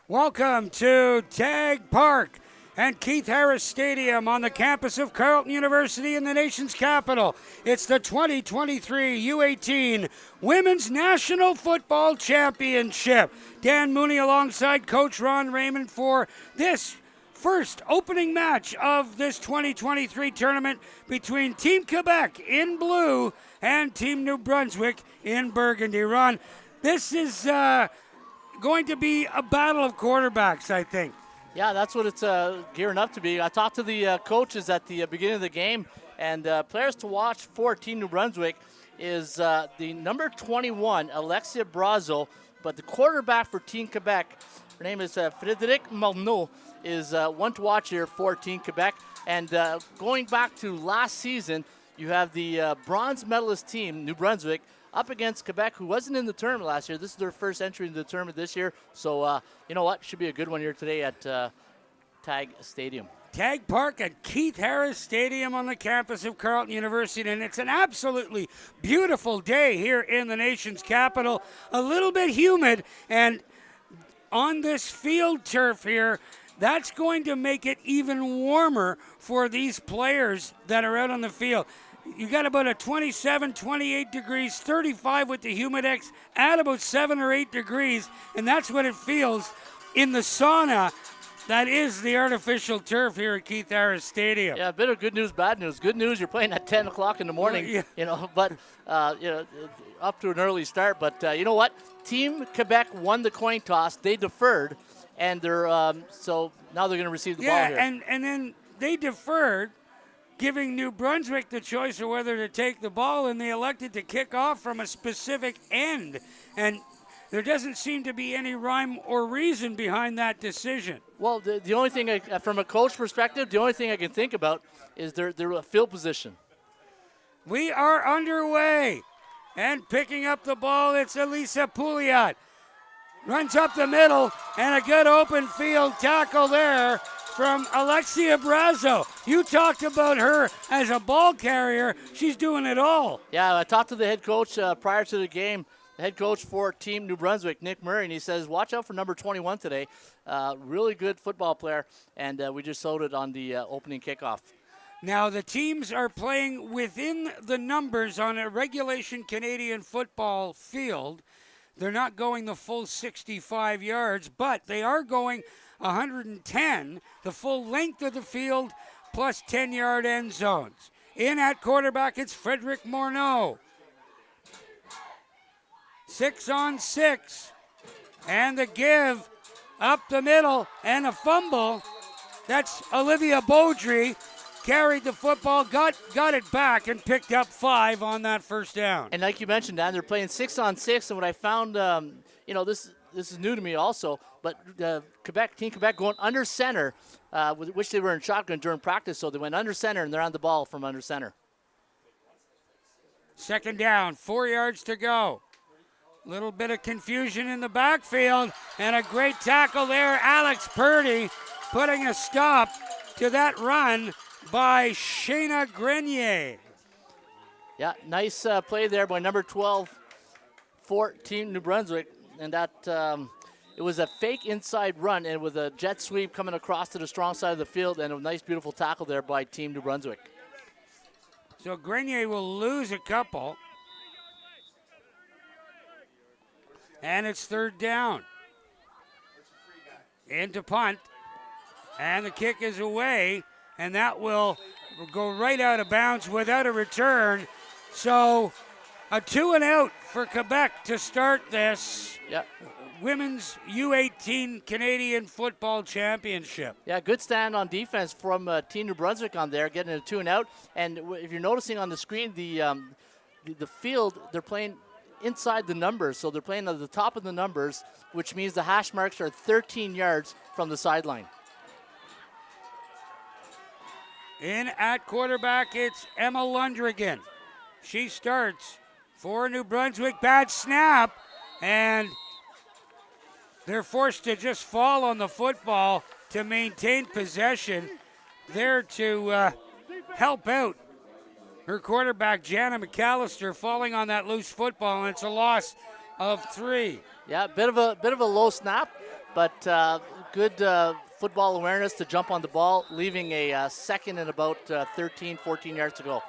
Welcome to Tag Park and Keith Harris Stadium on the campus of Carleton University in the nation's capital. It's the 2023 U18 Women's National Football Championship. Dan Mooney alongside Coach Ron Raymond for this first opening match of this 2023 tournament between Team Quebec in blue and Team New Brunswick in burgundy. Ron, this is going to be a battle of quarterbacks, I think. Yeah, that's what it's gearing up to be. I talked to the coaches at the beginning of the game, and players to watch for Team New Brunswick is the number 21, Alexia Brazo, but the quarterback for Team Quebec, her name is Frédéric Marneau, is one to watch here for Team Quebec. And going back to last season, you have the bronze medalist team, New Brunswick, up against Quebec, who wasn't in the tournament last year. This is their first entry into the tournament this year. So, you know what? Should be a good one here today at Tag Stadium. Tag Park at Keith Harris Stadium on the campus of Carleton University. And it's an absolutely beautiful day here in the nation's capital. A little bit humid. And on this field turf here, that's going to make it even warmer for these players that are out on the field. You got about a 27, 28 degrees, 35 with the humidex, add about 7 or 8 degrees, and that's what it feels in the sauna that is the artificial turf here at Keith Harris Stadium. Yeah, a bit of good news, bad news. Good news, you're playing at 10 o'clock in the morning, but up to an early start. But you know what? Team Quebec won the coin toss. They deferred, and they're so now they're going to receive the ball here. Yeah, and then they deferred, giving New Brunswick the choice of whether to take the ball, and they elected to kick off from a specific end. And there doesn't seem to be any rhyme or reason behind that decision. Well, the only thing, from a coach perspective, the only thing I can think about is their field position. We are underway. And picking up the ball, it's Elisa Pouliot. Runs up the middle, and a good open field tackle there from Alexia Brazo. You talked about her as a ball carrier. She's doing it all. Yeah, I talked to the head coach prior to the game, the head coach for Team New Brunswick, Nick Murray, and he says, watch out for number 21 today. Really good football player, and we just sold it on the opening kickoff. Now, the teams are playing within the numbers on a regulation Canadian football field. They're not going the full 65 yards, but they are going 110, the full length of the field, plus 10-yard end zones. In at quarterback, it's Frédéric Morneau. 6-on-6. And the give up the middle and a fumble. That's Olivia Beaudry. Carried the football, got it back, and picked up 5 on that first down. And like you mentioned, Dan, they're playing 6-on-6, and what I found, this is new to me also, but Team Quebec going under center, which they were in shotgun during practice, so they went under center, and they're on the ball from under center. Second down, 4 yards to go. Little bit of confusion in the backfield, and a great tackle there. Alex Purdy putting a stop to that run by Shayna Grenier. Yeah, nice play there by number 12 for Team New Brunswick. And that it was a fake inside run, and with a jet sweep coming across to the strong side of the field, and a nice, beautiful tackle there by Team New Brunswick. So Grenier will lose a couple. And it's third down. Into punt. And the kick is away. And that will go right out of bounds without a return. So a 2-and-out for Quebec to start this Women's U18 Canadian Football Championship. Yeah, good stand on defense from Team New Brunswick on there, getting a 2-and-out. And if you're noticing on the screen, the field, they're playing inside the numbers. So they're playing at the top of the numbers, which means the hash marks are 13 yards from the sideline. In at quarterback, it's Emma Lundrigan. She starts for New Brunswick. Bad snap, and they're forced to just fall on the football to maintain possession. There to help out her quarterback, Jana McAllister, falling on that loose football, and it's a loss of 3. Yeah, bit of a low snap. but good football awareness to jump on the ball, leaving a second and about 13, 14 yards to go.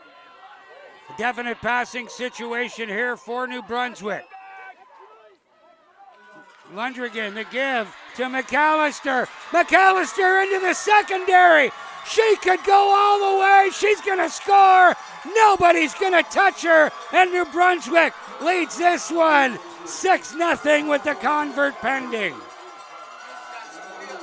Definite passing situation here for New Brunswick. Lundgren, the give to McAllister. McAllister into the secondary. She could go all the way. She's going to score. Nobody's going to touch her. And New Brunswick leads this one 6-0 with the convert pending.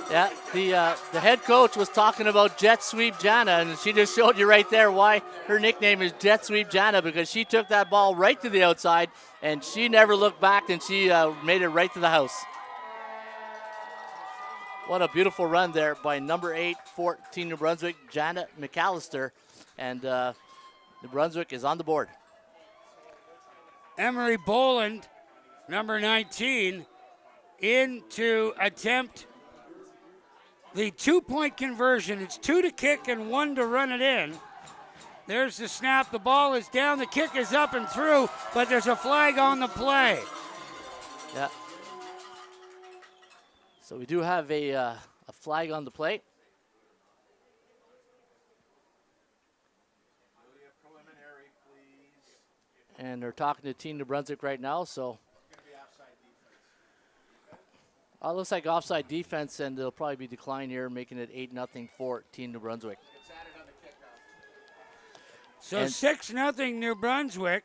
Yeah, the head coach was talking about Jet Sweep Jana, and she just showed you right there why her nickname is Jet Sweep Jana, because she took that ball right to the outside, and she never looked back, and she made it right to the house. What a beautiful run there by number 8 for Team New Brunswick, Janet McAllister, and New Brunswick is on the board. Emery Boland, number 19, in to attempt the 2-point conversion. It's 2 to kick and 1 to run it in. There's the snap. The ball is down. The kick is up and through, but there's a flag on the play. Yeah. So we do have a flag on the play. And they're talking to Team New Brunswick right now, so. Looks like offside defense, and it'll probably be declined here, making it 8-0 for Team New Brunswick. So 6-0 New Brunswick.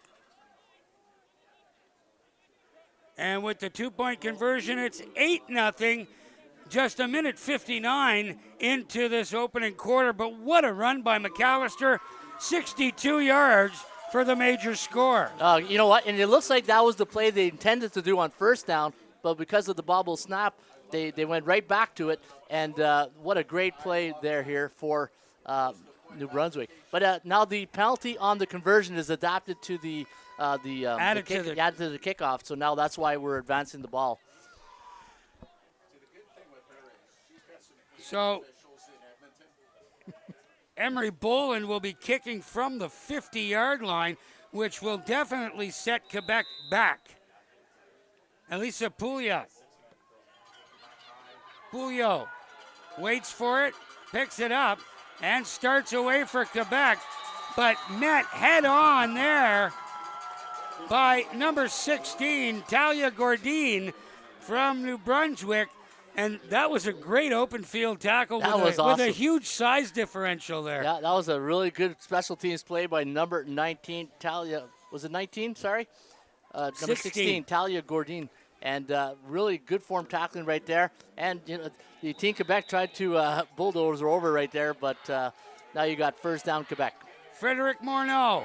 And with the 2-point conversion, it's 8-0. Just a minute 59 into this opening quarter. But what a run by McAllister. 62 yards for the major score. You know what? And it looks like that was the play they intended to do on first down. But because of the bobble snap, they went right back to it. And what a great play there here for New Brunswick. But now the penalty on the conversion is adapted to added to the kickoff. So now that's why we're advancing the ball. So Emery Boland will be kicking from the 50-yard line, which will definitely set Quebec back. Elisa Pouliot waits for it, picks it up, and starts away for Quebec, but met head on there by number 16, Talia Gordine from New Brunswick, and that was a great open field tackle with a huge size differential there. Yeah, that was a really good special teams play by number 19, Talia. Was it 19? Sorry. Number 16, Talia Gordine. And really good form tackling right there. And the Team Quebec tried to bulldoze her over right there, but now you got first down Quebec. Frederic Morneau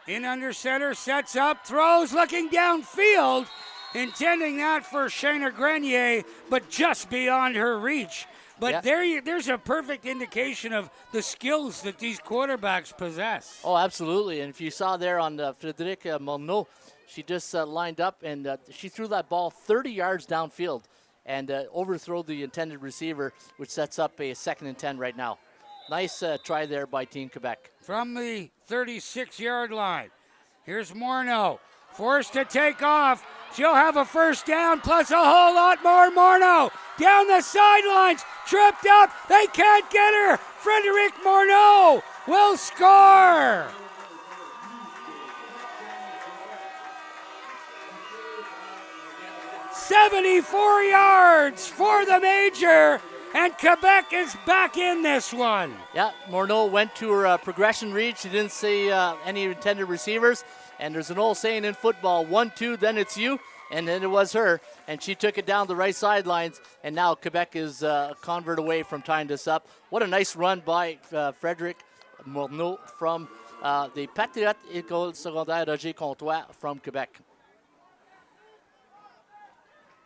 in under center, sets up, throws, looking downfield, intending that for Shayna Grenier, but just beyond her reach. But there's a perfect indication of the skills that these quarterbacks possess. Oh, absolutely. And if you saw there on Frederic Morneau, she just lined up, and she threw that ball 30 yards downfield and overthrew the intended receiver, which sets up a 2nd and 10 right now. Nice try there by Team Quebec. From the 36-yard line, here's Morneau, forced to take off. She'll have a first down plus a whole lot more. Morneau down the sidelines, tripped up. They can't get her. Frederic Morneau will score. "74 yards for the major, and Quebec is back in this one." Yeah, Morneau went to her progression read. She didn't see any intended receivers. And there's an old saying in football, 1-2, then it's you. And then it was her. And she took it down the right sidelines. And now Quebec is a convert away from tying this up. What a nice run by Frederic Morneau from the Patriotes École Secondaire Roger Comtois from Quebec.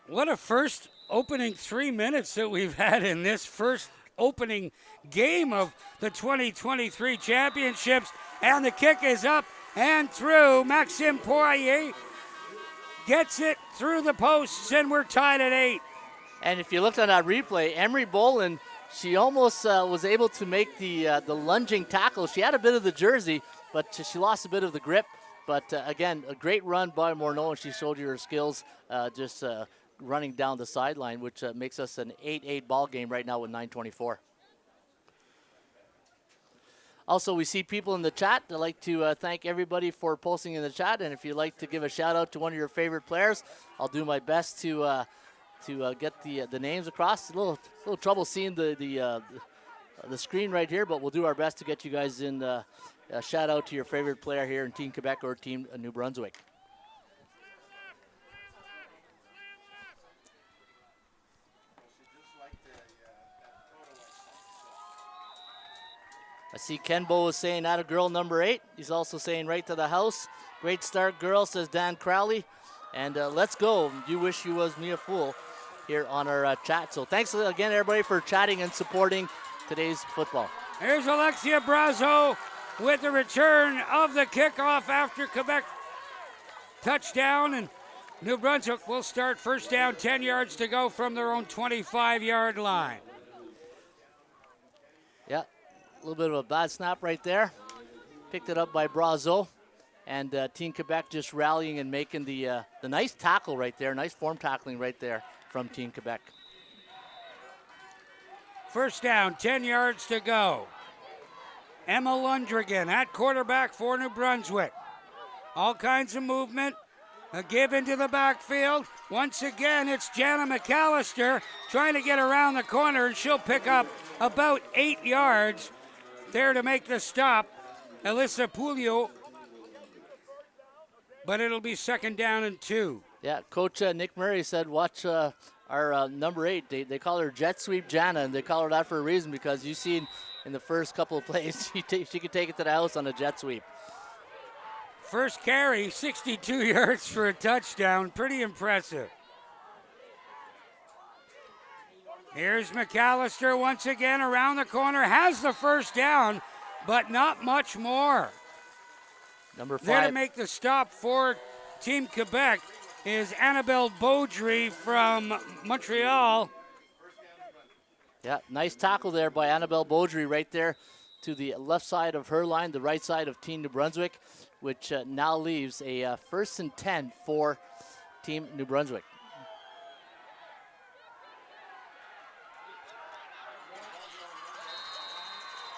What a first opening 3 minutes that we've had in this first opening game of the 2023 championships. And the kick is up and through. Maxime Poirier gets it through the posts, and we're tied at 8. And if you looked on that replay, Emery Boland, she almost was able to make the lunging tackle. She had a bit of the jersey, but she lost a bit of the grip. But again, a great run by Morneau, and she showed you her skills. Just running down the sideline, which makes us an 8-8 ball game right now with 9:24. Also, we see people in the chat. I'd like to thank everybody for posting in the chat. And if you'd like to give a shout out to one of your favorite players, I'll do my best to get the names across. A little trouble seeing the screen right here, but we'll do our best to get you guys in a shout out to your favorite player here in Team Quebec or Team New Brunswick. I see Kenbo is saying that a girl number 8. He's also saying right to the house. Great start, girl, says Dan Crowley. And let's go. You wish you was me a fool here on our chat. So thanks again, everybody, for chatting and supporting today's football. Here's Alexia Brazo with the return of the kickoff after Quebec touchdown. And New Brunswick will start first down, 10 yards to go from their own 25-yard line. Yeah. A little bit of a bad snap right there. Picked it up by Brazo. And Team Quebec just rallying and making the nice tackle right there. Nice form tackling right there from Team Quebec. First down, 10 yards to go. Emma Lundrigan at quarterback for New Brunswick. All kinds of movement. A give into the backfield. Once again, it's Jana McAllister trying to get around the corner, and she'll pick up about 8 yards. There to make the stop, Alyssa Pulio, but it'll be second down and 2. Yeah, Coach Nick Murray said, watch our number 8. They call her Jet Sweep Jana, and they call her that for a reason because you see in the first couple of plays, she could take it to the house on a jet sweep. First carry, 62 yards for a touchdown. Pretty impressive. Here's McAllister once again around the corner, has the first down, but not much more. Number 5. There to make the stop for Team Quebec is Annabelle Beaudry from Montreal. Yeah, nice tackle there by Annabelle Beaudry right there to the left side of her line, the right side of Team New Brunswick, which now leaves a first and 10 for Team New Brunswick.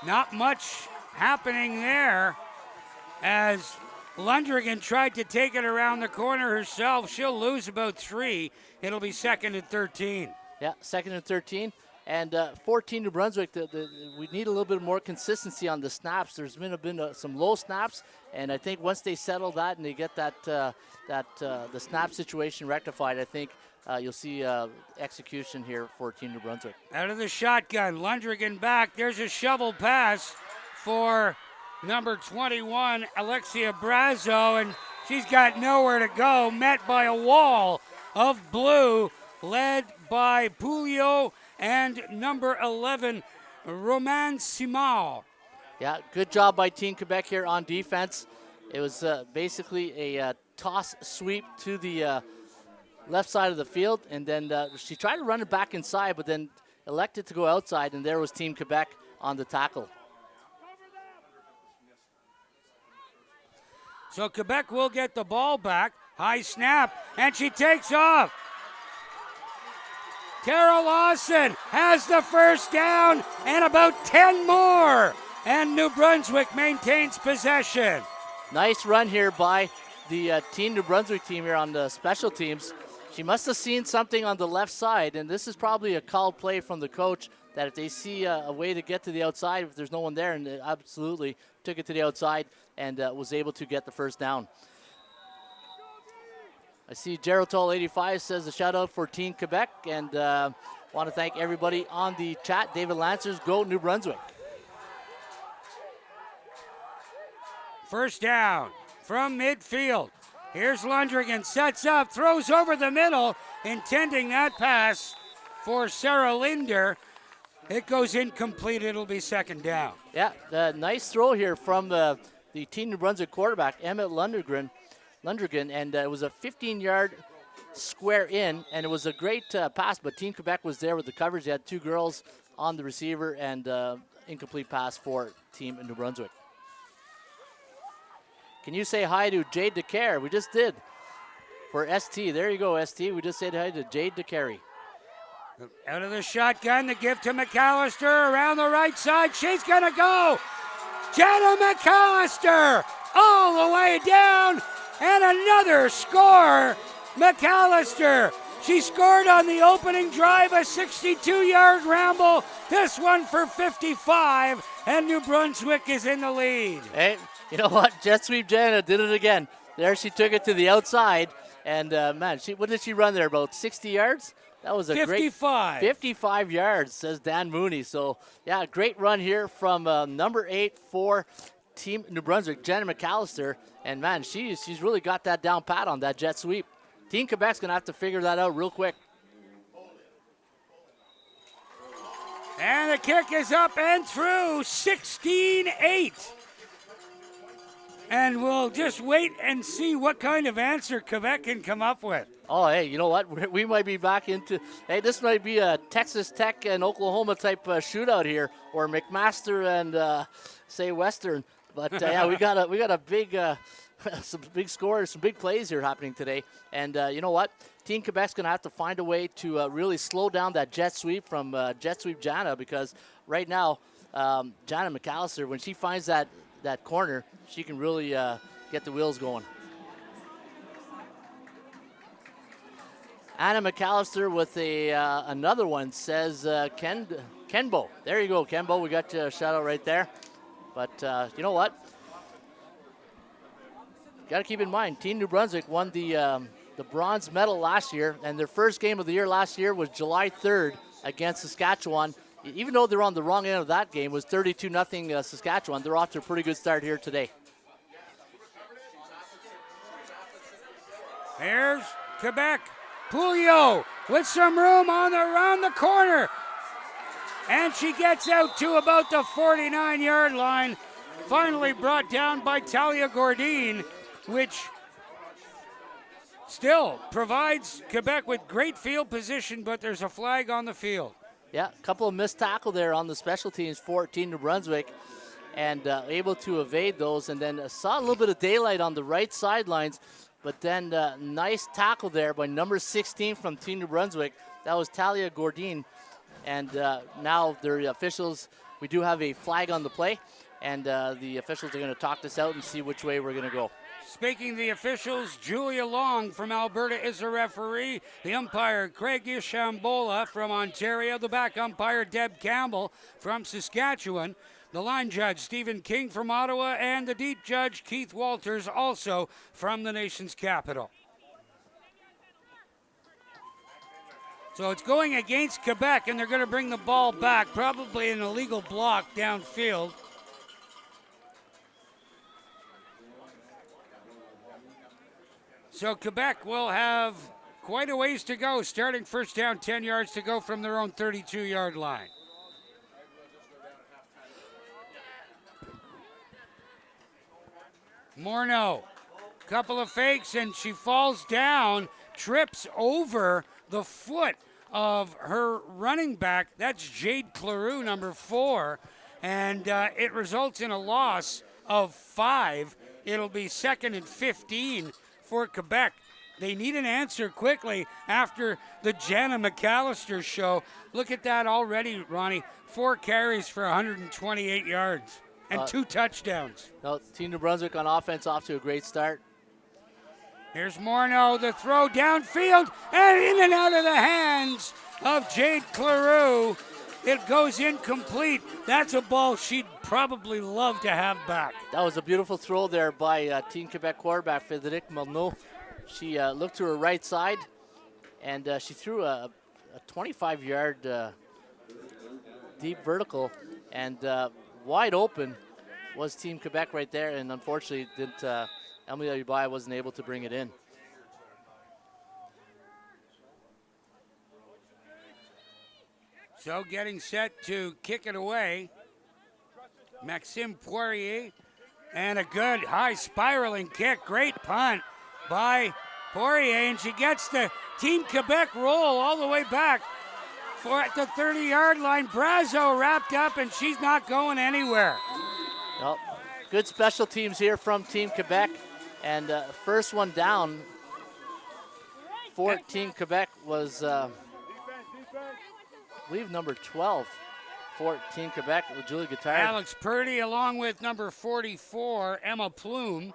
Not much happening there as Lundrigan tried to take it around the corner herself. She'll lose about 3. It'll be second and 13. Yeah, second and 13. And 14 New Brunswick, we need a little bit more consistency on the snaps. There's been some low snaps, and I think once they settle that and they get the snap situation rectified, I think you'll see execution here for Team New Brunswick. Out of the shotgun, Lundrigan back. There's a shovel pass for number 21, Alexia Brazo, and she's got nowhere to go, met by a wall of blue, led by Pulio and number 11, Roman Simao. Yeah, good job by Team Quebec here on defense. It was basically a toss sweep to the left side of the field, and then she tried to run it back inside, but then elected to go outside, and there was Team Quebec on the tackle. So Quebec will get the ball back. High snap, and she takes off. Tara Lawson has the first down and about 10 more. And New Brunswick maintains possession. Nice run here by the Team New Brunswick team here on the special teams. She must have seen something on the left side, and this is probably a called play from the coach that if they see a way to get to the outside, if there's no one there, and they absolutely took it to the outside and was able to get the first down. I see Geraldtol 85 says a shout out for Team Quebec, and want to thank everybody on the chat. David Lancers, go New Brunswick. First down from midfield. Here's Lundrigan, sets up, throws over the middle, intending that pass for Sarah Linder. It goes incomplete. It'll be second down. Yeah, nice throw here from the Team New Brunswick quarterback, Emmett Lundrigan, and it was a 15-yard square in, and it was a great pass, but Team Quebec was there with the coverage. They had 2 girls on the receiver, and incomplete pass for Team New Brunswick. Can you say hi to Jade DeCare? We just did. for ST. There you go, ST. We just said hi to Jade DeCarry. Out of the shotgun, the give to McAllister around the right side. She's going to go. Jenna McAllister all the way down. And another score. McAllister. She scored on the opening drive, a 62-yard ramble. This one for 55. And New Brunswick is in the lead. Hey, you know what? Jet sweep Jenna did it again. There she took it to the outside. And, man, what did she run there? About 60 yards? That was a 55. Great 55 yards, says Dan Mooney. So, yeah, great run here from number 8 for Team New Brunswick, Jenna McAllister. And, man, she's really got that down pat on that jet sweep. Team Quebec's going to have to figure that out real quick. And the kick is up and through, 16-8. And we'll just wait and see what kind of answer Quebec can come up with. Oh, hey, you know what? We might be back into, hey, this might be a Texas Tech and Oklahoma type shootout here, or McMaster and, say, Western. But, yeah, we got a big, some big scores, some big plays here happening today. And you know what? Team Quebec's going to have to find a way to really slow down that jet sweep from jet sweep Jana, because right now, Jana McAllister, when she finds that corner, she can really get the wheels going. Anna McAllister with another one, says Kenbo. There you go, Kenbo. We got you a shout out right there. But you know what? Got to keep in mind, Team New Brunswick won the bronze medal last year, and their first game of the year last year was July 3rd against Saskatchewan. Even though they're on the wrong end of that game, it was 32-0 Saskatchewan. They're off to a pretty good start here today. Here's Quebec. Pouliot with some room around the corner. And she gets out to about the 49-yard line. Finally brought down by Talia Gordine, which still provides Quebec with great field position, but there's a flag on the field. Yeah, a couple of missed tackle there on the special teams for Team New Brunswick, and able to evade those, and then saw a little bit of daylight on the right sidelines, but then nice tackle there by number 16 from Team New Brunswick. That was Talia Gordine, and now the officials, we do have a flag on the play, and the officials are going to talk this out and see which way we're going to go. Speaking of the officials, Julia Long from Alberta is a referee. The umpire, Craig Ishambola from Ontario. The back umpire, Deb Campbell from Saskatchewan. The line judge, Stephen King from Ottawa. And the deep judge, Keith Walters, also from the nation's capital. So it's going against Quebec, and they're going to bring the ball back, probably an illegal block downfield. So Quebec will have quite a ways to go, starting first down, 10 yards to go from their own 32-yard line. Morneau, couple of fakes, and she falls down, trips over the foot of her running back. That's Jade Cleroux, number 4, and it results in a loss of 5. It'll be 2nd and 15 for Quebec. They need an answer quickly after the Jana McAllister show. Look at that already, Ronnie. 4 carries for 128 yards and 2 touchdowns. No, Team New Brunswick on offense off to a great start. Here's Morneau, the throw downfield and in and out of the hands of Jade Cleroux. It goes incomplete. That's a ball she'd probably love to have back. That was a beautiful throw there by Team Quebec quarterback Frédéric Morneau. She looked to her right side, and she threw a 25-yard deep vertical, and wide open was Team Quebec right there, and unfortunately Emily Ubai wasn't able to bring it in. So getting set to kick it away, Maxime Poirier, and a good high spiraling kick. Great punt by Poirier, and she gets the Team Quebec roll all the way back for at the 30-yard line. Brazo wrapped up, and she's not going anywhere. Well, good special teams here from Team Quebec, and first one down for Team Quebec was, I believe, number 12 for Team Quebec, Julie Guittard. Alex Purdy along with number 44, Emma Plume.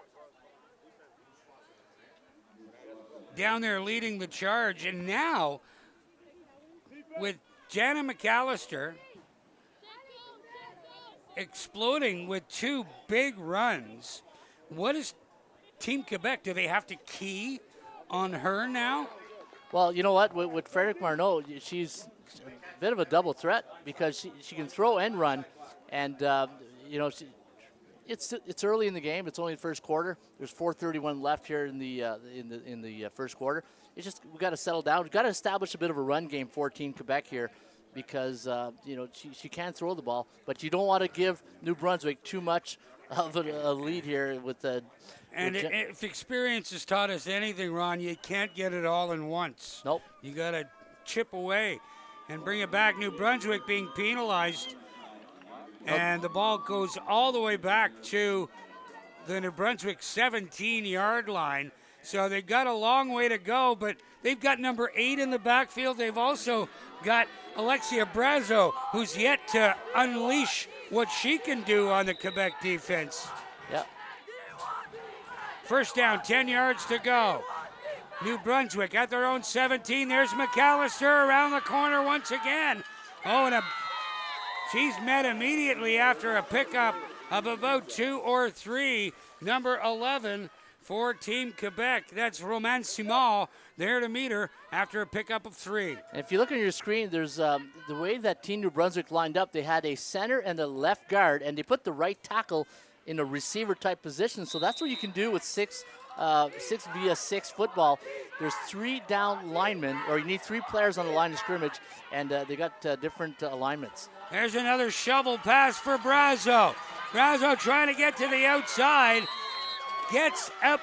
Down there leading the charge. And now, with Jana McAllister exploding with 2 big runs, what is Team Quebec? Do they have to key on her now? Well, you know what? With Frederick Marneau, she's a bit of a double threat because she can throw and run. And, you know, it's early in the game. It's only the first quarter. There's 4:31 left here in the first quarter. It's just we got to settle down. We've got to establish a bit of a run game for Team Quebec here because, you know, she can throw the ball, but you don't want to give New Brunswick too much of a lead here with the. And if experience has taught us anything, Ron, you can't get it all in once. Nope. You got to chip away and bring it back. New Brunswick being penalized. And the ball goes all the way back to the New Brunswick 17-yard line. So they've got a long way to go, but they've got number 8 in the backfield. They've also got Alexia Brazo, who's yet to unleash what she can do on the Quebec defense. Yep. First down, 10 yards to go. New Brunswick at their own 17. There's McAllister around the corner once again. Oh, and she's met immediately after a pickup of about 2 or 3. Number 11 for Team Quebec. That's Romane Simon there to meet her after a pickup of 3. And if you look on your screen, there's the way that Team New Brunswick lined up. They had a center and a left guard, and they put the right tackle in a receiver-type position. So that's what you can do with 6 via 6 football. There's 3 down linemen, or you need 3 players on the line of scrimmage, and they got different alignments. There's another shovel pass for Brazo. Brazo trying to get to the outside. Gets up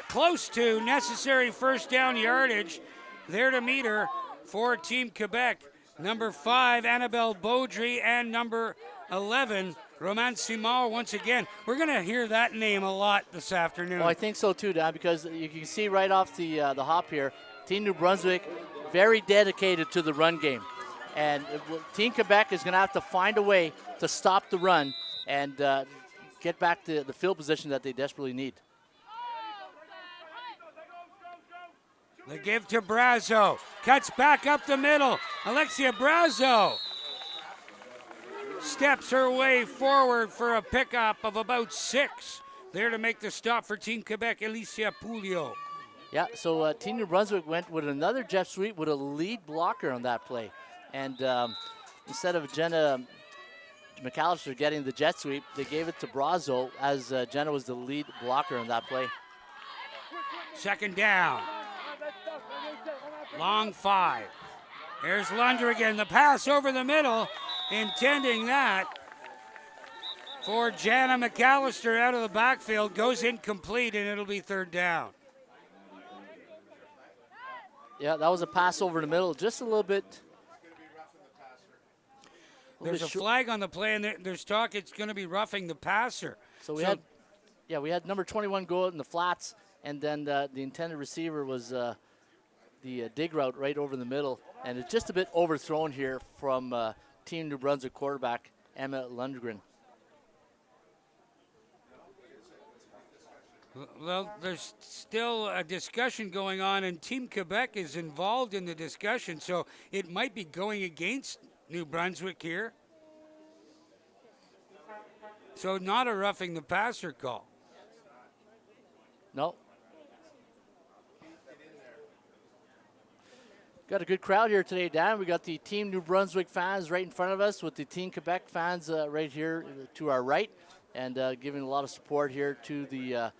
close to necessary first down yardage. There to meet her for Team Quebec. Number 5, Annabelle Beaudry, and number 11, Romane Simon once again. We're going to hear that name a lot this afternoon. Well, I think so too, Dan, because you can see right off the hop here, Team New Brunswick very dedicated to the run game. And Team Quebec is going to have to find a way to stop the run and get back to the field position that they desperately need. The give to Brazo. Cuts back up the middle. Alexia Brazo steps her way forward for a pickup of about 6. There to make the stop for Team Quebec, Alicia Pulio. Yeah, so Team New Brunswick went with another jet sweep with a lead blocker on that play. And instead of Jenna McAllister getting the jet sweep, they gave it to Brazo as Jenna was the lead blocker on that play. Second down. Long 5. There's Lundgren, the pass over the middle, intending that for Jana McAllister out of the backfield, goes incomplete, and it'll be third down. Yeah, that was a pass over the middle, just a little bit. There's a flag on the play, and there's talk it's going to be roughing the passer. So we had number 21 go out in the flats, and then the intended receiver was the dig route right over the middle, and it's just a bit overthrown here from Team New Brunswick quarterback Emma Lundgren. Well, there's still a discussion going on, and Team Quebec is involved in the discussion, so it might be going against New Brunswick here. So not a roughing the passer call. No. Got a good crowd here today, Dan. We got the Team New Brunswick fans right in front of us with the Team Quebec fans right here to our right, and giving a lot of support here to the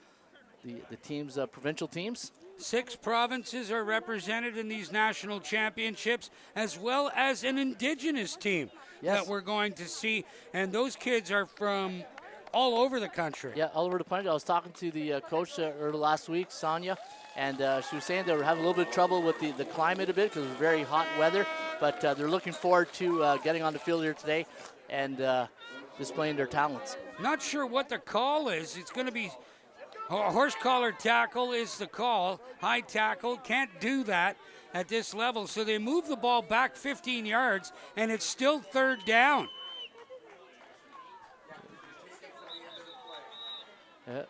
teams, provincial teams. 6 provinces are represented in these national championships, as well as an Indigenous team that we're going to see. And those kids are from all over the country. Yeah, all over the country. I was talking to the coach early last week, Sonia, and she was saying they were having a little bit of trouble with the climate a bit because it was very hot weather. But they're looking forward to getting on the field here today and displaying their talents. Not sure what the call is. It's going to be A horse collar tackle is the call. High tackle, can't do that at this level. So they move the ball back 15 yards, and it's still third down. Yeah.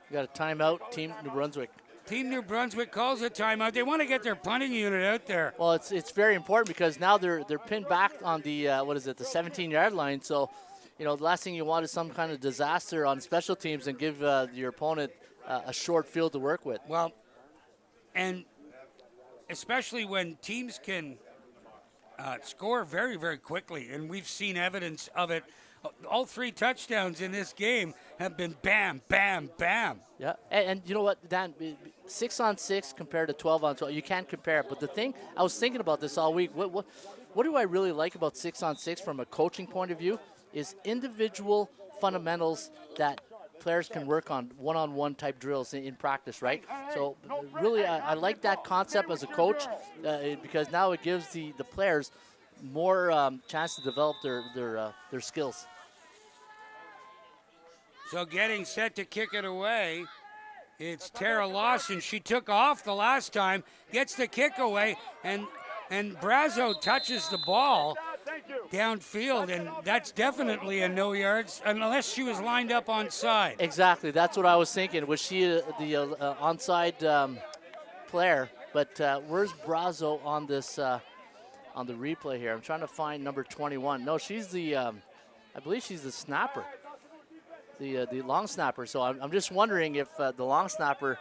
You got a timeout, Team New Brunswick. Team New Brunswick calls a timeout. They want to get their punting unit out there. Well, it's very important because now they're pinned back on the the 17-yard line. So, the last thing you want is some kind of disaster on special teams and give your opponent a short field to work with. Well, and especially when teams can score very, very quickly, and we've seen evidence of it. All 3 touchdowns in this game have been bam, bam, bam. Yeah, and you know what, Dan, 6-on-6 compared to 12-on-12, you can't compare it. But the thing, I was thinking about this all week, what do I really like about 6-on-6 from a coaching point of view is individual fundamentals that players can work on one-on-one type drills in practice, right? So really, I like that concept as a coach because now it gives the players more chance to develop their skills. So getting set to kick it away, it's Tara Lawson. She took off the last time, gets the kick away, and Brazo touches the ball downfield, and that's definitely a no yards, unless she was lined up onside. Exactly, that's what I was thinking. Was she the onside player? But where's Brazo on this? On the replay here, I'm trying to find number 21. No, she's the, I believe she's the snapper, the long snapper. So I'm just wondering if the long snapper,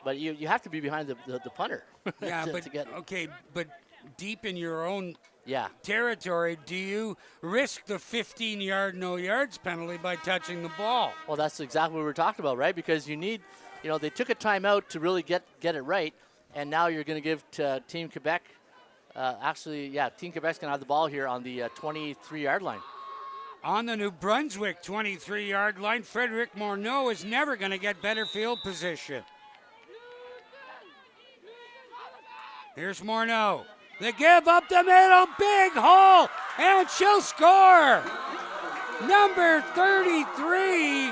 but you have to be behind the punter. Yeah, to but get, okay, but deep in your own yeah, territory, do you risk the 15-yard no yards penalty by touching the ball? Well, that's exactly what we're talking about, right? Because you need, they took a timeout to really get it right, and now you're going to give to Team Quebec. Team Quebec's going to have the ball here on the 23-yard line. On the New Brunswick 23-yard line, Frederic Morneau is never going to get better field position. Here's Morneau. The give up the middle, big hole, and she'll score. Number 33,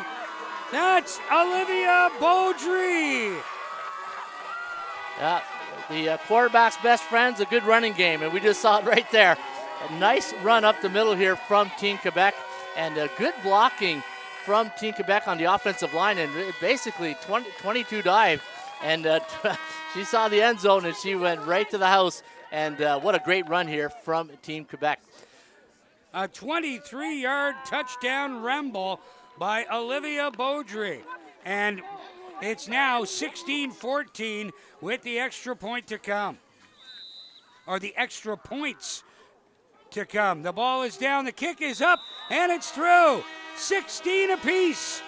that's Olivia Beaudry. Yeah. The quarterback's best friend's a good running game, and we just saw it right there. A nice run up the middle here from Team Quebec, and a good blocking from Team Quebec on the offensive line, and basically 22 dive. And she saw the end zone, and she went right to the house. And what a great run here from Team Quebec. A 23-yard touchdown ramble by Olivia Beaudry. And it's now 16-14 with the extra point to come. Or the extra points to come. The ball is down, the kick is up, and it's through. 16 apiece.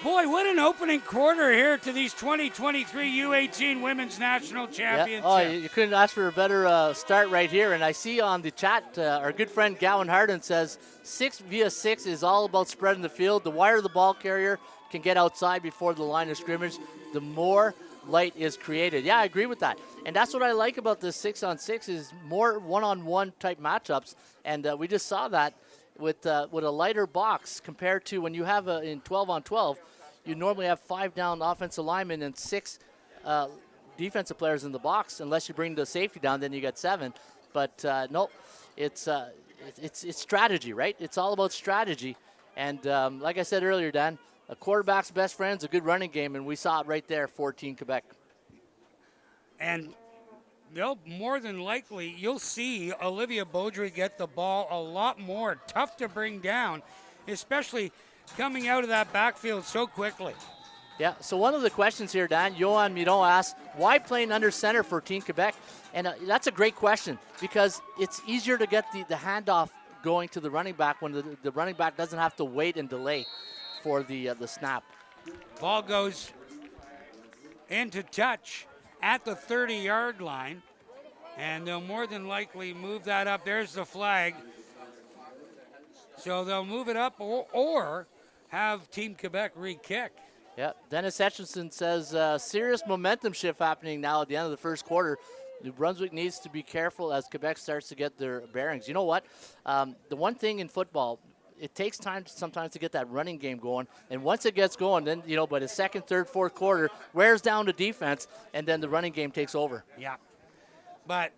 Boy, what an opening quarter here to these 2023 U18 Women's National Championships. Yeah. Oh, you couldn't ask for a better start right here. And I see on the chat, our good friend Gowan Harden says 6-via-6 is all about spreading the field. The wider the ball carrier can get outside before the line of scrimmage, the more light is created. Yeah, I agree with that. And that's what I like about this 6-on-6 is more one-on-one type matchups. And we just saw that with a lighter box compared to when you have in 12-on-12, you normally have 5 down offensive linemen and 6 defensive players in the box. Unless you bring the safety down, then you get 7. But no, it's strategy, right? It's all about strategy. And like I said earlier, Dan, a quarterback's best friend's a good running game, and we saw it right there, 14 Quebec. And they'll more than likely, you'll see Olivia Beaudry get the ball a lot more. Tough to bring down, especially coming out of that backfield so quickly. Yeah, so one of the questions here, Dan, Johan Midon asks, why playing under center for Team Quebec? And that's a great question because it's easier to get the handoff going to the running back when the running back doesn't have to wait and delay for the snap. Ball goes into touch at the 30-yard line, and they'll more than likely move that up. There's the flag. So they'll move it up or have Team Quebec re-kick. Yeah, Dennis Etchison says serious momentum shift happening now at the end of the first quarter. New Brunswick needs to be careful as Quebec starts to get their bearings. You know what? The one thing in football, it takes time sometimes to get that running game going. And once it gets going, then, by the second, third, fourth quarter, wears down the defense, and then the running game takes over. Yeah. But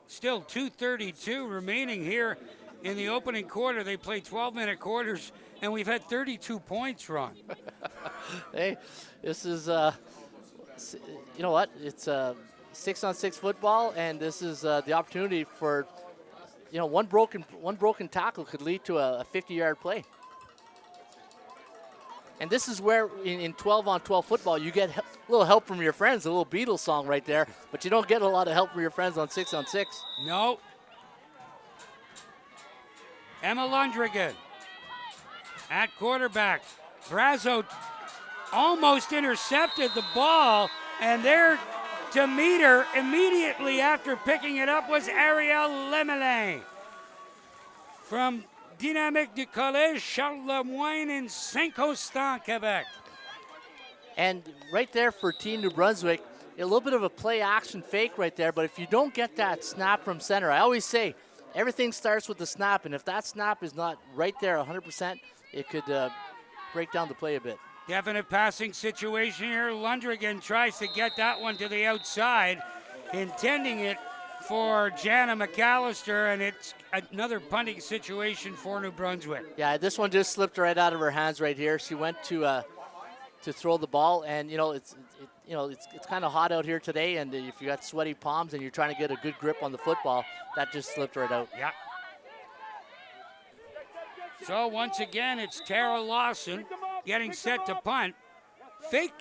still 2:32 remaining here in the opening quarter. They play 12-minute quarters, and we've had 32 points, Ron. Hey, this is, you know what? It's 6-on-6 football, and this is the opportunity for, one broken tackle could lead to a 50-yard play. And this is where in 12-on-12 football you get a little help from your friends, a little Beatles song right there, but you don't get a lot of help from your friends on 6-on-6. No. Emma Lundrigan at quarterback. Brazo almost intercepted the ball, and there to meet her immediately after picking it up was Ariel Lemelin from Dynamique du Collège Charles Lemoyne in Saint-Constant, Quebec. And right there for Team New Brunswick, a little bit of a play action fake right there, but if you don't get that snap from center, I always say everything starts with the snap, and if that snap is not right there 100%, it could break down the play a bit. Definite passing situation here. Lundrigan tries to get that one to the outside, intending it for Jana McAllister, and it's another punting situation for New Brunswick. Yeah, this one just slipped right out of her hands right here. She went to throw the ball, and it's kind of hot out here today, and if you got sweaty palms and you're trying to get a good grip on the football, that just slipped right out. Yeah. So once again, it's Tara Lawson getting set to punt. Fake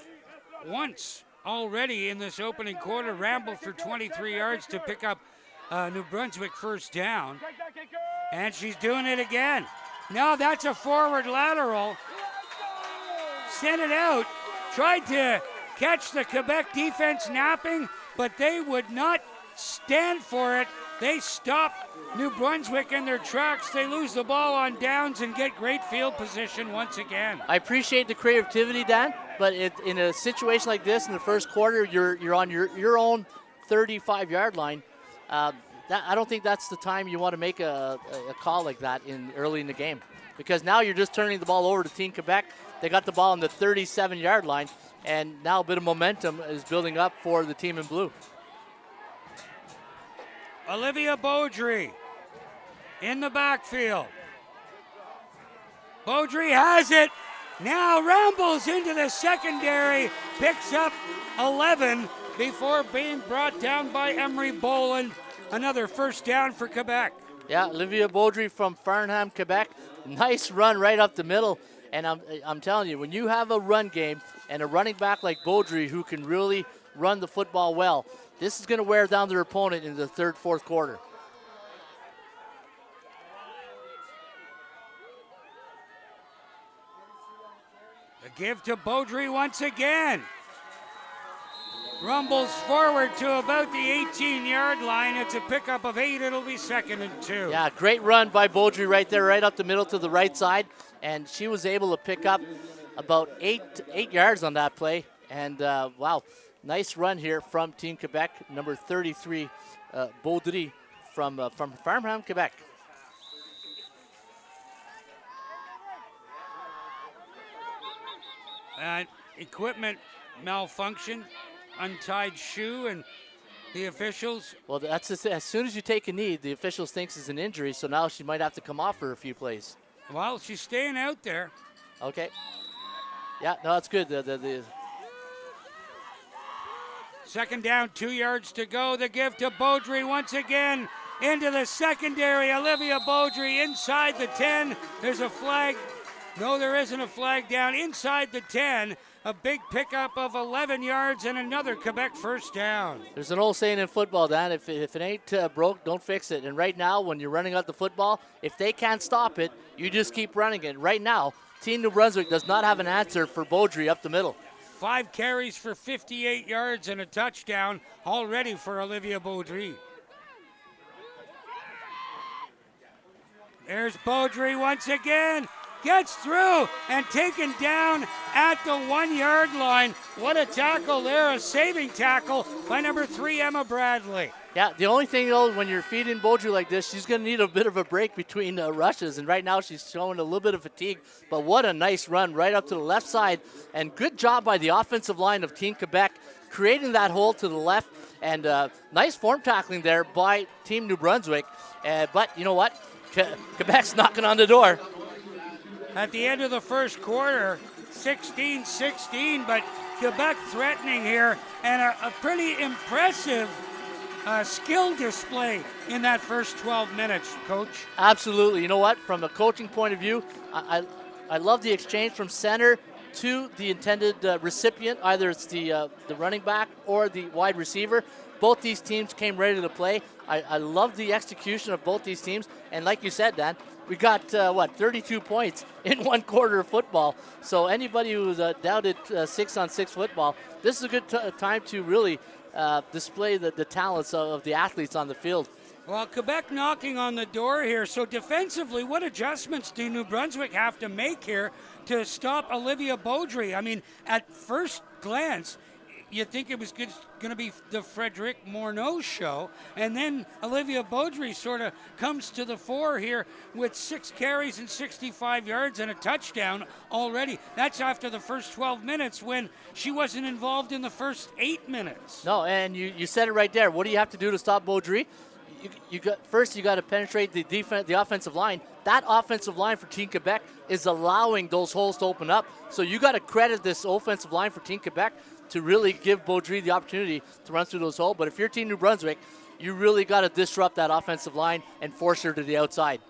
once already in this opening quarter. Ramble for 23 yards to pick up New Brunswick first down. And she's doing it again. No, that's a forward lateral. Sent it out. Tried to catch the Quebec defense napping, but they would not stand for it. They stop New Brunswick in their tracks. They lose the ball on downs and get great field position once again. I appreciate the creativity, Dan, but in a situation like this in the first quarter, you're on your own 35-yard line. I don't think that's the time you want to make a call like that early in the game, because now you're just turning the ball over to Team Quebec. They got the ball on the 37-yard line, and now a bit of momentum is building up for the team in blue. Olivia Beaudry in the backfield. Beaudry has it. Now rambles into the secondary. Picks up 11 before being brought down by Emery Boland. Another first down for Quebec. Yeah, Olivia Beaudry from Farnham, Quebec. Nice run right up the middle. And I'm telling you, when you have a run game and a running back like Beaudry who can really run the football well, this is going to wear down their opponent in the third, fourth quarter. The give to Beaudry once again. Rumbles forward to about the 18-yard line. It's a pickup of 8. It'll be 2nd and 2. Yeah, great run by Beaudry right there, right up the middle to the right side. And she was able to pick up about 8 yards on that play. And, wow. Nice run here from Team Quebec, number 33, Beaudry from Farnham, Quebec. Equipment malfunction, untied shoe, and the officials. Well, that's as soon as you take a knee, the officials thinks it's an injury, so now she might have to come off for a few plays. Well, she's staying out there. Okay. Yeah, no, that's good. The 2nd down, 2 yards to go. The give to Beaudry once again into the secondary. Olivia Beaudry inside the 10. There's a flag. No, there isn't a flag down. Inside the 10. A big pickup of 11 yards and another Quebec first down. There's an old saying in football, Dan, if it ain't broke, don't fix it. And right now, when you're running out the football, if they can't stop it, you just keep running it. Right now, Team New Brunswick does not have an answer for Beaudry up the middle. 5 carries for 58 yards and a touchdown already for Olivia Beaudry. There's Beaudry once again. Gets through and taken down at the 1-yard line. What a tackle there, a saving tackle by number 3, Emma Bradley. Yeah, the only thing, though, when you're feeding Beaudry like this, she's going to need a bit of a break between rushes, and right now she's showing a little bit of fatigue, but what a nice run right up to the left side, and good job by the offensive line of Team Quebec, creating that hole to the left, and nice form tackling there by Team New Brunswick, but you know what? Quebec's knocking on the door. At the end of the first quarter, 16-16, but Quebec threatening here, and a pretty impressive skill display in that first 12 minutes, Coach. Absolutely. You know what? From a coaching point of view, I love the exchange from center to the intended recipient. Either it's the running back or the wide receiver. Both these teams came ready to play. I love the execution of both these teams. And like you said, Dan, we got, 32 points in one quarter of football. So anybody who's doubted 6-on-6 football, this is a good time to really display the talents of the athletes on the field. Well, Quebec knocking on the door here. So defensively, what adjustments do New Brunswick have to make here to stop Olivia Beaudry? I mean, at first glance, you think it was going to be the Frederic Morneau show, and then Olivia Beaudry sort of comes to the fore here with 6 carries and 65 yards and a touchdown already. That's after the first 12 minutes when she wasn't involved in the first 8 minutes. No, and you said it right there. What do you have to do to stop Beaudry? You got to penetrate the offensive line. That offensive line for Team Quebec is allowing those holes to open up. So you got to credit this offensive line for Team Quebec to really give Beaudry the opportunity to run through those holes. But if you're Team New Brunswick, you really got to disrupt that offensive line and force her to the outside.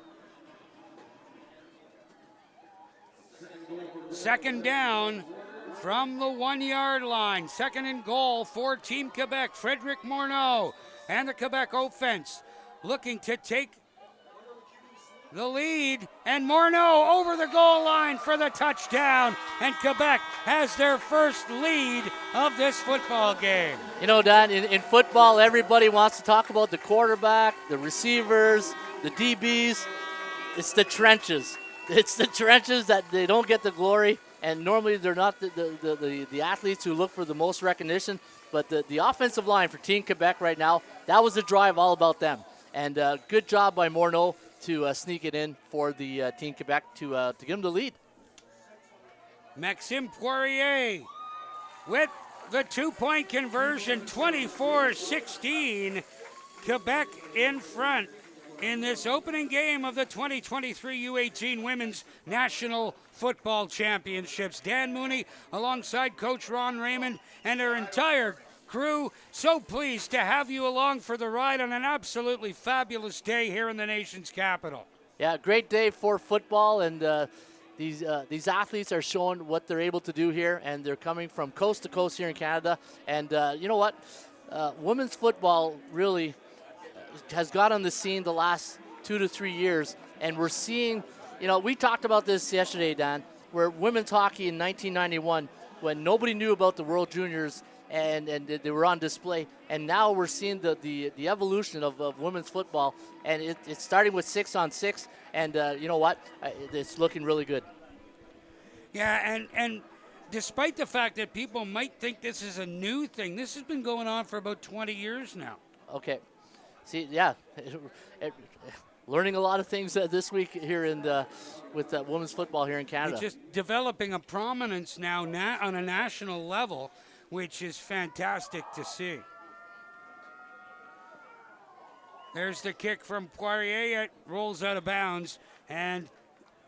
Second down from the 1-yard line. Second and goal for Team Quebec. Frederic Morneau and the Quebec offense looking to take the lead, and Morneau over the goal line for the touchdown, and Quebec has their first lead of this football game. You know, Dan, in football, everybody wants to talk about the quarterback, the receivers, the DBs. It's the trenches. It's the trenches that they don't get the glory, and normally they're not the athletes who look for the most recognition, but the offensive line for Team Quebec right now, that was the drive all about them. And good job by Morneau to sneak it in for the Team Quebec to give them the lead. Maxime Poirier with the 2-point conversion, 24-16. Quebec in front in this opening game of the 2023 U18 Women's National Football Championships. Dan Mooney alongside Coach Ron Raymond and her entire crew, so pleased to have you along for the ride on an absolutely fabulous day here in the nation's capital. Yeah, great day for football, and these athletes are showing what they're able to do here, and they're coming from coast to coast here in Canada. And you know what? Women's football really has got on the scene the last 2 to 3 years, and we're seeing, you know, we talked about this yesterday, Dan, where women's hockey in 1991, when nobody knew about the World Juniors, and they were on display, and now we're seeing the evolution of women's football, and it's starting with 6-on-6, and you know what, it's looking really good. Yeah, and despite the fact that people might think this is a new thing, this has been going on for about 20 years now. Okay, see, yeah, learning a lot of things this week here with women's football here in Canada. It's just developing a prominence now on a national level, which is fantastic to see. There's the kick from Poirier. It rolls out of bounds, and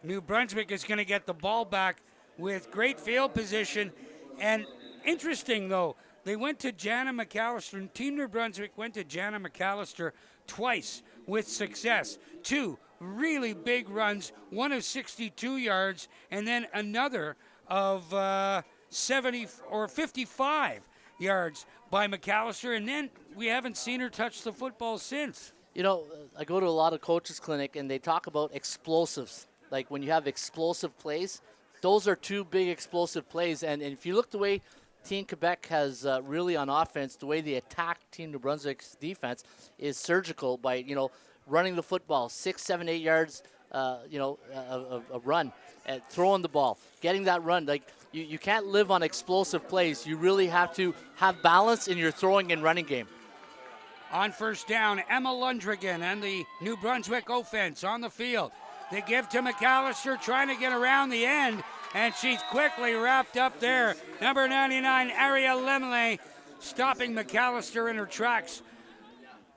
New Brunswick is going to get the ball back with great field position. And interesting, though, they went to Jana McAllister, and Team New Brunswick went to Jana McAllister twice with success. 2 really big runs, one of 62 yards, and then another of 70 or 55 yards by McAllister, and then we haven't seen her touch the football since. You know, I go to a lot of coaches' clinic, and they talk about explosives. Like when you have explosive plays, those are 2 big explosive plays. And if you look the way Team Quebec has really on offense, the way they attack Team New Brunswick's defense is surgical by, you know, running the football 6, 7, 8 yards, a run, and throwing the ball, getting that run. Like you can't live on explosive plays. You really have to have balance in your throwing and running game. On first down, Emma Lundrigan and the New Brunswick offense on the field. They give to McAllister, trying to get around the end, and she's quickly wrapped up there. Number 99, Ariel Lemley, stopping McAllister in her tracks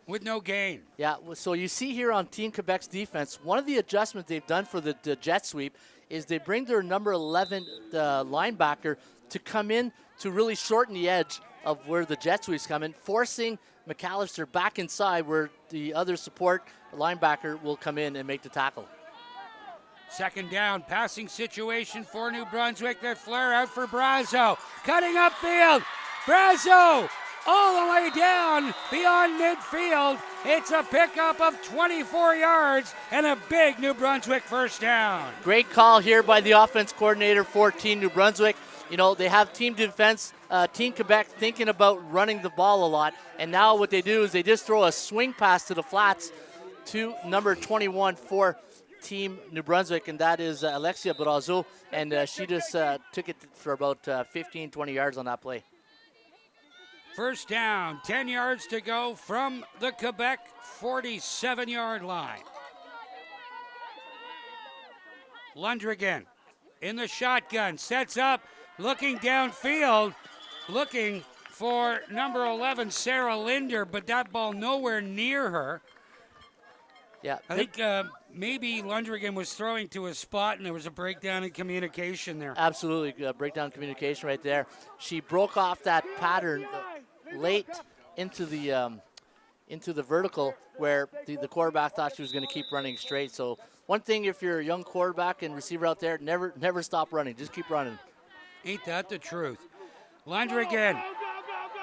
with no gain. Yeah, so you see here on Team Quebec's defense, one of the adjustments they've done for the jet sweep is they bring their number 11 linebacker to come in to really shorten the edge of where the jet sweeps come in, forcing McAllister back inside where the other support linebacker will come in and make the tackle. Second down, passing situation for New Brunswick. That flare out for Brazo. Cutting upfield. Brazo all the way down beyond midfield. It's a pickup of 24 yards and a big New Brunswick first down. Great call here by the offense coordinator for Team New Brunswick. You know, they have team defense, Team Quebec thinking about running the ball a lot. And now what they do is they just throw a swing pass to the flats to number 21 for Team New Brunswick, and that is Alexia Brazo, and she just took it for about 15, 20 yards on that play. First down, 10 yards to go from the Quebec 47-yard line. Lundrigan in the shotgun, sets up, looking downfield, looking for number 11, Sarah Linder, but that ball nowhere near her. Yeah, I think maybe Lundrigan was throwing to a spot and there was a breakdown in communication there. Absolutely, breakdown communication right there. She broke off that pattern late into the vertical where the quarterback thought she was going to keep running straight. So one thing, if you're a young quarterback and receiver out there, never stop running. Just keep running. Ain't that the truth? Lundrigan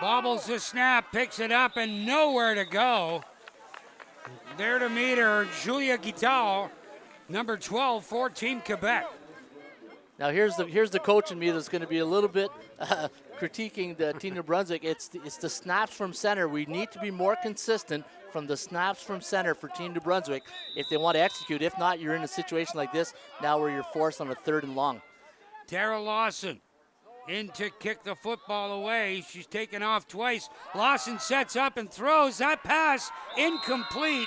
bobbles the snap, picks it up, and nowhere to go. There to meet her, Julia Guital, number 12 for Team Quebec. Now here's the coach in me that's going to be a little bit critiquing the Team New Brunswick. It's the snaps from center. We need to be more consistent from the snaps from center for Team New Brunswick if they want to execute. If not, you're in a situation like this now where you're forced on a 3rd and long. Tara Lawson in to kick the football away. She's taken off twice. Lawson sets up and throws. That pass incomplete.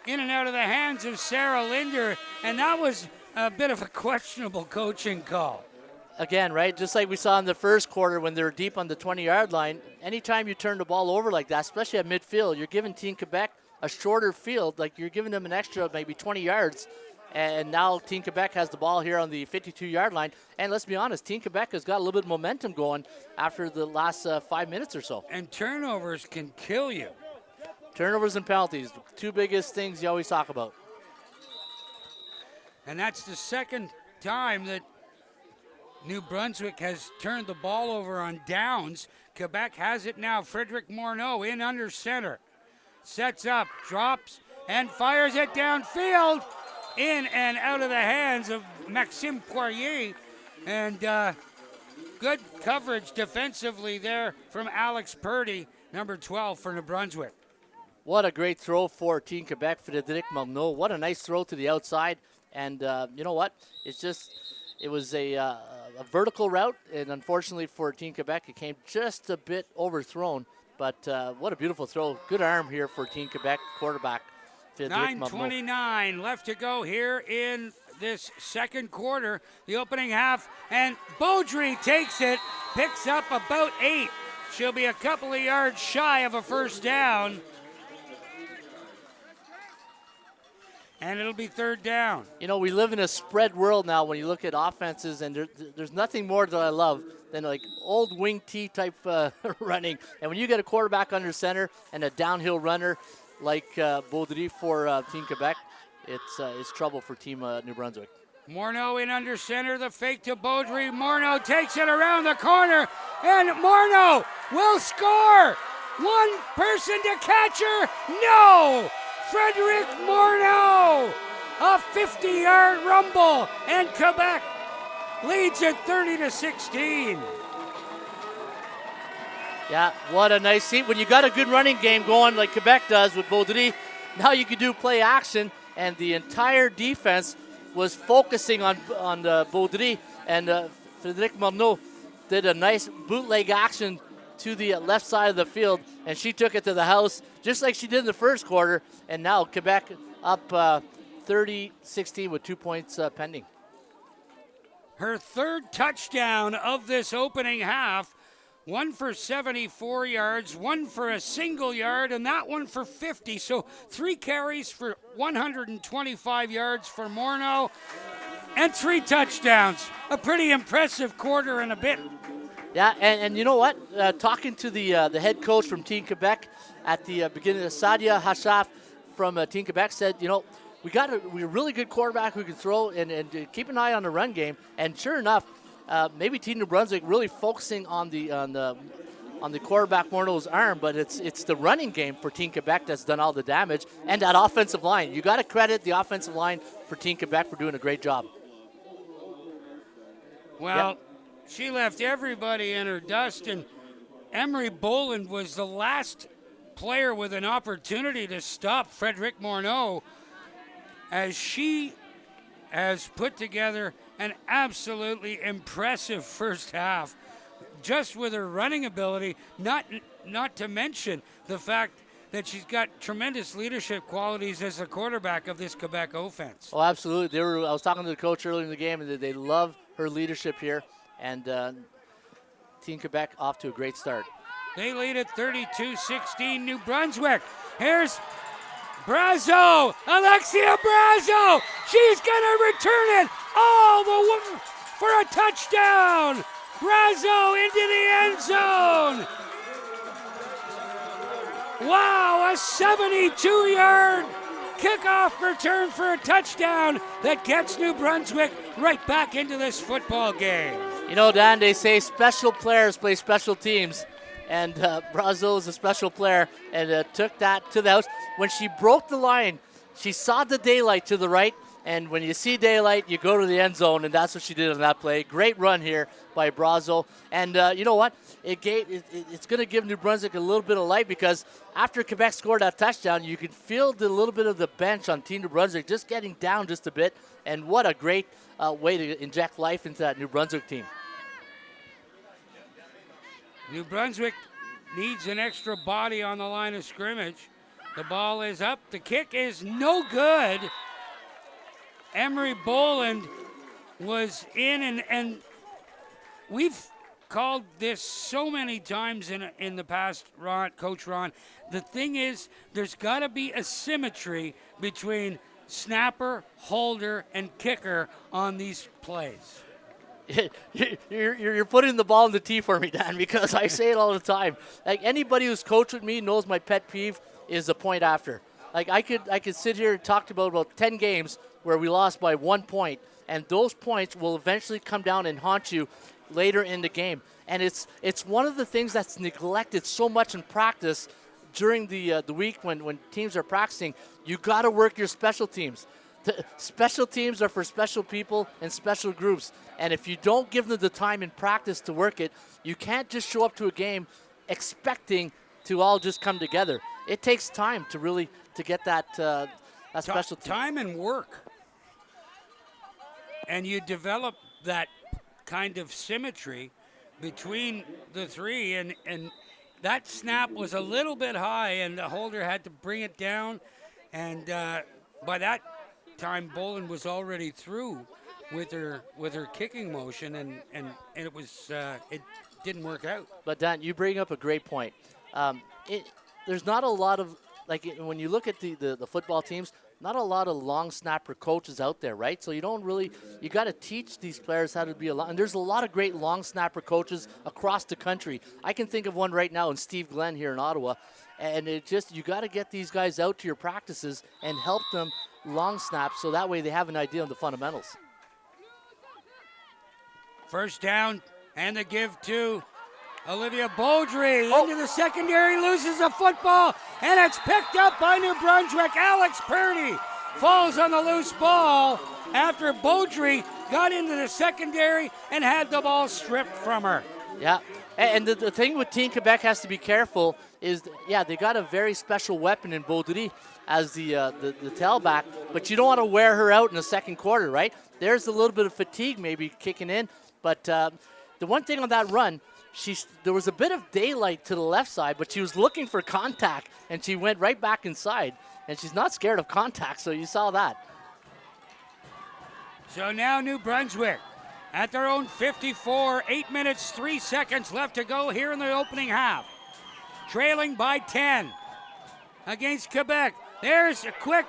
In and out of the hands of Sarah Linder. And that was a bit of a questionable coaching call. Again, right, just like we saw in the first quarter when they were deep on the 20-yard line, anytime you turn the ball over like that, especially at midfield, you're giving Team Quebec a shorter field. Like you're giving them an extra maybe 20 yards. And now Team Quebec has the ball here on the 52-yard line. And let's be honest, Team Quebec has got a little bit of momentum going after the last 5 minutes or so. And turnovers can kill you. Turnovers and penalties, the two biggest things you always talk about. And that's the second time that New Brunswick has turned the ball over on downs. Quebec has it now. Frederick Morneau in under center. Sets up, drops, and fires it downfield. In and out of the hands of Maxime Poirier. And good coverage defensively there from Alex Purdy, number 12 for New Brunswick. What a great throw for Team Quebec, Frédéric Morneau. What a nice throw to the outside. And you know what? It was a vertical route, and unfortunately for Team Quebec, it came just a bit overthrown. But what a beautiful throw. Good arm here for Team Quebec quarterback. 9:29 left to go here in this second quarter, the opening half, and Beaudry takes it, picks up about 8. She'll be a couple of yards shy of a first down. And it'll be 3rd down. You know, we live in a spread world now when you look at offenses, and there's nothing more that I love than like old wing T type running. And when you get a quarterback under center and a downhill runner like Beaudry for Team Quebec, it's trouble for Team New Brunswick. Morneau in under center, the fake to Beaudry. Morneau takes it around the corner, and Morneau will score. One person to catch her. No! Frederick Morneau, a 50-yard rumble, and Quebec leads it 30-16. Yeah, what a nice scene. When you got a good running game going like Quebec does with Beaudry, now you can do play action, and the entire defense was focusing on Beaudry, and Frédéric Morneau did a nice bootleg action to the left side of the field and she took it to the house just like she did in the first quarter. And now Quebec up 30-16 with 2 points pending. Her third touchdown of this opening half. One for 74 yards, one for a single yard, and that one for 50. So 3 carries for 125 yards for Morneau, and 3 touchdowns. A pretty impressive quarter and a bit. Yeah, and you know what? Talking to the head coach from Team Quebec at the beginning, Sadia Hashaf from Team Quebec said, you know, we're a really good quarterback who can throw and keep an eye on the run game. And sure enough, maybe Team New Brunswick really focusing on the quarterback Morneau's arm, but it's the running game for Team Quebec that's done all the damage, and that offensive line. You got to credit the offensive line for Team Quebec for doing a great job. Well, she left everybody in her dust, and Emery Boland was the last player with an opportunity to stop Frederic Morneau, as she has put together an absolutely impressive first half, just with her running ability, not to mention the fact that she's got tremendous leadership qualities as a quarterback of this Quebec offense. Oh, absolutely. I was talking to the coach earlier in the game, and they love her leadership here, and Team Quebec off to a great start. They lead at 32-16 New Brunswick. Here's Brazo, Alexia Brazo. She's going to return it all the way for a touchdown. Brazo into the end zone. Wow, a 72-yard kickoff return for a touchdown that gets New Brunswick right back into this football game. You know, Dan, they say special players play special teams. And Brazo is a special player and took that to the house. When she broke the line, she saw the daylight to the right. And when you see daylight, you go to the end zone, and that's what she did on that play. Great run here by Brazo. And you know what? It's going to give New Brunswick a little bit of light, because after Quebec scored that touchdown, you could feel the little bit of the bench on Team New Brunswick just getting down just a bit. And what a great way to inject life into that New Brunswick team. New Brunswick needs an extra body on the line of scrimmage. The ball is up. The kick is no good. Emery Boland was in, and we've called this so many times in the past, Coach Ron. The thing is, there's got to be a symmetry between snapper, holder, and kicker on these plays. You're putting the ball in the tee for me, Dan, because I say it all the time. Like, anybody who's coached with me knows my pet peeve is the point after. Like, I could sit here and talk about 10 games where we lost by 1 point, and those points will eventually come down and haunt you later in the game. And it's one of the things that's neglected so much in practice during the week when teams are practicing. You got to work your special teams. Special teams are for special people and special groups. And if you don't give them the time in practice to work it, you can't just show up to a game expecting to all just come together. It takes time to really get that special team. Time and work. And you develop that kind of symmetry between the three. And that snap was a little bit high, and the holder had to bring it down. And by that time, Boland was already through with her kicking motion, and it was it didn't work out. But Dan, you bring up a great point. There's not a lot of, like, when you look at the football teams, not a lot of long snapper coaches out there, right? So you got to teach these players how to be and there's a lot of great long snapper coaches across the country. I can think of one right now in Steve Glenn here in Ottawa. And you got to get these guys out to your practices and help them long snap, so that way they have an idea of the fundamentals. First down, and the give to Olivia Beaudry into the secondary, loses the football, and it's picked up by New Brunswick. Alex Purdy falls on the loose ball after Beaudry got into the secondary and had the ball stripped from her. Yeah, and the thing with Team Quebec has to be careful is, they got a very special weapon in Beaudry as the tailback, but you don't want to wear her out in the second quarter, right? There's a little bit of fatigue maybe kicking in, but the one thing on that run, there was a bit of daylight to the left side, but she was looking for contact, and she went right back inside. And she's not scared of contact, so you saw that. So now New Brunswick at their own 54, 8 minutes, 3 seconds left to go here in the opening half. Trailing by 10 against Quebec. There's a quick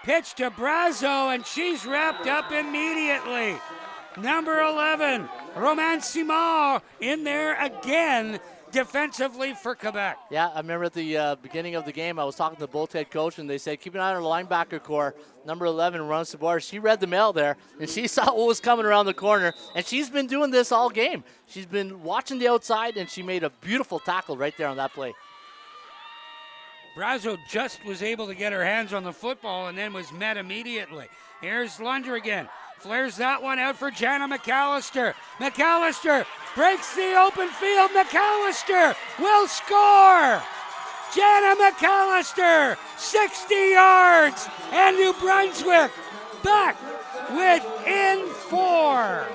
pitch to Brazo, and she's wrapped up immediately. Number 11, Roman Simard in there again defensively for Quebec. Yeah, I remember at the beginning of the game, I was talking to both head coach, and they said, keep an eye on our linebacker core. Number 11, Roman Simard, she read the mail there, and she saw what was coming around the corner, and she's been doing this all game. She's been watching the outside, and she made a beautiful tackle right there on that play. Brazo just was able to get her hands on the football and then was met immediately. Here's Lunder again. Flares that one out for Jana McAllister. McAllister breaks the open field. McAllister will score. Jana McAllister, 60 yards, and New Brunswick back within 4.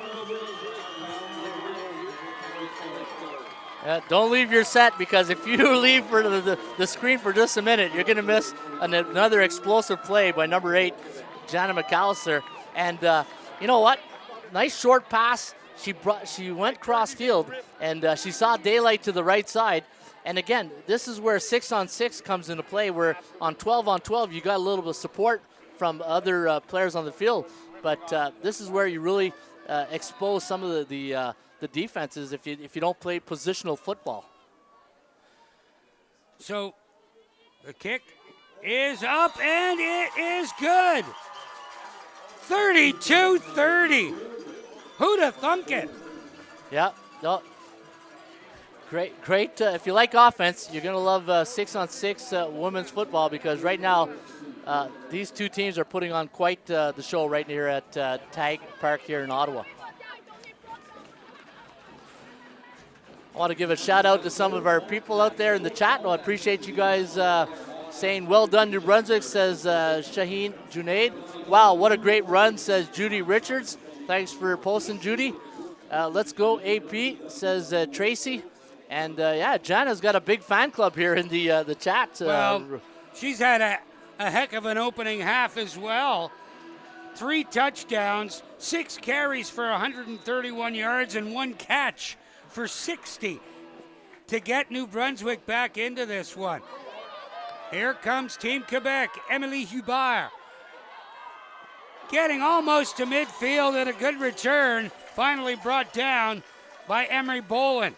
Don't leave your set, because if you leave for the screen for just a minute, you're going to miss another explosive play by number 8, Jana McAllister. And you know what? Nice short pass. She went cross field, and she saw daylight to the right side. And again, this is where 6-on-6 comes into play, where on 12-on-12 you got a little bit of support from other players on the field. But this is where you really expose some of the defenses if you don't play positional football. So the kick is up, and it is good. 32-30. Who'd have thunk it? Yeah, no. Great. If you like offense, you're going to love 6-on-6 women's football, because right now these two teams are putting on quite the show right here at Tag Park here in Ottawa. I want to give a shout out to some of our people out there in the chat. I appreciate you guys saying, well done, New Brunswick, says Shaheen Junaid. Wow, what a great run, says Judy Richards. Thanks for posting, Judy. Let's go, AP, says Tracy. And yeah, Jana's got a big fan club here in the chat. Well, she's had a heck of an opening half as well. 3 touchdowns, 6 carries for 131 yards, and 1 catch for 60 to get New Brunswick back into this one. Here comes Team Quebec, Emily Hubert. Getting almost to midfield, and a good return. Finally brought down by Emery Boland.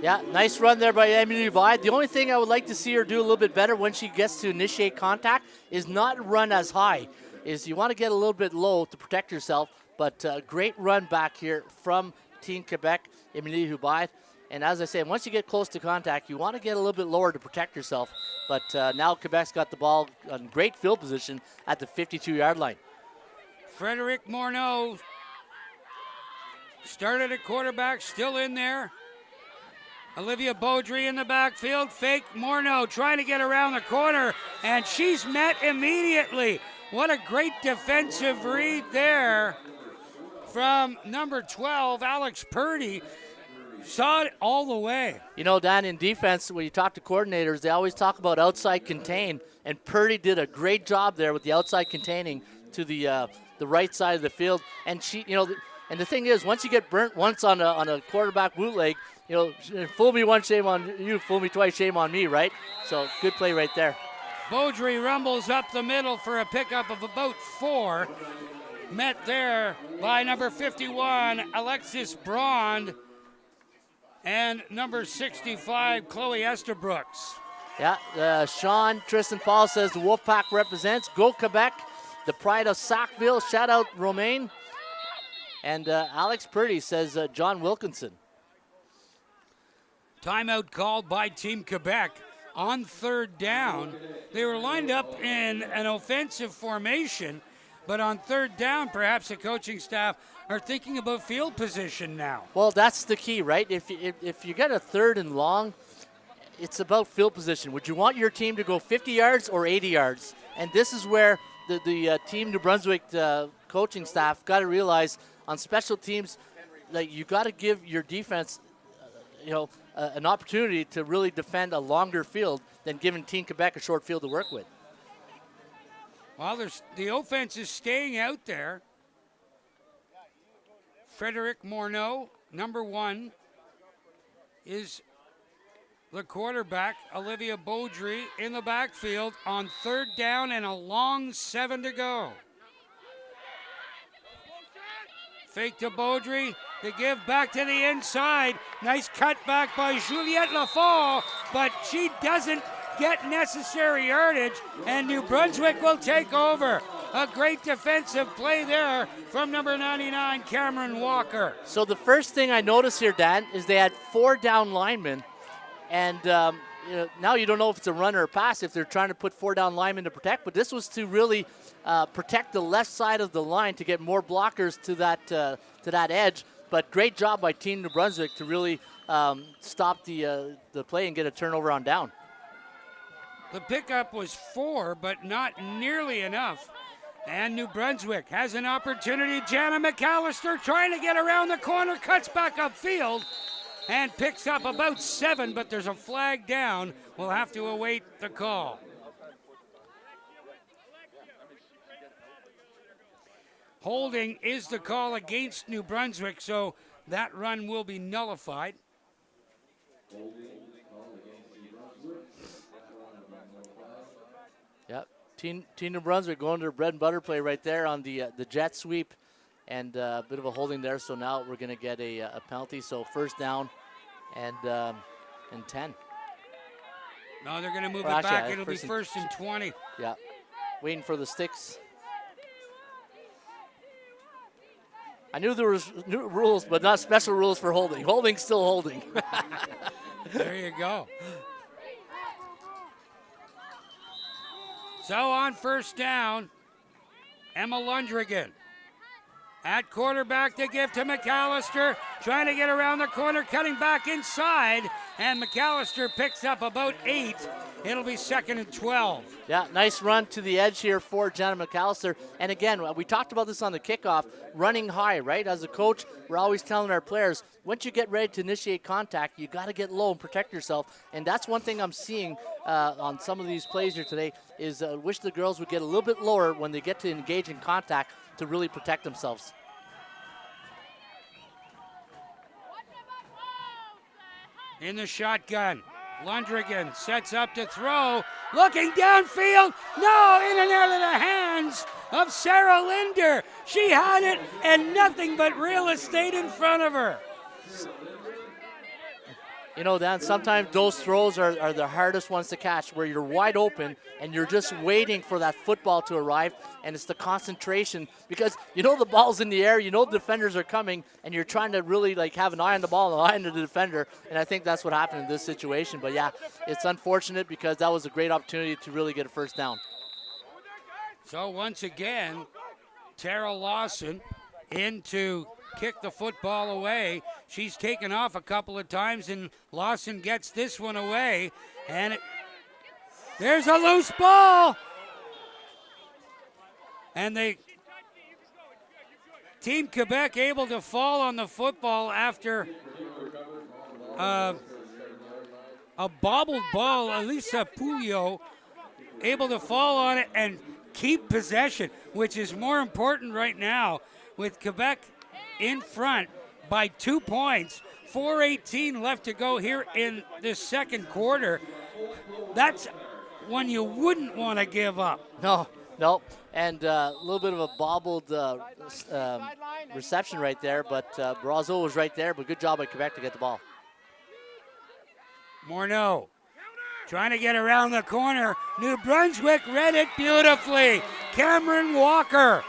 Yeah, nice run there by Emily Hubert. The only thing I would like to see her do a little bit better when she gets to initiate contact is not run as high. You want to get a little bit low to protect yourself, but great run back here from Team Quebec, Emily Hubert. And as I said, once you get close to contact, you want to get a little bit lower to protect yourself. But now Quebec's got the ball in great field position at the 52-yard line. Frederic Morneau started at quarterback, still in there. Olivia Beaudry in the backfield. Fake Morneau trying to get around the corner, and she's met immediately. What a great defensive read there from number 12, Alex Purdy. Saw it all the way. You know, Dan, in defense, when you talk to coordinators, they always talk about outside contain, and Purdy did a great job there with the outside containing to the right side of the field. And she, you know, and the thing is, once you get burnt once on a quarterback bootleg, you know, fool me once, shame on you. Fool me twice, shame on me, right? So good play right there. Beaudry rumbles up the middle for a pickup of about 4. Met there by number 51, Alexis Braun, and number 65, Chloe Esterbrooks. Yeah, Sean Tristan Paul says the Wolfpack represents. Go Quebec, the pride of Sackville. Shout out Romaine. And Alex Purdy says John Wilkinson. Timeout called by Team Quebec on 3rd down. They were lined up in an offensive formation, but on 3rd down, perhaps the coaching staff are thinking about field position now. Well, that's the key, right? If you get a 3rd and long, it's about field position. Would you want your team to go 50 yards or 80 yards? And this is where the Team New Brunswick coaching staff got to realize on special teams, like you got to give your defense, an opportunity to really defend a longer field than giving Team Quebec a short field to work with. Well, the offense is staying out there. Frederic Morneau, number 1, is the quarterback. Olivia Beaudry in the backfield on 3rd down and a long 7 to go. Fake to Beaudry, to give back to the inside. Nice cutback by Juliette Lafont, but she doesn't get necessary yardage, and New Brunswick will take over. A great defensive play there from number 99, Cameron Walker. So the first thing I noticed here, Dan, is they had 4 down linemen, and now you don't know if it's a run or a pass if they're trying to put 4 down linemen to protect, but this was to really protect the left side of the line to get more blockers to that edge. But great job by Team New Brunswick to really stop the play and get a turnover on down. The pickup was 4, but not nearly enough. And New Brunswick has an opportunity. Jana McAllister trying to get around the corner, cuts back upfield, and picks up about 7, but there's a flag down. We'll have to await the call. Holding is the call against New Brunswick, so that run will be nullified. Yep, Team New Brunswick going to their bread and butter play right there on the jet sweep, and a bit of a holding there. So now we're going to get a penalty. So 1st down and 10. No, they're going to move it back. It'll be 1st and 20. Yeah, waiting for the sticks. I knew there was new rules, but not special rules for holding. Holding's still holding. There you go. So on 1st down, Emma Lundrigan at quarterback to give to McAllister, trying to get around the corner, cutting back inside, and McAllister picks up about 8. It'll be 2nd and 12. Yeah, nice run to the edge here for Jana McAllister. And again, we talked about this on the kickoff, running high, right? As a coach, we're always telling our players, once you get ready to initiate contact, you got to get low and protect yourself. And that's one thing I'm seeing on some of these plays here today is wish the girls would get a little bit lower when they get to engage in contact to really protect themselves. In the shotgun, Lundrigan sets up to throw, looking downfield, no, in and out of the hands of Sarah Linder. She had it and nothing but real estate in front of her. You know, Dan, sometimes those throws are the hardest ones to catch, where you're wide open and you're just waiting for that football to arrive, and it's the concentration, because you know the ball's in the air, you know the defenders are coming, and you're trying to really have an eye on the ball and an eye on the defender, and I think that's what happened in this situation. But yeah, it's unfortunate because that was a great opportunity to really get a 1st down. So once again, Tara Lawson in to kick the football away. She's taken off a couple of times, and Lawson gets this one away, and there's a loose ball. And Team Quebec able to fall on the football after a bobbled ball. Elisa Puglio able to fall on it and keep possession, which is more important right now with Quebec in front by 2 points. 4:18 left to go here in the 2nd quarter. That's one you wouldn't want to give up. No. And a little bit of a bobbled reception right there, but Brazeau was right there, but good job by Quebec to get the ball. Morneau trying to get around the corner. New Brunswick read it beautifully. Cameron Walker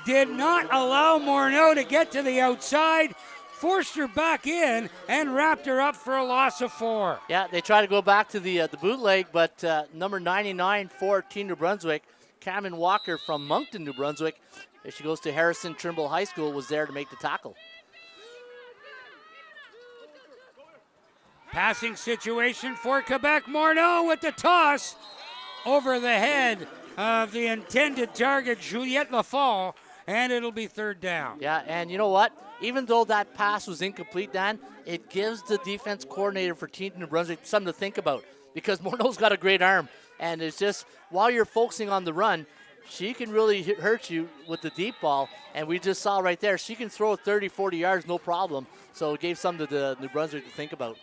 did not allow Morneau to get to the outside, forced her back in, and wrapped her up for a loss of 4. Yeah, they tried to go back to the bootleg, but number 99 for Team New Brunswick, Cameron Walker from Moncton, New Brunswick, as she goes to Harrison Trimble High School, was there to make the tackle. Passing situation for Quebec. Morneau with the toss over the head of the intended target, Juliette Lafont, and it'll be third down. Yeah, and you know what? Even though that pass was incomplete, Dan, it gives the defense coordinator for Team New Brunswick something to think about because Morneau's got a great arm. And it's just, while you're focusing on the run, she can really hurt you with the deep ball. And we just saw right there, she can throw 30, 40 yards, no problem. So it gave something to the New Brunswick to think about.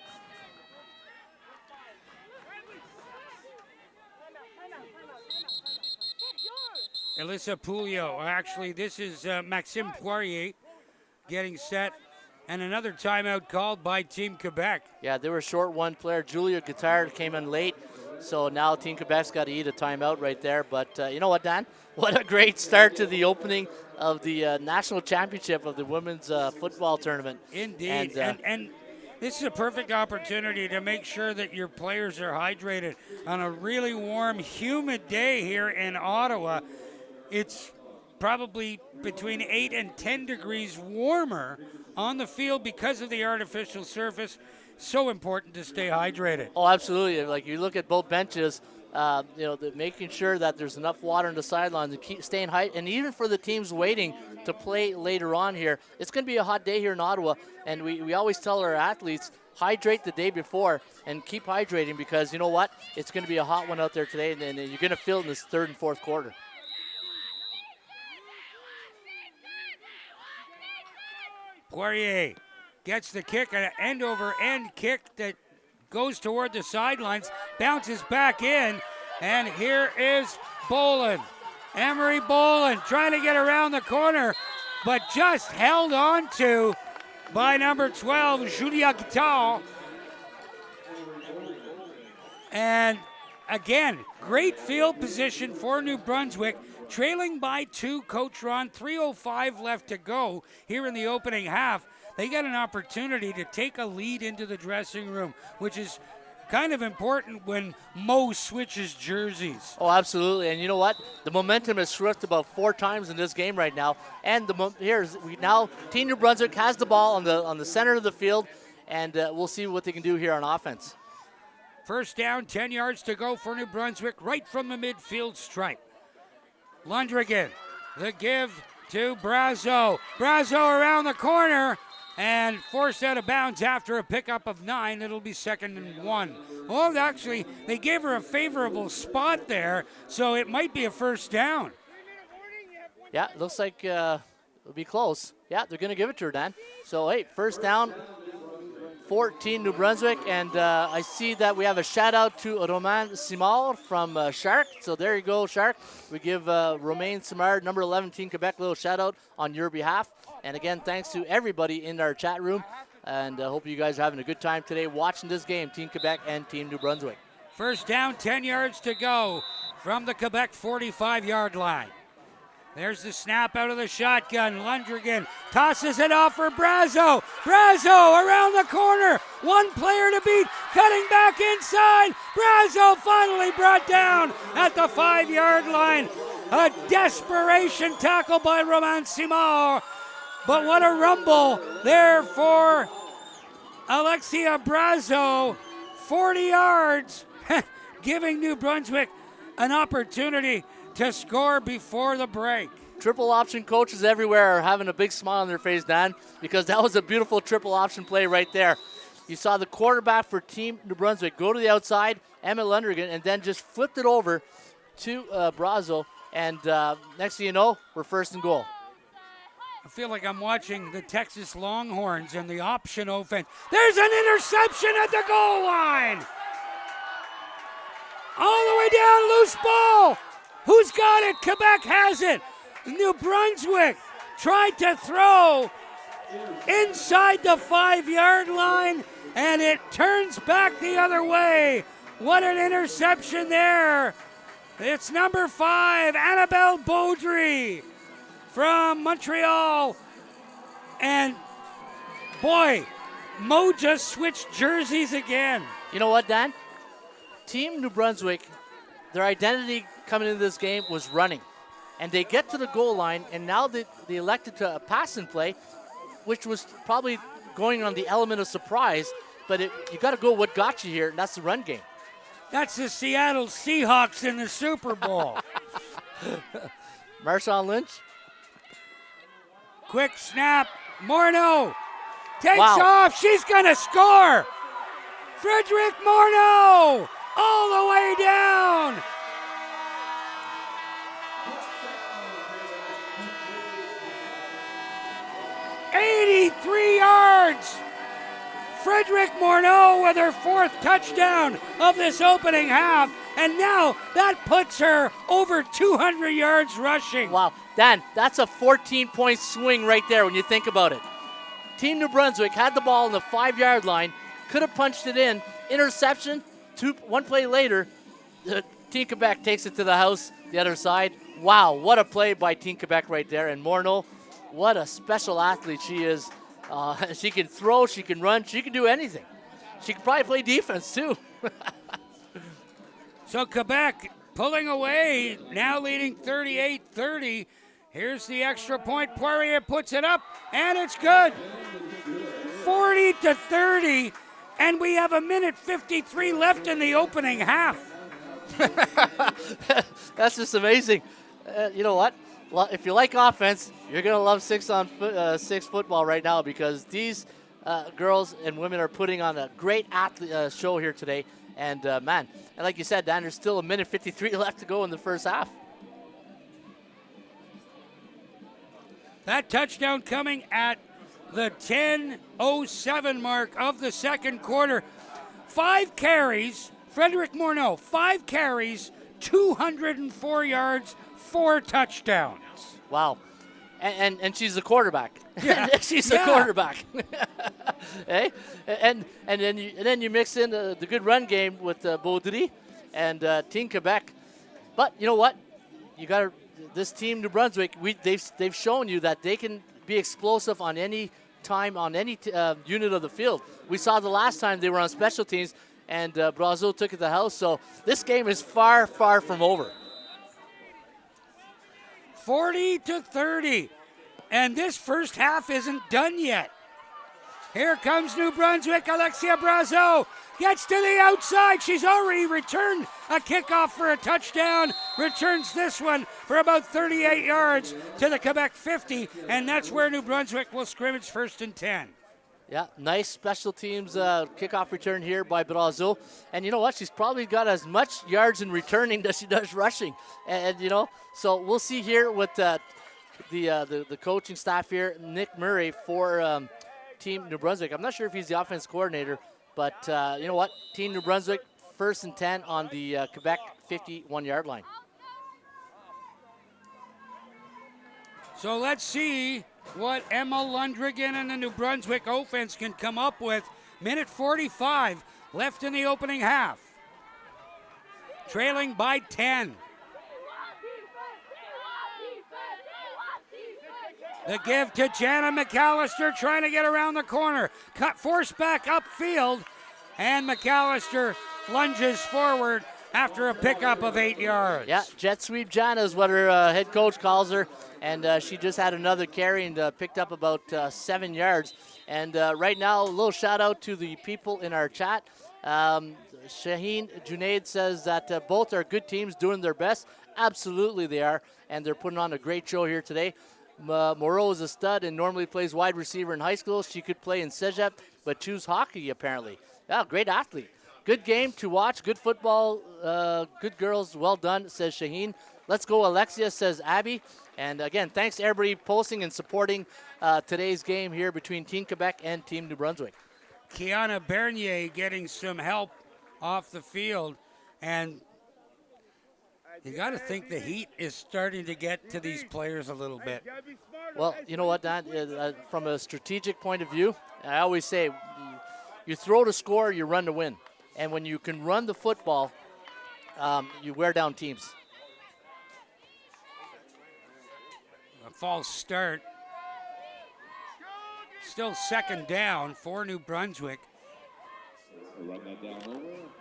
Alyssa Pouliot. Actually, this is Maxime Poirier getting set. And another timeout called by Team Quebec. Yeah, they were short one player. Julia Guittard came in late. So now Team Quebec's got to eat a timeout right there. But you know what, Dan? What a great start to the opening of the national championship of the women's football tournament. Indeed. And this is a perfect opportunity to make sure that your players are hydrated on a really warm, humid day here in Ottawa. It's probably between 8 and 10 degrees warmer on the field because of the artificial surface. So important to stay hydrated. Oh, absolutely. Like you look at both benches, making sure that there's enough water on the sidelines and keep staying high. And even for the teams waiting to play later on here, it's going to be a hot day here in Ottawa. And we always tell our athletes, hydrate the day before and keep hydrating because you know what? It's going to be a hot one out there today, and you're going to feel it in this third and fourth quarter. Poirier gets the kick, an end-over-end kick that goes toward the sidelines, bounces back in, and here is Boland. Emery Boland trying to get around the corner, but just held on to by number 12, Julia Guittard. And again, great field position for New Brunswick. Trailing by 2, Coach Ron, 3:05 left to go here in the opening half. They got an opportunity to take a lead into the dressing room, which is kind of important when Mo switches jerseys. Oh, absolutely. And you know what? The momentum has switched about 4 times in this game right now. And now Team New Brunswick has the ball on the center of the field, and we'll see what they can do here on offense. First down, 10 yards to go for New Brunswick, right from the midfield stripe. Lundrigan, the give to Brazo. Brazo around the corner and forced out of bounds after a pickup of 9. It'll be 2nd and 1. Oh, actually, they gave her a favorable spot there, so it might be a first down. Yeah, it looks like it'll be close. Yeah, they're going to give it to her, Dan. So, hey, first down, 14 New Brunswick, and I see that we have a shout-out to Romain Simard from Shark. So there you go, Shark. We give Romain Simard, number 11, Team Quebec, a little shout-out on your behalf. And again, thanks to everybody in our chat room, and I hope you guys are having a good time today watching this game, Team Quebec and Team New Brunswick. First down, 10 yards to go from the Quebec 45-yard line. There's the snap out of the shotgun. Lundrigan tosses it off for Brazo. Brazo around the corner. One player to beat. Cutting back inside. Brazo finally brought down at the 5-yard line. A desperation tackle by Romain Simard. But what a rumble there for Alexia Brazo. 40 yards, giving New Brunswick an opportunity to score before the break. Triple option coaches everywhere are having a big smile on their face, Dan, because that was a beautiful triple option play right there. You saw the quarterback for Team New Brunswick go to the outside, Emma Lundrigan, and then just flipped it over to Brazo. And next thing you know, we're first and goal. I feel like I'm watching the Texas Longhorns and the option offense. There's an interception at the goal line. All the way down, loose ball. Who's got it? Quebec has it. New Brunswick tried to throw inside the 5-yard line, and it turns back the other way. What an interception there. It's number 5, Annabelle Baudry from Montreal. And boy, Mo just switched jerseys again. You know what, Dan? Team New Brunswick, their identity coming into this game was running. And they get to the goal line, and now they elected to a pass and play, which was probably going on the element of surprise, but you got to go what got you here, and that's the run game. That's the Seattle Seahawks in the Super Bowl. Marshawn Lynch. Quick snap. Morneau takes Wow. off. She's going to score. Frederick Morneau all the way down. "83 yards. Frederick Morneau with her 4th touchdown of this opening half. And now that puts her over 200 yards rushing. Wow, Dan, that's a 14-point swing right there when you think about it. Team New Brunswick had the ball on the 5-yard line, could have punched it in, interception, one play later, Team Quebec takes it to the house, the other side. Wow, what a play by Team Quebec right there. And Morneau, what a special athlete she is. She can throw, she can run, she can do anything. She can probably play defense too. So Quebec pulling away, now leading 38-30. Here's the extra point. Poirier puts it up, and it's good. 40-30, and we have 1:53 left in the opening half. That's just amazing. You know what? Well, if you like offense, you're going to love 6-on-6 football right now, because these girls and women are putting on a great show here today. And, man, and like you said, Dan, there's still 1:53 left to go in the first half. That touchdown coming at the 10:07 mark of the second quarter. 5 carries, Frederick Morneau, 5 carries, 204 yards, 4 touchdowns. Wow. And she's the quarterback. Yeah. She's the quarterback. Hey? And then you mix in the good run game with Baudry and Team Quebec. But you know what? You got this team, New Brunswick. They've shown you that they can be explosive on any time on any unit of the field. We saw the last time they were on special teams, and Brazeau took it to the house. So this game is far, far from over. 40-30. And this first half isn't done yet. Here comes New Brunswick. Alexia Brazeau gets to the outside. She's already returned a kickoff for a touchdown. Returns this one for about 38 yards to the Quebec 50. And that's where New Brunswick will scrimmage 1st and 10. Yeah, nice special teams kickoff return here by Brazeau. And you know what? She's probably got as much yards in returning as she does rushing. And you know, so we'll see here with the coaching staff here, Nick Murray for Team New Brunswick. I'm not sure if he's the offense coordinator, but you know what? Team New Brunswick, 1st and 10 on the Quebec 51-yard line. So let's see what Emma Lundrigan and the New Brunswick offense can come up with. 1:45 left in the opening half. Trailing by 10. The give to Jana McAllister, trying to get around the corner. Forced back upfield, and McAllister lunges forward after a pickup of 8 yards. Yeah, jet sweep Jana is what her head coach calls her, and she just had another carry and picked up about 7 yards. And right now, a little shout out to the people in our chat. Shaheen Junaid says that both are good teams doing their best. Absolutely they are, and they're putting on a great show here today. Moreau is a stud and normally plays wide receiver in high school. She could play in Cégep, but choose hockey apparently. Yeah, great athlete. Good game to watch, good football, good girls, well done, says Shaheen. Let's go Alexia, says Abby. And again, thanks to everybody posting and supporting today's game here between Team Quebec and Team New Brunswick. Kiana Bernier getting some help off the field, and you got to think the heat is starting to get to these players a little bit. Well, you know what, Dan? From a strategic point of view, I always say you throw to score, you run to win. And when you can run the football, you wear down teams. A false start. Still 2nd down for New Brunswick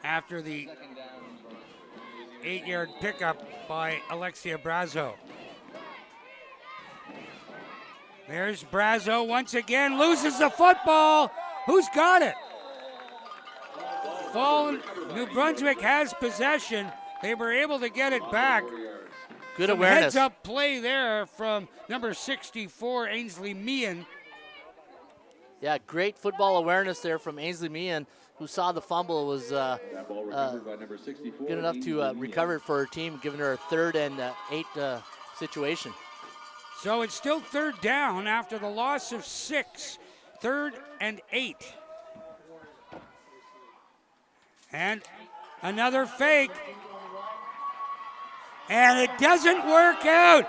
after the 8-yard pickup by Alexia Brazeau. There's Brazeau once again, loses the football. Who's got it? New Brunswick has possession. They were able to get it back. Good Some awareness. Heads-up play there from number 64, Ainsley Meehan. Yeah, great football awareness there from Ainsley Meehan, who saw the fumble, was good enough to recover it for her team, giving her a 3rd and 8 situation. So it's still 3rd down after the loss of 6, 3rd and 8. And another fake. And it doesn't work out.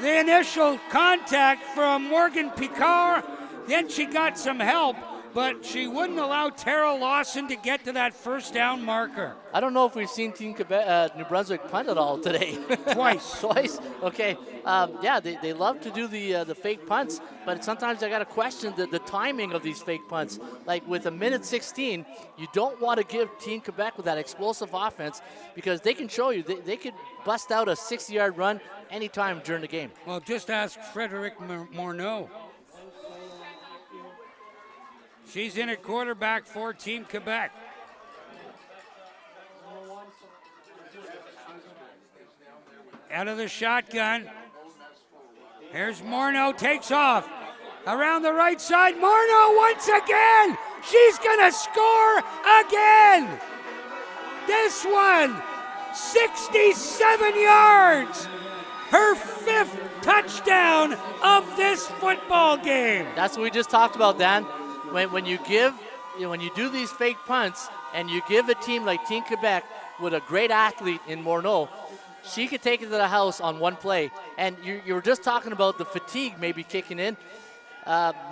The initial contact from Morgan Picard, then she got some help, but she wouldn't allow Tara Lawson to get to that 1st down marker. I don't know if we've seen Team Quebec, New Brunswick punt at all today. Twice. Twice? Okay. Yeah, they love to do the fake punts, but sometimes I got to question the timing of these fake punts. Like with a minute 16, you don't want to give Team Quebec with that explosive offense, because they can show you, they could bust out a 60-yard run anytime during the game. Well, just ask Frederic Morneau. She's in at quarterback for Team Quebec. Out of the shotgun. Here's Morneau, takes off. Around the right side, Morneau once again. She's gonna score again. This one, 67 yards. Her 5th touchdown of this football game. That's what we just talked about, Dan. When you do these fake punts and you give a team like Team Quebec with a great athlete in Morneau, she could take it to the house on one play. And you were just talking about the fatigue maybe kicking in.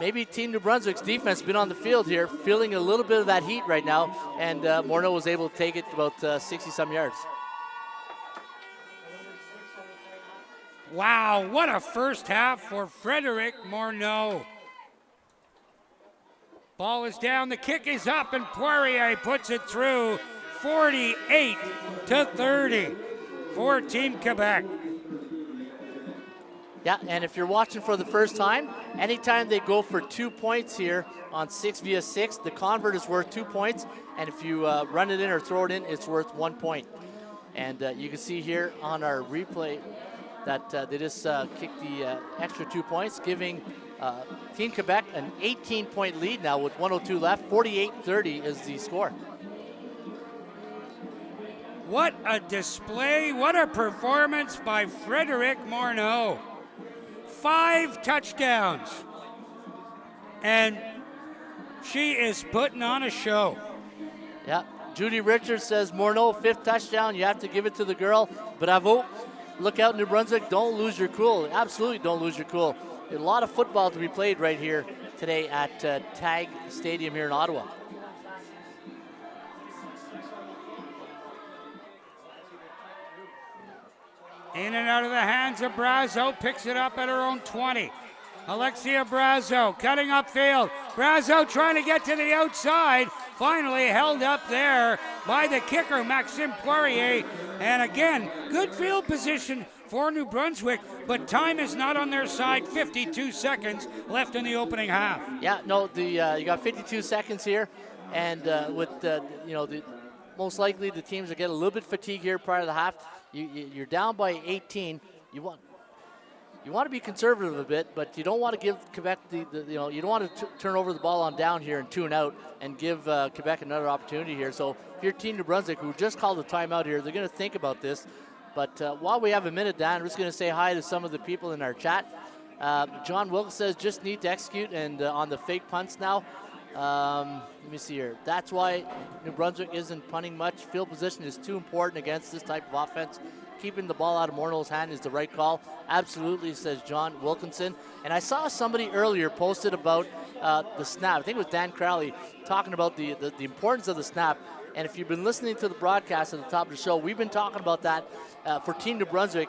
Maybe Team New Brunswick's defense been on the field here, feeling a little bit of that heat right now, and Morneau was able to take it about 60-some yards. Wow, what a first half for Frederic Morneau. Ball is down, the kick is up, and Poirier puts it through. 48-30 for Team Quebec. Yeah, and if you're watching for the first time, anytime they go for 2 points here on 6 via 6, the convert is worth 2 points, and if you run it in or throw it in, it's worth 1 point. And you can see here on our replay that they just kicked the extra 2 points, giving Team Quebec an 18-point lead now with 1:02 left. 48-30 is the score. What a display, what a performance by Frederic Morneau. 5 touchdowns. And she is putting on a show. Yeah, Judy Richards says, Morneau, 5th touchdown, you have to give it to the girl. Bravo. Look out, New Brunswick, don't lose your cool. Absolutely don't lose your cool. A lot of football to be played right here today at TAG Stadium here in Ottawa. In and out of the hands of Brazo, picks it up at her own 20. Alexia Brazo cutting upfield. Brazo trying to get to the outside. Finally held up there by the kicker, Maxime Poirier. And again, good field position for New Brunswick, but time is not on their side. 52 seconds left in the opening half. Yeah, no, you got 52 seconds here, and with most likely the teams will get a little bit fatigued here prior to the half. You're down by 18. You want to be conservative a bit, but you don't want to give Quebec you don't want to turn over the ball on down here and tune out and give Quebec another opportunity here. So if you're Team New Brunswick, who just called a timeout here, they're going to think about this. But while we have a minute, Dan, we're just going to say hi to some of the people in our chat. John Wilkes says, just need to execute, and on the fake punts now. Let me see here. That's why New Brunswick isn't punting much. Field position is too important against this type of offense. Keeping the ball out of Morneau's hand is the right call. Absolutely, says John Wilkinson. And I saw somebody earlier posted about the snap. I think it was Dan Crowley talking about the importance of the snap. And if you've been listening to the broadcast at the top of the show, we've been talking about that for Team New Brunswick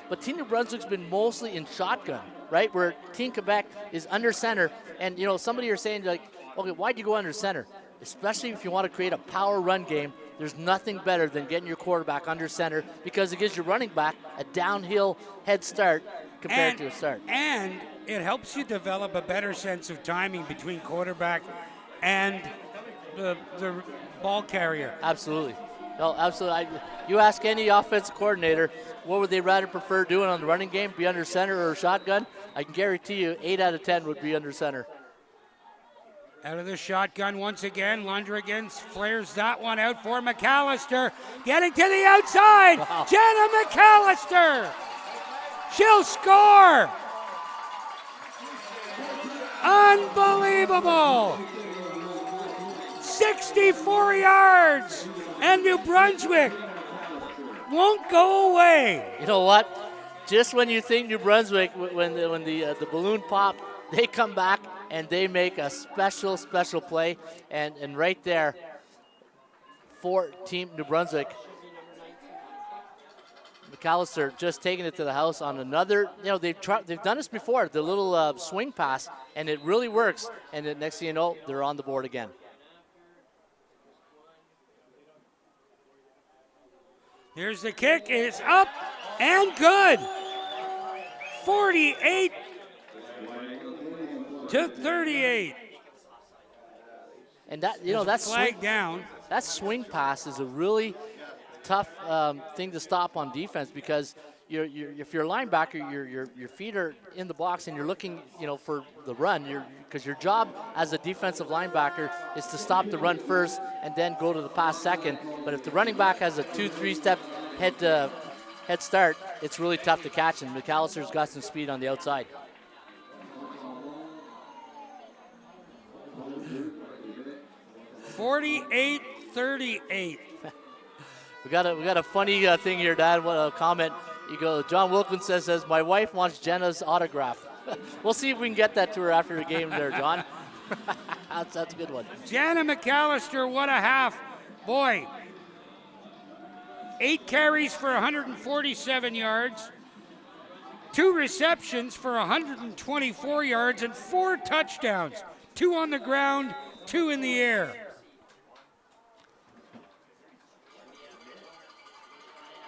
but Team New Brunswick's been mostly in shotgun, right? Where Team Quebec is under center. And, somebody are saying, like, okay, why'd you go under center? Especially if you want to create a power run game, there's nothing better than getting your quarterback under center, because it gives your running back a downhill head start compared to a start. And it helps you develop a better sense of timing between quarterback and the ball carrier. Absolutely. No, absolutely. You ask any offensive coordinator, what would they rather prefer doing on the running game, be under center or shotgun? I can guarantee you 8 out of 10 would be under center. Out of the shotgun once again. Lundgren flares that one out for McAllister. Getting to the outside. Wow. Jenna McAllister. She'll score. Unbelievable. 64 yards. And New Brunswick won't go away. You know what? Just when you think New Brunswick, when the balloon popped, they come back and they make a special play. And right there, for Team New Brunswick, McAllister just taking it to the house on another. They've done this before, the little swing pass, and it really works. And the next thing you know, they're on the board again. Here's the kick. It's up and good. 48-38. And that's flag down. That swing pass is a really tough thing to stop on defense, because if you're a linebacker, your feet are in the box and you're looking, for the run. Because your job as a defensive linebacker is to stop the run first and then go to the pass second. But if the running back has a 2-3 step head start, it's really tough to catch. And McAllister's got some speed on the outside. $48-38. We got a funny thing here, Dad. What a comment. You go. John Wilkinson says, my wife wants Jenna's autograph. We'll see if we can get that to her after the game there, John. that's a good one. Jenna McAllister, what a half. Boy, 8 carries for 147 yards, 2 receptions for 124 yards, and 4 touchdowns. 2 on the ground, 2 in the air.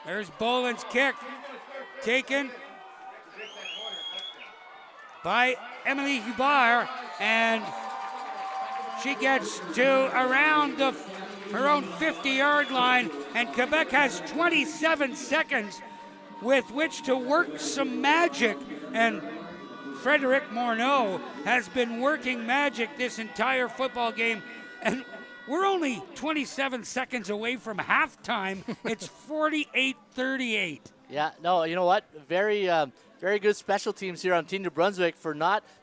There's Boland's kick, taken by Emily Hubar, and she gets to around her own 50-yard line, and Quebec has 27 seconds with which to work some magic, and Frederic Morneau has been working magic this entire football game, and we're only 27 seconds away from halftime. It's 48-38. Yeah, no, you know what? Very good special teams here on Team New Brunswick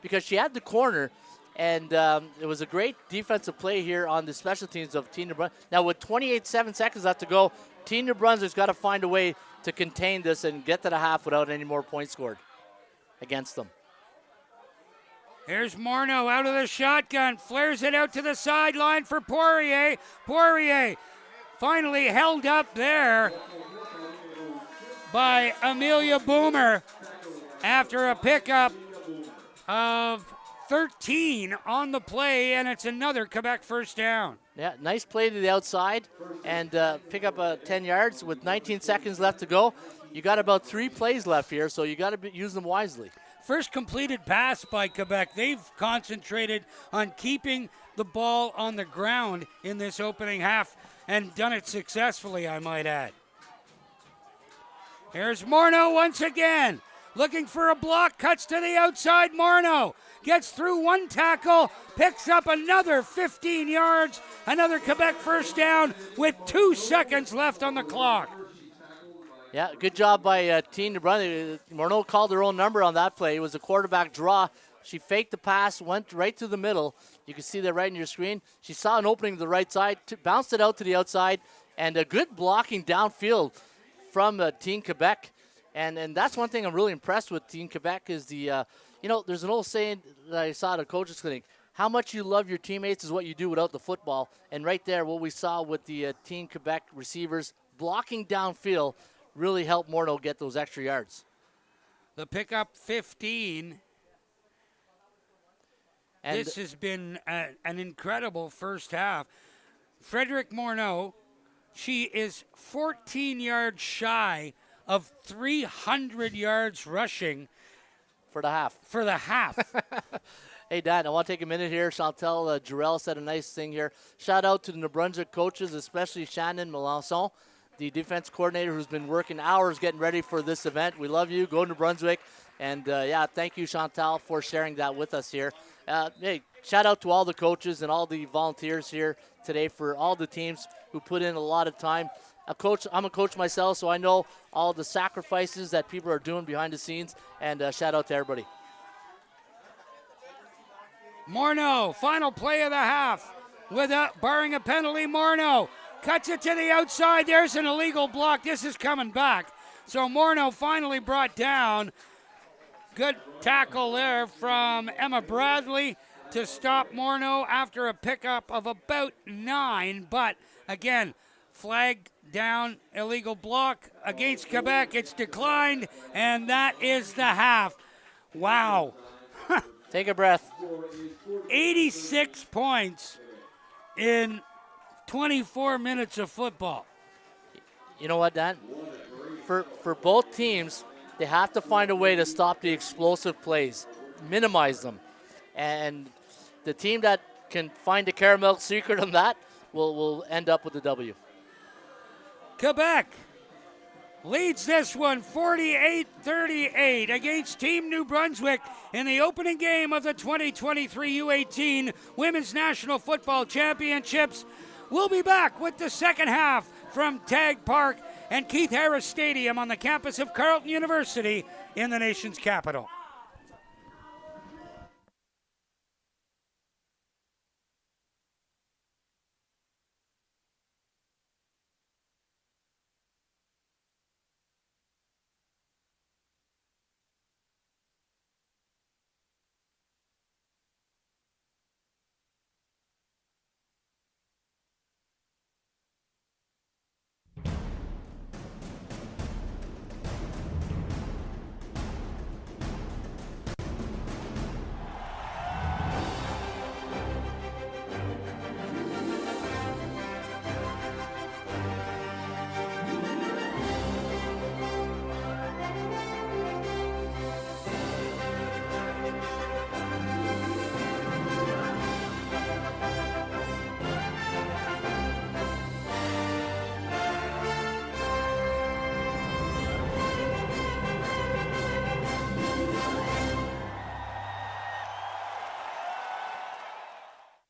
because she had the corner, and it was a great defensive play here on the special teams of Team New Brunswick. Now, with 28 seconds left to go, Team New Brunswick's got to find a way to contain this and get to the half without any more points scored against them. Here's Morneau out of the shotgun, flares it out to the sideline for Poirier. Poirier finally held up there by Amelia Boomer after a pickup of 13 on the play, and it's another Quebec first down. Yeah, nice play to the outside and pick up 10 yards with 19 seconds left to go. You got about 3 plays left here, so you got to use them wisely. First completed pass by Quebec. They've concentrated on keeping the ball on the ground in this opening half and done it successfully, I might add. Here's Morneau once again. Looking for a block, cuts to the outside. Morneau gets through 1 tackle, picks up another 15 yards, another Quebec first down with 2 seconds left on the clock. Yeah, good job by Team New Brunswick. Morneau called her own number on that play. It was a quarterback draw. She faked the pass, went right to the middle. You can see that right in your screen. She saw an opening to the right side, bounced it out to the outside, and a good blocking downfield from Team Quebec. And that's one thing I'm really impressed with Team Quebec is there's an old saying that I saw at a coach's clinic, how much you love your teammates is what you do without the football. And right there, what we saw with the Team Quebec receivers blocking downfield really helped Morneau get those extra yards. The pickup 15. And this has been an incredible first half. Frederic Morneau, she is 14 yards shy of 300 yards rushing For the half. For the half. Hey, Dan, I want to take a minute here. Chantal Jarrell said a nice thing here. Shout out to the New Brunswick coaches, especially Shannon Melanson, the defense coordinator who's been working hours getting ready for this event. We love you. Go New Brunswick. And, yeah, thank you, Chantal, for sharing that with us here. Hey, shout out to all the coaches and all the volunteers here today for all the teams who put in a lot of time. I'm a coach myself, so I know all the sacrifices that people are doing behind the scenes. And shout out to everybody. Morneau, final play of the half. Barring a penalty, Morneau cuts it to the outside. There's an illegal block. This is coming back. So Morneau finally brought down. Good tackle there from Emma Bradley to stop Morneau after a pickup of about 9. But again, flag down, illegal block against Quebec. It's declined, and that is the half. Wow. Take a breath. 86 points in 24 minutes of football. You know what, Dan? For both teams, they have to find a way to stop the explosive plays, minimize them. And the team that can find the caramel secret on that will end up with the W. Quebec leads this one 48-38 against Team New Brunswick in the opening game of the 2023 U18 Women's National Football Championships. We'll be back with the second half from Tag Park and Keith Harris Stadium on the campus of Carleton University in the nation's capital.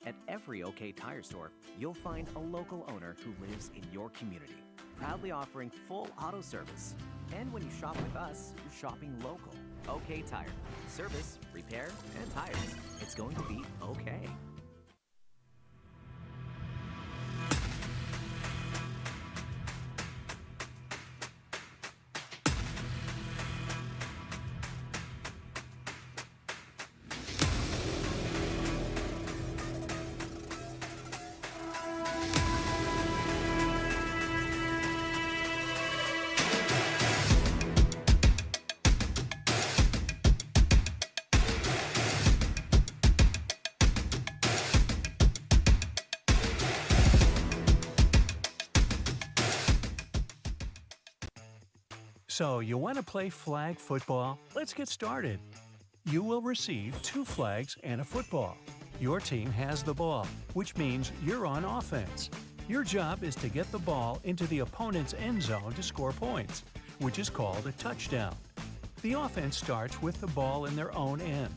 At every OK Tire store, you'll find a local owner who lives in your community, proudly offering full auto service. And when you shop with us, you're shopping local. OK Tire. Service, repair, and tires. It's going to be okay. So, you want to play flag football? Let's get started. You will receive 2 flags and a football. Your team has the ball, which means you're on offense. Your job is to get the ball into the opponent's end zone to score points, which is called a touchdown. The offense starts with the ball in their own end.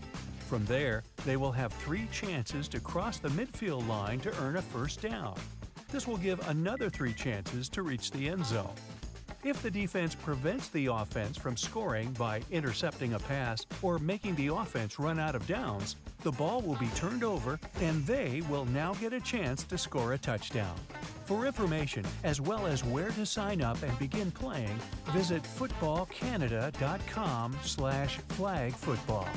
From there, they will have 3 chances to cross the midfield line to earn a first down. This will give another 3 chances to reach the end zone. If the defense prevents the offense from scoring by intercepting a pass or making the offense run out of downs, the ball will be turned over and they will now get a chance to score a touchdown. For information, as well as where to sign up and begin playing, visit footballcanada.com/flagfootball.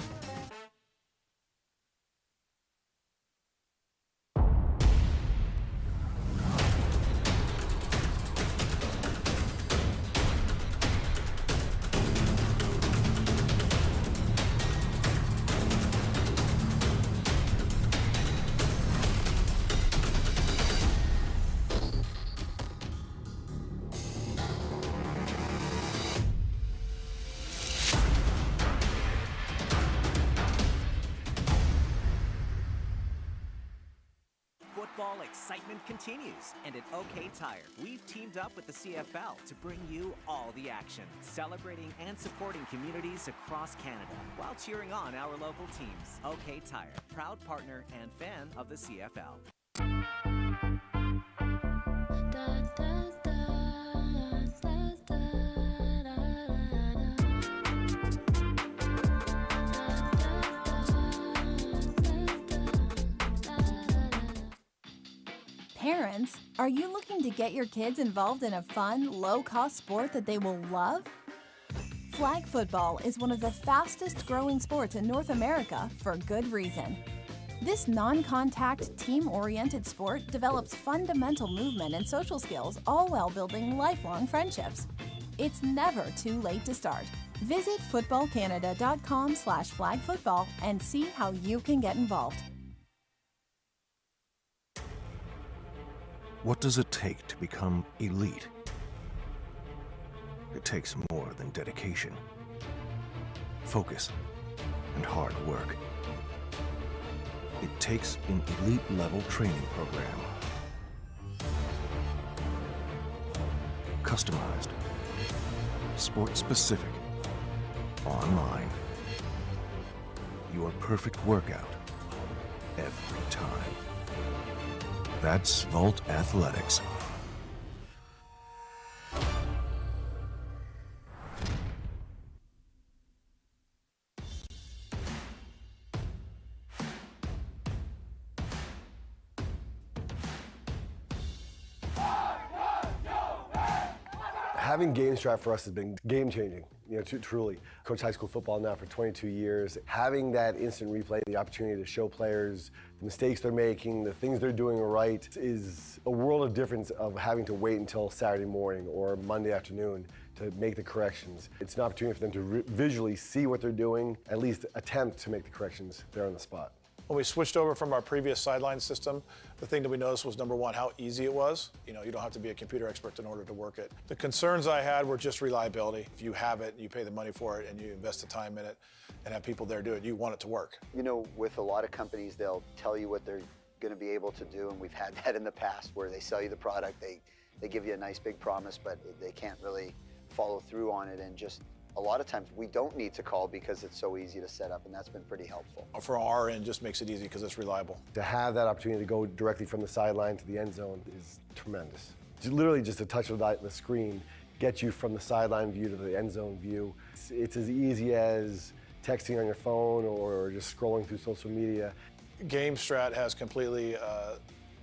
excitement continues. And at OK Tire, we've teamed up with the CFL to bring you all the action, celebrating and supporting communities across Canada while cheering on our local teams. OK Tire, proud partner and fan of the CFL. Parents, are you looking to get your kids involved in a fun, low-cost sport that they will love? Flag football is one of the fastest-growing sports in North America for good reason. This non-contact, team-oriented sport develops fundamental movement and social skills, all while building lifelong friendships. It's never too late to start. Visit footballcanada.com/flagfootball and see how you can get involved. What does it take to become elite? It takes more than dedication, focus, and hard work. It takes an elite-level training program. Customized, sport-specific, online. Your perfect workout every time. That's Volt Athletics. Having GameStrat for us has been game-changing, truly. Coach high school football now for 22 years. Having that instant replay, the opportunity to show players the mistakes they're making, the things they're doing right, is a world of difference of having to wait until Saturday morning or Monday afternoon to make the corrections. It's an opportunity for them to visually see what they're doing, at least attempt to make the corrections there on the spot. When we switched over from our previous sideline system, the thing that we noticed was, number one, how easy it was. You don't have to be a computer expert in order to work it. The concerns I had were just reliability. If you have it, you pay the money for it, and you invest the time in it, and have people there do it, you want it to work. With a lot of companies, they'll tell you what they're going to be able to do, and we've had that in the past where they sell you the product, they give you a nice big promise, but they can't really follow through on it, and just a lot of times we don't need to call because it's so easy to set up, and that's been pretty helpful. For our end, just makes it easy because it's reliable. To have that opportunity to go directly from the sideline to the end zone is tremendous. Literally just a touch of the screen gets you from the sideline view to the end zone view. It's as easy as texting on your phone or just scrolling through social media. GameStrat has completely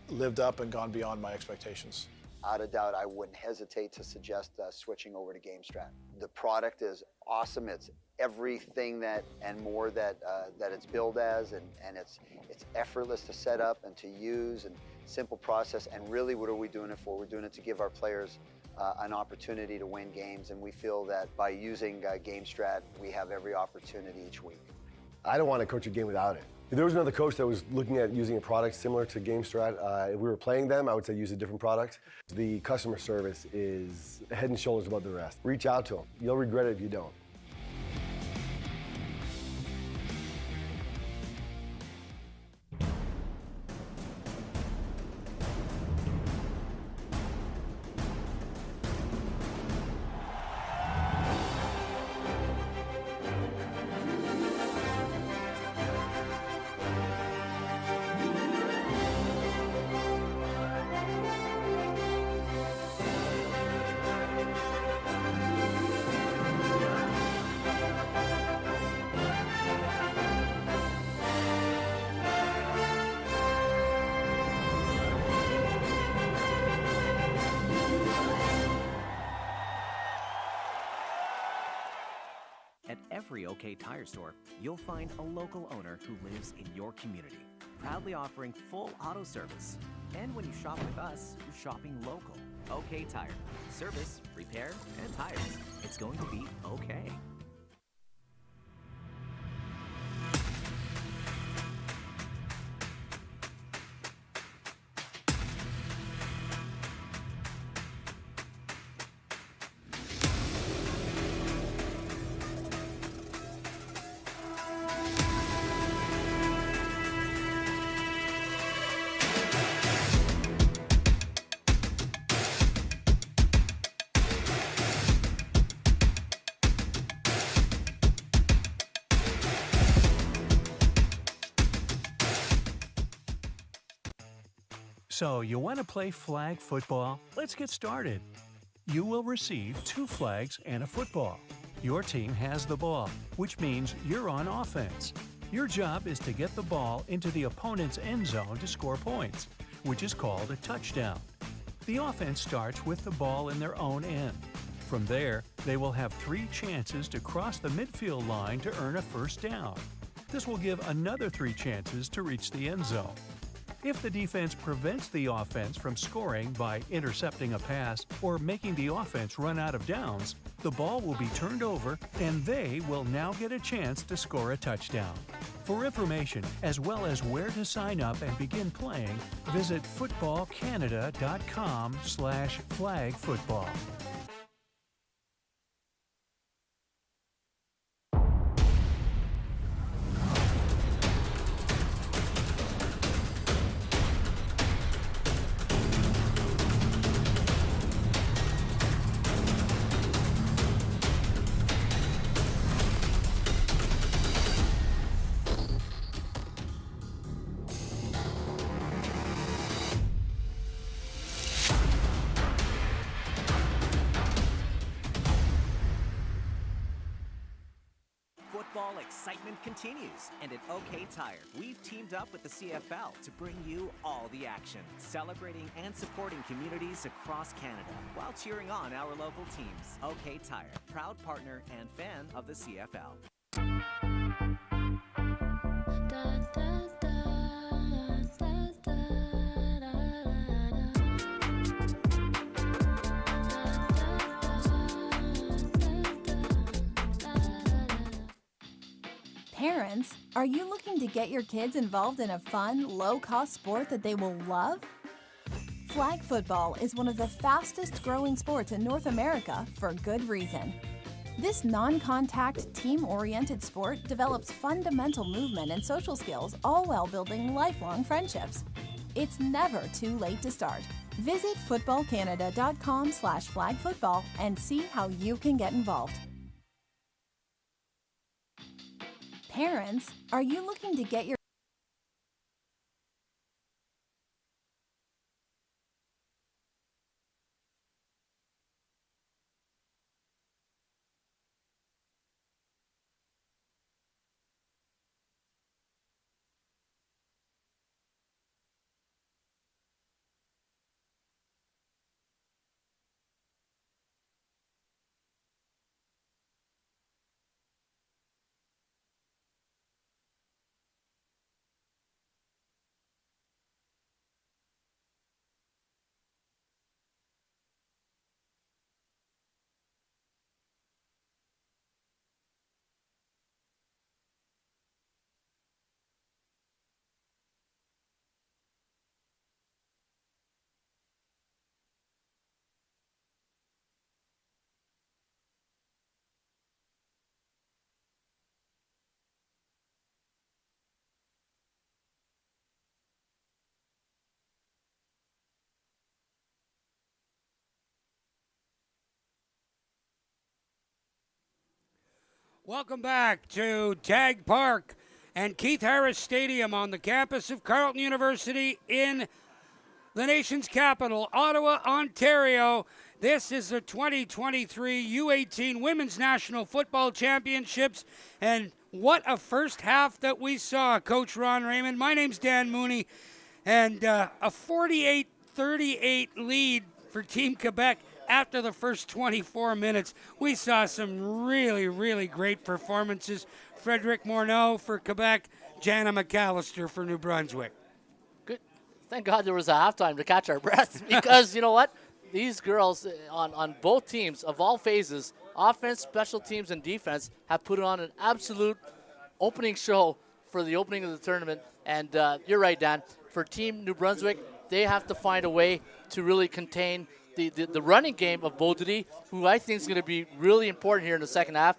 lived up and gone beyond my expectations. Out of doubt, I wouldn't hesitate to suggest switching over to GameStrat. The product is awesome. It's everything that and more that it's billed as, and it's effortless to set up and to use, and simple process. And really, what are we doing it for? We're doing it to give our players an opportunity to win games, and we feel that by using GameStrat, we have every opportunity each week. I don't want to coach a game without it. If there was another coach that was looking at using a product similar to GameStrat, if we were playing them, I would say use a different product. The customer service is head and shoulders above the rest. Reach out to them. You'll regret it if you don't. At every OK Tire store, you'll find a local owner who lives in your community, proudly offering full auto service. And when you shop with us, you're shopping local. OK Tire. Service, repair, and tires. It's going to be okay. So, you want to play flag football? Let's get started. You will receive 2 flags and a football. Your team has the ball, which means you're on offense. Your job is to get the ball into the opponent's end zone to score points, which is called a touchdown. The offense starts with the ball in their own end. From there, they will have 3 chances to cross the midfield line to earn a first down. This will give another 3 chances to reach the end zone. If the defense prevents the offense from scoring by intercepting a pass or making the offense run out of downs, the ball will be turned over and they will now get a chance to score a touchdown. For information, as well as where to sign up and begin playing, visit footballcanada.com/flagfootball. Football excitement continues, and at OK Tire, we've teamed up with the CFL to bring you all the action, celebrating and supporting communities across Canada while cheering on our local teams. OK Tire, proud partner and fan of the CFL. Parents, are you looking to get your kids involved in a fun, low-cost sport that they will love? Flag football is one of the fastest growing sports in North America for good reason. This non-contact, team-oriented sport develops fundamental movement and social skills, all while building lifelong friendships. It's never too late to start. Visit footballcanada.com/flagfootball and see how you can get involved. Parents, are you looking to get your Welcome back to Tag Park and Keith Harris Stadium on the campus of Carleton University in the nation's capital, Ottawa, Ontario. This is the 2023 U18 Women's National Football Championships, and what a first half that we saw, Coach Ron Raymond. My name's Dan Mooney, and a 48-38 lead for Team Quebec. After the first 24 minutes, we saw some really, really great performances. Frederic Morneau for Quebec, Jana McAllister for New Brunswick. Good. Thank God there was a halftime to catch our breath, because you know what? These girls on both teams of all phases, offense, special teams, and defense, have put on an absolute opening show for the opening of the tournament. And you're right, Dan. For Team New Brunswick, they have to find a way to really contain the running game of Beaudry, who I think is going to be really important here in the second half,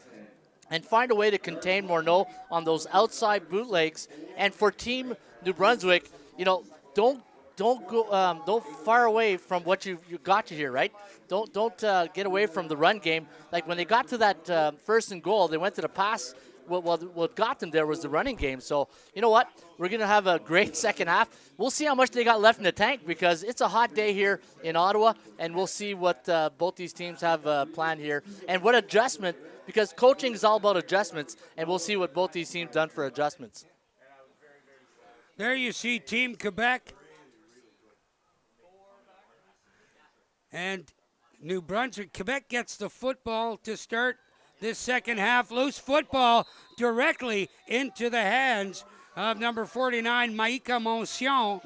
and find a way to contain Morneau on those outside bootlegs. And for Team New Brunswick, you know, don't far away from what you got you here, right? Don't get away from the run game. Like when they got to that first and goal, they went to the pass what got them there was the running game. So, you know what? We're going to have a great second half. We'll see how much they got left in the tank because it's a hot day here in Ottawa, and we'll see what both these teams have planned here and what adjustment, because coaching is all about adjustments, and we'll see what both these teams done for adjustments. There you see Team Quebec and New Brunswick. Quebec gets the football to start this second half. Loose football directly into the hands of number 49, Maïka Moncion.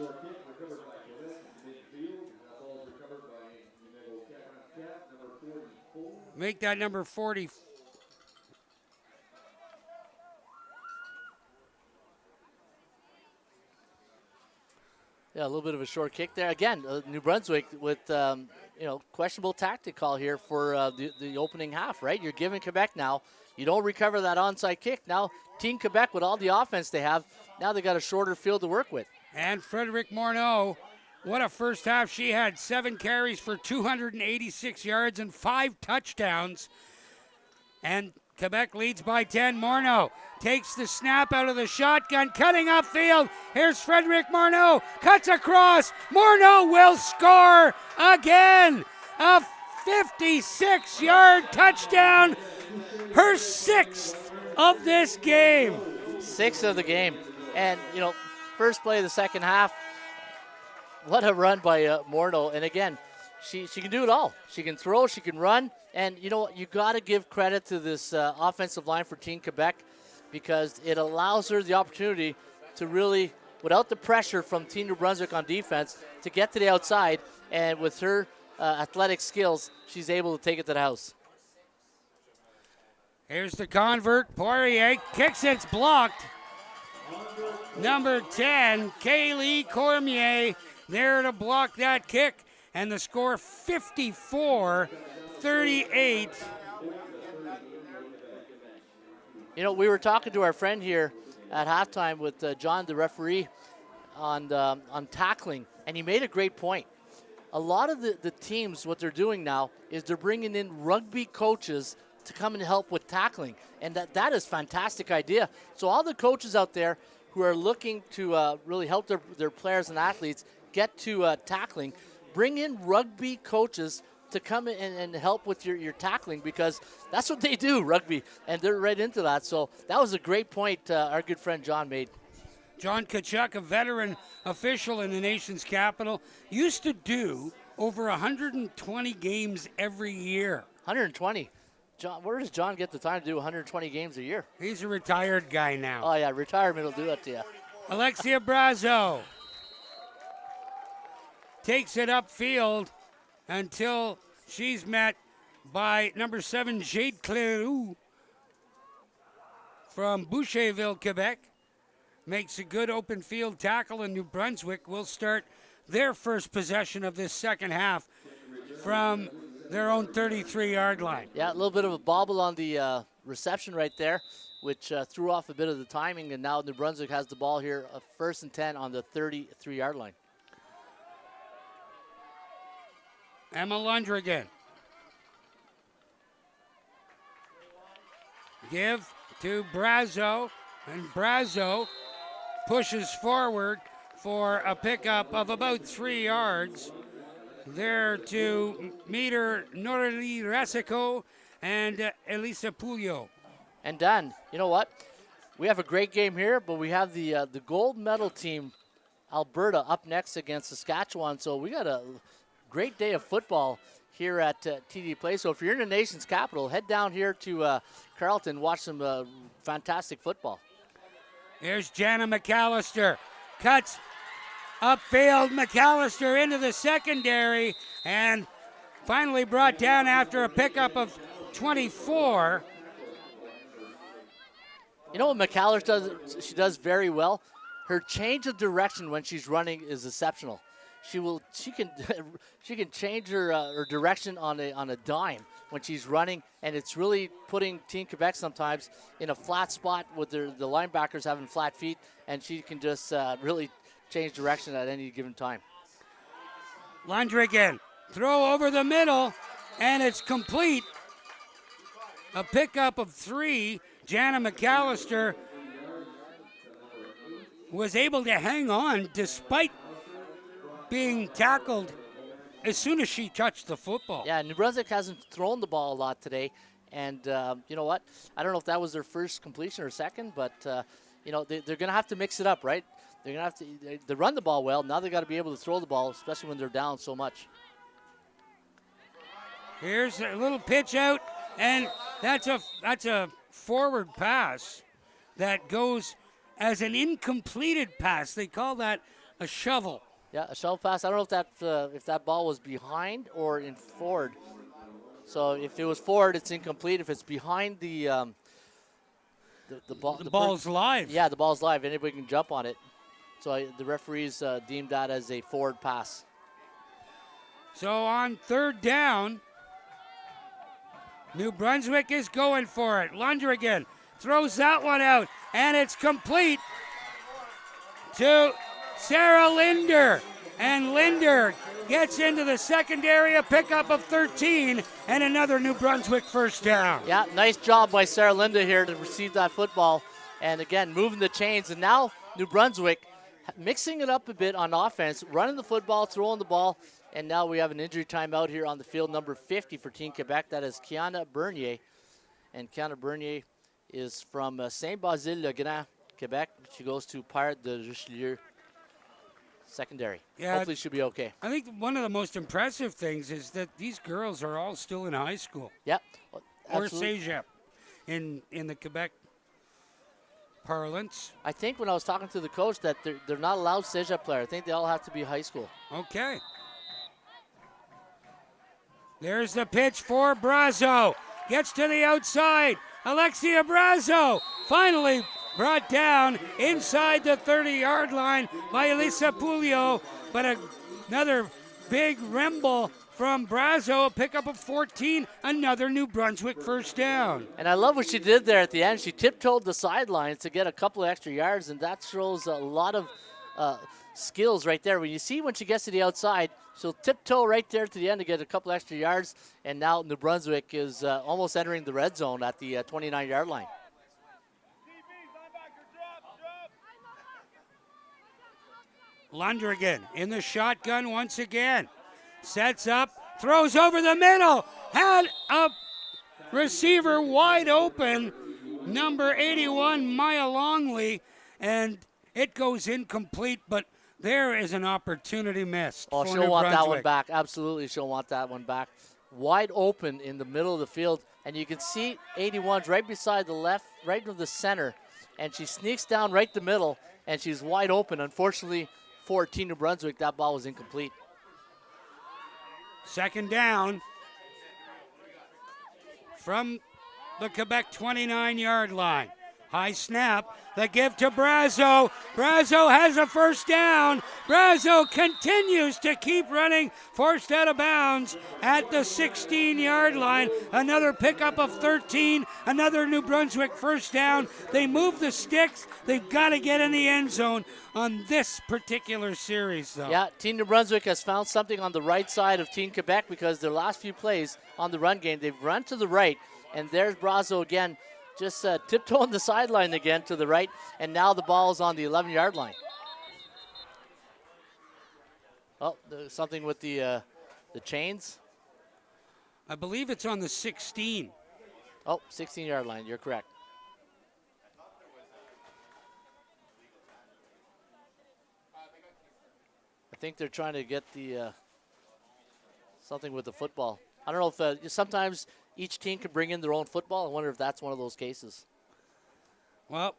Make that number 40. Yeah, a little bit of a short kick there. Again, New Brunswick with questionable tactic call here for the opening half, right? You're giving Quebec now. You don't recover that onside kick. Now, Team Quebec, with all the offense they have, now they got a shorter field to work with. And Frederic Morneau, what a first half she had. 7 carries for 286 yards and 5 touchdowns. And Quebec leads by 10. Morneau takes the snap out of the shotgun, cutting upfield. Here's Frederic Morneau, cuts across. Morneau will score again. A 56-yard touchdown, her 6th of this game. 6th of the game. And, first play of the second half, what a run by Morneau. And again, she can do it all. She can throw, she can run. And you know what? You got to give credit to this offensive line for Team Quebec because it allows her the opportunity to really, without the pressure from Team New Brunswick on defense, to get to the outside. And with her athletic skills, she's able to take it to the house. Here's the convert. Poirier kicks, it's blocked. Number 10, Kaylee Cormier, there to block that kick. And the score 54-38. We were talking to our friend here at halftime with John, the referee, on tackling, and he made a great point. A lot of the teams, what they're doing now is they're bringing in rugby coaches to come and help with tackling, and that is a fantastic idea. So all the coaches out there who are looking to really help their players and athletes get to tackling, bring in rugby coaches to come in and help with your tackling because that's what they do, rugby, and they're right into that. So that was a great point our good friend John made. John Kachuk, a veteran official in the nation's capital, used to do over 120 games every year. 120? John, where does John get the time to do 120 games a year? He's a retired guy now. Oh, yeah, retirement will do that to you. Alexia Brazo takes it upfield until she's met by number 7, Jade Cleroux from Boucherville, Quebec. Makes a good open field tackle, and New Brunswick will start their first possession of this second half from their own 33-yard line. Yeah, a little bit of a bobble on the reception right there, which threw off a bit of the timing, and now New Brunswick has the ball here, first and 10 on the 33-yard line. Emma Lundrigan. Give to Brazo, and Brazo pushes forward for a pickup of about 3 yards. There to meet her Norali Rasico and Elisa Puglio. And Dan, you know what? We have a great game here, but we have the gold medal team, Alberta, up next against Saskatchewan. So we got a great day of football here at TD Place. So if you're in the nation's capital, head down here to Carelton, watch some fantastic football. Here's Jana McAllister. Cuts upfield. McAllister into the secondary and finally brought down after a pickup of 24. You know what McAllister does? She does very well. Her change of direction when she's running is exceptional. She can change her direction on a dime when she's running, and it's really putting Team Quebec sometimes in a flat spot with the linebackers having flat feet, and she can just really change direction at any given time. Lundrigan, throw over the middle, and it's complete. A pickup of 3. Jana McAllister was able to hang on despite being tackled as soon as she touched the football. Yeah, New Brunswick hasn't thrown the ball a lot today. And you know what? I don't know if that was their first completion or second, but you know, they're going to have to mix it up, right? They're going to have to they run the ball well. Now they got to be able to throw the ball, especially when they're down so much. Here's a little pitch out, and that's a forward pass that goes as an incompleted pass. They call that a shovel. Yeah, a shovel pass. I don't know if that ball was behind or in forward. So if it was forward, it's incomplete. If it's behind the ball, the ball's live. Yeah, the ball's live. Anybody can jump on it. So the referees deemed that as a forward pass. So on third down, New Brunswick is going for it. Lunder again throws that one out, and it's complete to Sarah Linder. And Linder gets into the secondary, a pickup of 13, and another New Brunswick first down. Yeah, nice job by Sarah Linda here to receive that football. And again, moving the chains. And now New Brunswick mixing it up a bit on offense, running the football, throwing the ball. And now we have an injury timeout here on the field, number 50 for Team Quebec. That is Kiana Bernier. And Kiana Bernier is from Saint-Basile-le-Grand, Quebec. She goes to Pirate de Richelieu secondary. Yeah, hopefully she'll be okay. I think one of the most impressive things is that these girls are all still in high school. Yep. Or cégep in the Quebec parlance. I think when I was talking to the coach that they're not allowed cégep players. I think they all have to be high school. Okay. There's the pitch for Brazo. Gets to the outside. Alexia Brazo finally brought down inside the 30-yard line by Elisa Pulio. But another big remble from Brazo, a pickup of 14, another New Brunswick first down. And I love what she did there at the end. She tiptoed the sidelines to get a couple of extra yards, and that shows a lot of skills right there. When you see when she gets to the outside, she'll tiptoe right there to the end to get a couple extra yards, and now New Brunswick is almost entering the red zone at the 29-yard line. Lunder again in the shotgun once again. Sets up, throws over the middle, had a receiver wide open, number 81, Maya Longley, and it goes incomplete, but there is an opportunity missed. Oh, for she'll New want that Brunswick. one back. Absolutely, she'll want that one back. Wide open in the middle of the field, and you can see 81's right beside the left, right of the center, and she sneaks down right the middle, and she's wide open. Unfortunately, for Team New Brunswick, that ball was incomplete. Second down from the Quebec 29-yard line. High snap, the give to Brazo. Brazo has a first down. Brazo continues to keep running, forced out of bounds at the 16-yard line. Another pickup of 13, another New Brunswick first down. They move the sticks. They've got to get in the end zone on this particular series, though. Yeah, Team New Brunswick has found something on the right side of Team Quebec because their last few plays on the run game, they've run to the right, and there's Brazo again, just tiptoeing the sideline again to the right, and now the ball is on the 11-yard line. Oh, there's something with the chains. I believe it's on the 16. Oh, 16-yard line, you're correct. I think they're trying to get the something with the football. I don't know if sometimes each team can bring in their own football. I wonder if that's one of those cases. Well,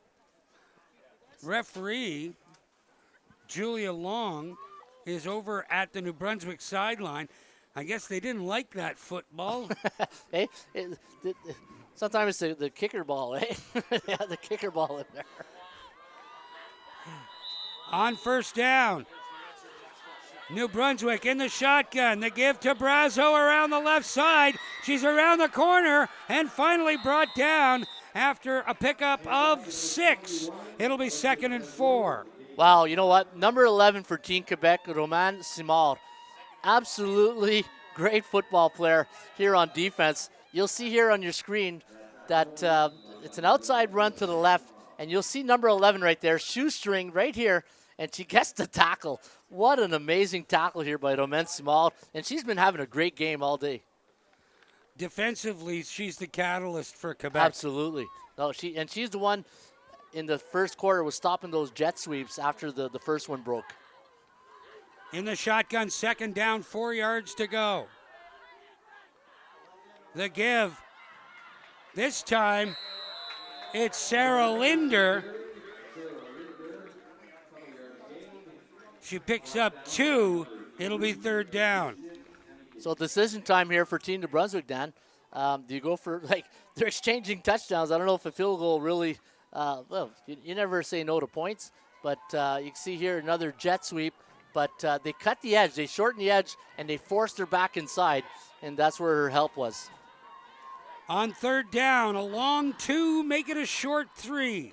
referee Julia Long is over at the New Brunswick sideline. I guess they didn't like that football. Hey, sometimes it's the kicker ball, eh? Yeah, the kicker ball in there. On first down, New Brunswick in the shotgun. The give to Brazo around the left side. She's around the corner and finally brought down after a pickup of 6. It'll be 2nd and 4. Wow, you know what? Number 11 for Team Quebec, Romane Simard. Absolutely great football player here on defense. You'll see here on your screen that it's an outside run to the left, and you'll see number 11 right there, shoestring right here, and she gets the tackle. What an amazing tackle here by Romain Simard, and she's been having a great game all day. Defensively, she's the catalyst for Quebec. Absolutely. No, she's the one in the first quarter was stopping those jet sweeps after the first one broke. In the shotgun, second down, 4 yards to go. The give. This time, it's Sarah Linder. She picks up 2. It'll be third down. So decision time here for Team New Brunswick, Dan. Do you go for, they're exchanging touchdowns. I don't know if a field goal really, you never say no to points, but you can see here another jet sweep, but they cut the edge, they shortened the edge, and they forced her back inside, and that's where her help was. On third down, a long 2, make it a short 3.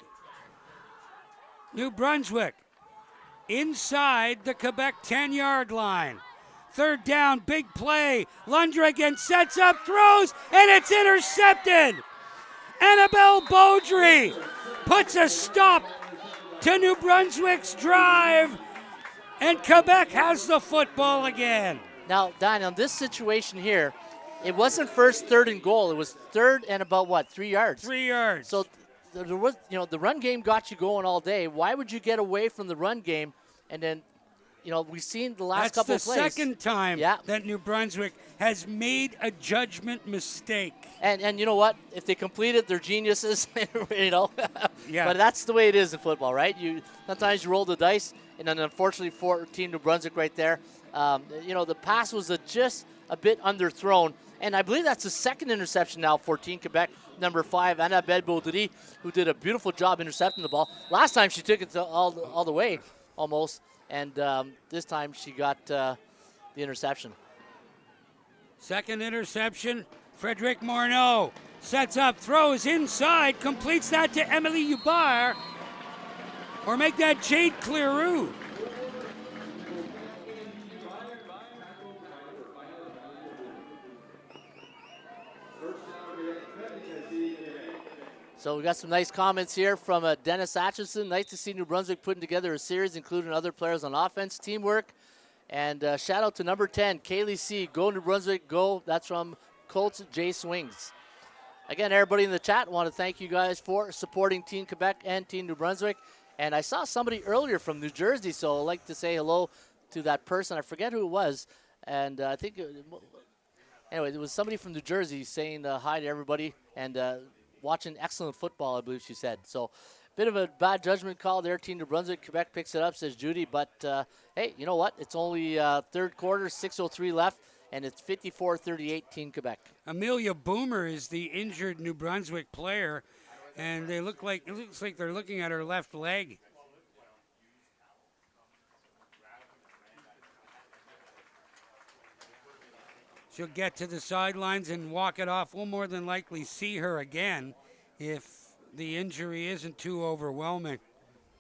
New Brunswick inside the Quebec 10-yard line. Third down, big play. Lundgren sets up, throws, and it's intercepted. Annabelle Beaudry puts a stop to New Brunswick's drive, and Quebec has the football again. Now, Don, on this situation here, it wasn't first, third, and goal. It was third and about, 3 yards? 3 yards. So, there was, the run game got you going all day. Why would you get away from the run game and then, we've seen the last couple of plays. That's the second time that New Brunswick has made a judgment mistake. And you know what? If they complete it, they're geniuses, Yeah. But that's the way it is in football, right? Sometimes you roll the dice, and then unfortunately for Team New Brunswick right there, the pass was just a bit underthrown. And I believe that's the second interception now for Team Quebec, number 5, Annabelle Beaudry, who did a beautiful job intercepting the ball. Last time she took it all the way, almost. And this time she got the interception. Second interception, Frederic Morneau sets up, throws inside, completes that to Emily Hubert, or make that Jade Cleroux. So we got some nice comments here from Dennis Atchison. Nice to see New Brunswick putting together a series, including other players on offense, teamwork. And shout out to number 10, Kaylee C. Go New Brunswick, go. That's from Colts J Swings. Again, everybody in the chat, want to thank you guys for supporting Team Quebec and Team New Brunswick. And I saw somebody earlier from New Jersey, so I'd like to say hello to that person. I forget who it was. And I think, anyway, it was somebody from New Jersey saying hi to everybody. And watching excellent football, I believe she said. So, bit of a bad judgment call there. Team New Brunswick, Quebec picks it up, says Judy. But, hey, you know what? It's only third quarter, 6:03 left, and it's 54-38 Team Quebec. Amelia Boomer is the injured New Brunswick player, and it looks like they're looking at her left leg. She'll get to the sidelines and walk it off. We'll more than likely see her again if the injury isn't too overwhelming.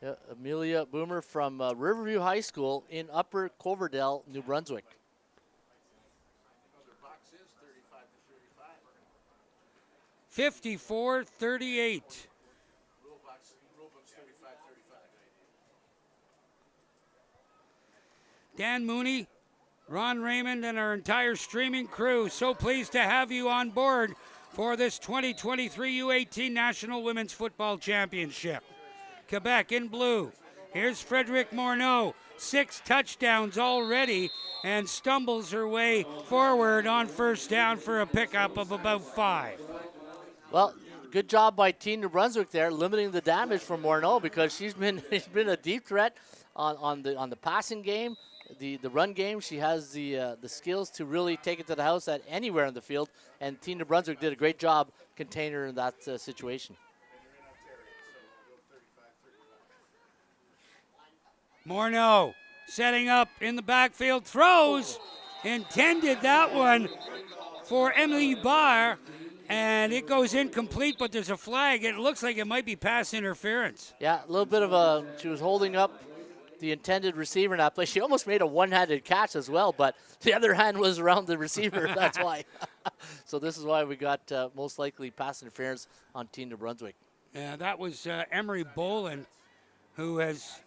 Yeah, Amelia Boomer from Riverview High School in Upper Coverdale, New Brunswick. 54-38. Dan Mooney, Ron Raymond, and our entire streaming crew, so pleased to have you on board for this 2023 U18 National Women's Football Championship. Quebec in blue. Here's Frederic Morneau, 6 touchdowns already, and stumbles her way forward on first down for a pickup of about 5. Well, good job by Team New Brunswick there, limiting the damage from Morneau, because she's been a deep threat on the passing game. The run game, she has the skills to really take it to the house at anywhere in the field, and Team New Brunswick did a great job containing her in that situation. Morneau setting up in the backfield, throws, intended that one for Emily Barr, and it goes incomplete, but there's a flag. It looks like it might be pass interference. Yeah, a little bit of she was holding up the intended receiver in that play. She almost made a one-handed catch as well, but the other hand was around the receiver. That's why. So this is why we got most likely pass interference on Team New Brunswick. Yeah, that was Emery Boland, who has.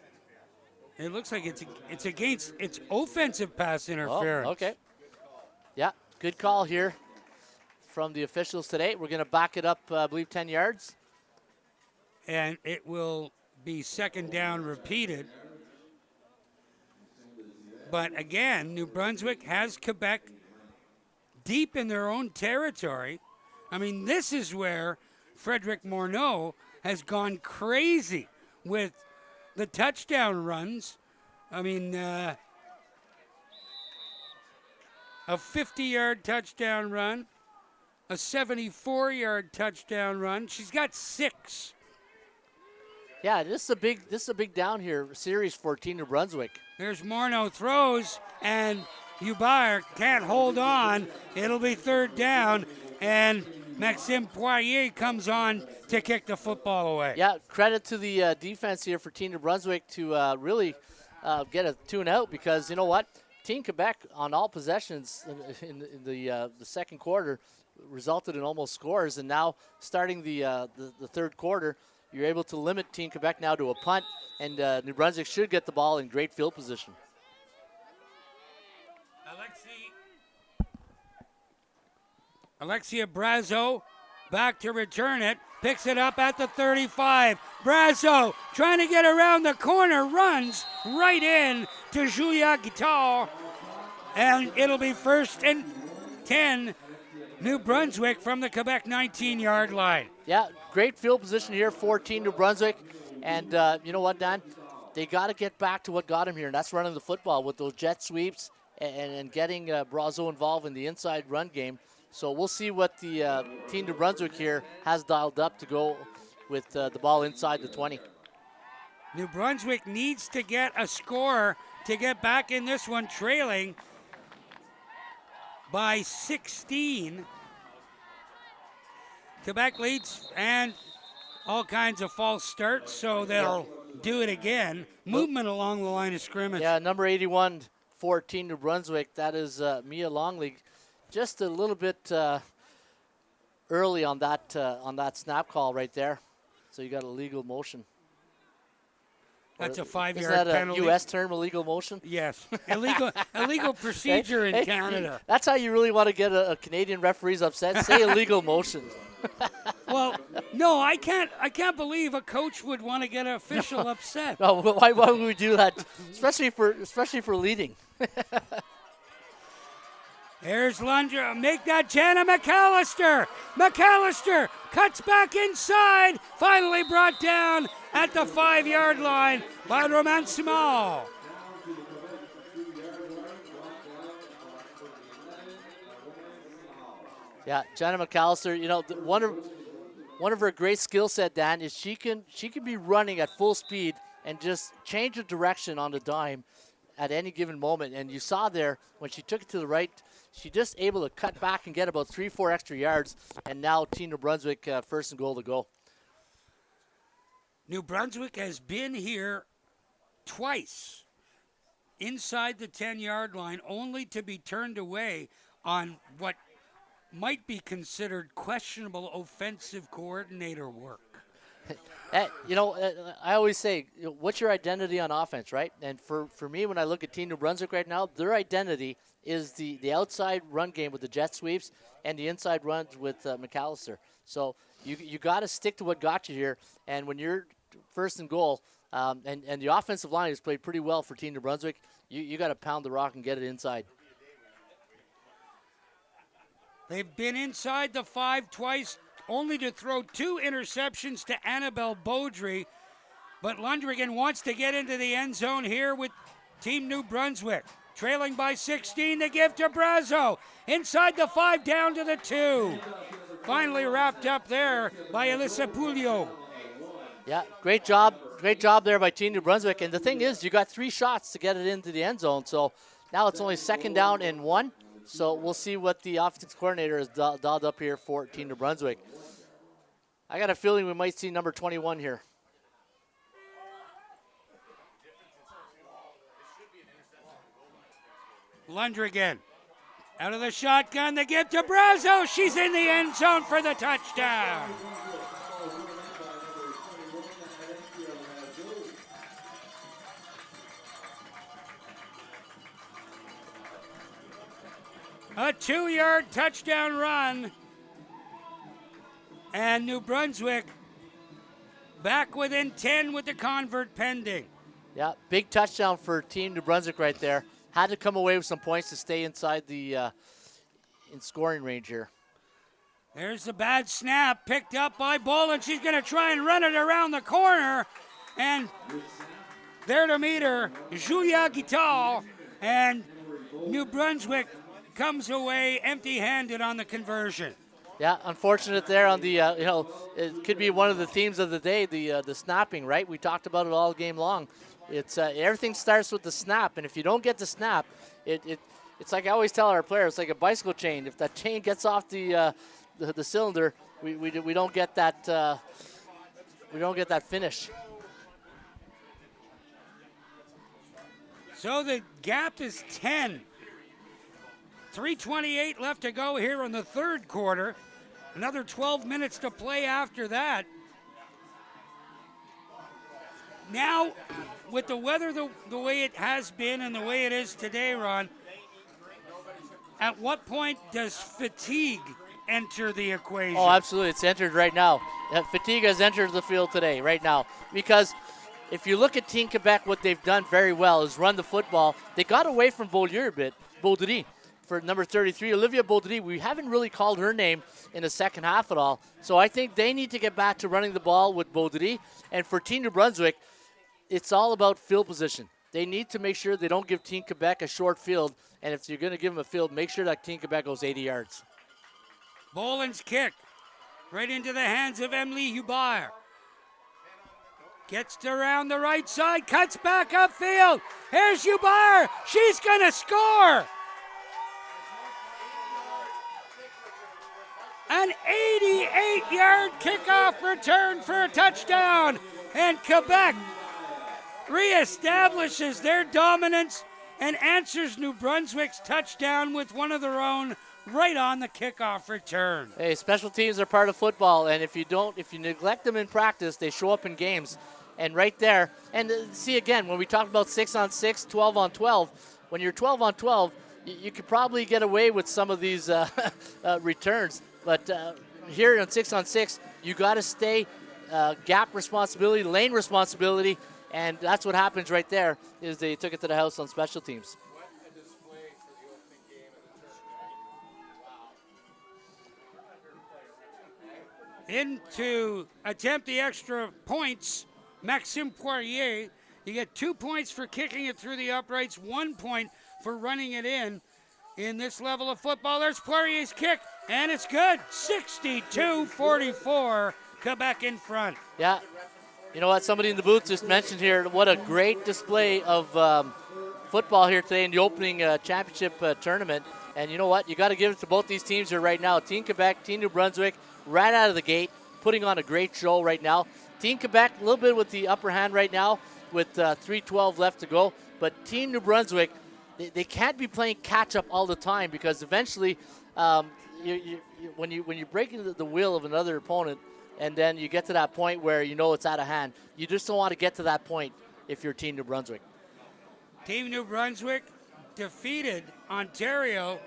It looks like it's against it's offensive pass interference. Oh, okay. Yeah, good call here from the officials today. We're going to back it up, I believe, 10 yards. And it will be second down repeated. But again, New Brunswick has Quebec deep in their own territory. I mean, this is where Frederic Morneau has gone crazy with the touchdown runs. I mean, a 50-yard touchdown run, a 74-yard touchdown run. She's got 6. Yeah, this is a big down here series for Team New Brunswick. There's Morneau throws, and Hubert can't hold on. It'll be third down, and Maxime Poirier comes on to kick the football away. Yeah, credit to the defense here for Team New Brunswick to really get a 2-and-out, because you know what? Team Quebec on all possessions in the second quarter resulted in almost scores, and now starting the third quarter, you're able to limit Team Quebec now to a punt, and New Brunswick should get the ball in great field position. Alexia Brazo back to return it, picks it up at the 35. Brazo trying to get around the corner, runs right in to Julia Guitar, and it'll be first and 10, New Brunswick from the Quebec 19-yard line. Yeah, great field position here for Team New Brunswick, and you know what, Dan? They got to get back to what got them here, and that's running the football with those jet sweeps and getting Brazo involved in the inside run game. So we'll see what the Team New Brunswick here has dialed up to go with the ball inside the 20. New Brunswick needs to get a score to get back in this one, trailing by 16. Quebec leads, and all kinds of false starts, so they'll do it again. Movement along the line of scrimmage. Yeah, number 81 for Team New Brunswick. That is Mia Longley. Just a little bit early on that snap call right there. So you got a legal motion. That's a 5-yard penalty. Is that a U.S. term, illegal motion? Yes. illegal procedure in Canada. That's how you really want to get a Canadian referees upset. Say illegal motion. Well, no, I can't believe a coach would want to get an official upset. No, why would we do that? Especially for leading. Here's Lundgren. Make that Jana McAllister. McAllister cuts back inside. Finally brought down at the 5-yard line by Roman Simon. Yeah, Jana McAllister, you know, one of her great skill set, Dan, is she can be running at full speed and just change the direction on the dime at any given moment. And you saw there when she took it to the right, she just able to cut back and get about 3-4 extra yards. And now Team New Brunswick first and goal to go. New Brunswick has been here twice inside the 10-yard line, only to be turned away on what might be considered questionable offensive coordinator work. You know, I always say, what's your identity on offense, right? And for me, when I look at Team New Brunswick right now, their identity is the outside run game with the jet sweeps and the inside runs with McAllister. So you got to stick to what got you here. And when you're first and goal, and the offensive line has played pretty well for Team New Brunswick, you got to pound the rock and get it inside. They've been inside the 5 twice, only to throw 2 interceptions to Annabelle Beaudry. But Lundgren wants to get into the end zone here with Team New Brunswick. Trailing by 16, the give to Brazo. Inside the 5, down to the 2. Finally wrapped up there by Alyssa Pulio. Yeah, great job there by Team New Brunswick. And the thing is, you got 3 shots to get it into the end zone. So now it's only second down and 1. So we'll see what the offensive coordinator has dialed up here for Team New Brunswick. I got a feeling we might see number 21 here. Lundgren. Out of the shotgun, the give to Brazo. She's in the end zone for the touchdown. A 2-yard touchdown run. And New Brunswick back within 10 with the convert pending. Yeah, big touchdown for Team New Brunswick right there. Had to come away with some points to stay inside the in scoring range here. There's the bad snap picked up by Bull, and she's going to try and run it around the corner. And there to meet her, Julia Guital, and New Brunswick comes away empty-handed on the conversion. Yeah, unfortunate there on the, it could be one of the themes of the day, the snapping, right? We talked about it all game long. It's everything starts with the snap, and if you don't get the snap, it's like I always tell our players, it's like a bicycle chain. If that chain gets off the cylinder, we don't get that finish. So the gap is 10. 3:28 left to go here in the third quarter. Another 12 minutes to play after that. Now, with the weather the way it has been and the way it is today, Ron, at what point does fatigue enter the equation? Oh, absolutely. It's entered right now. Fatigue has entered the field today, right now. Because if you look at Team Quebec, what they've done very well is run the football. They got away from Beaulieu a bit, Baudry, for number 33, Olivia Baudry. We haven't really called her name in the second half at all. So I think they need to get back to running the ball with Baudry. And for Team New Brunswick, it's all about field position. They need to make sure they don't give Team Quebec a short field. And if you're going to give them a field, make sure that Team Quebec goes 80 yards. Boland's kick right into the hands of Emily Hubert. Gets to around the right side, cuts back upfield. Here's Hubert. She's going to score. An 88-yard kickoff return for a touchdown. And Quebec reestablishes their dominance and answers New Brunswick's touchdown with one of their own right on the kickoff return. Hey, special teams are part of football, and if you neglect them in practice, they show up in games. And right there, and see again, when we talk about 6-on-6, 12-on-12, when you're 12-on-12, you could probably get away with some of these returns. But here on 6-on-6, you got to stay gap responsibility, lane responsibility, and that's what happens right there, is they took it to the house on special teams. In to attempt the extra points, Maxime Poirier. You get 2 points for kicking it through the uprights, 1 point for running it in this level of football. There's Poirier's kick, and it's good. 62-44, Quebec in front. Yeah. You know what? Somebody in the booth just mentioned here what a great display of football here today in the opening championship tournament. And you know what? You got to give it to both these teams here right now. Team Quebec, Team New Brunswick, right out of the gate, putting on a great show right now. Team Quebec, a little bit with the upper hand right now with 3:12 left to go. But Team New Brunswick, they can't be playing catch-up all the time, because eventually when you break into the wheel of another opponent and then you get to that point where you know it's out of hand, you just don't want to get to that point if you're Team New Brunswick. Team New Brunswick defeated Ontario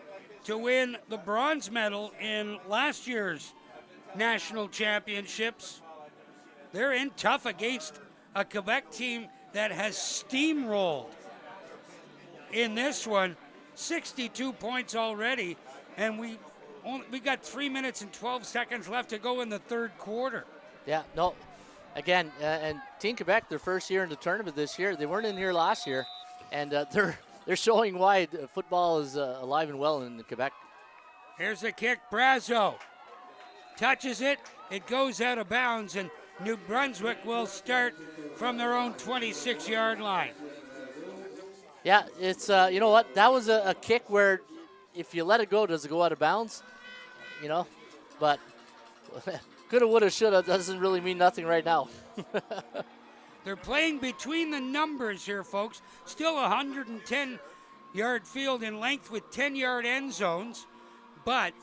to win the bronze medal in last year's national championships. They're in tough against a Quebec team that has steamrolled in this one. 62 points already, and we got 3 minutes and 12 seconds left to go in the third quarter. Yeah, no, again, and Team Quebec, their first year in the tournament this year, they weren't in here last year, and they're showing why football is alive and well in Quebec. Here's the kick, Brazo touches it, it goes out of bounds, and New Brunswick will start from their own 26-yard line. Yeah, it's, you know what, that was a kick where if you let it go, does it go out of bounds? You know, but coulda, woulda, shoulda doesn't really mean nothing right now. They're playing between the numbers here, folks. Still 110 yard field in length with 10-yard end zones, but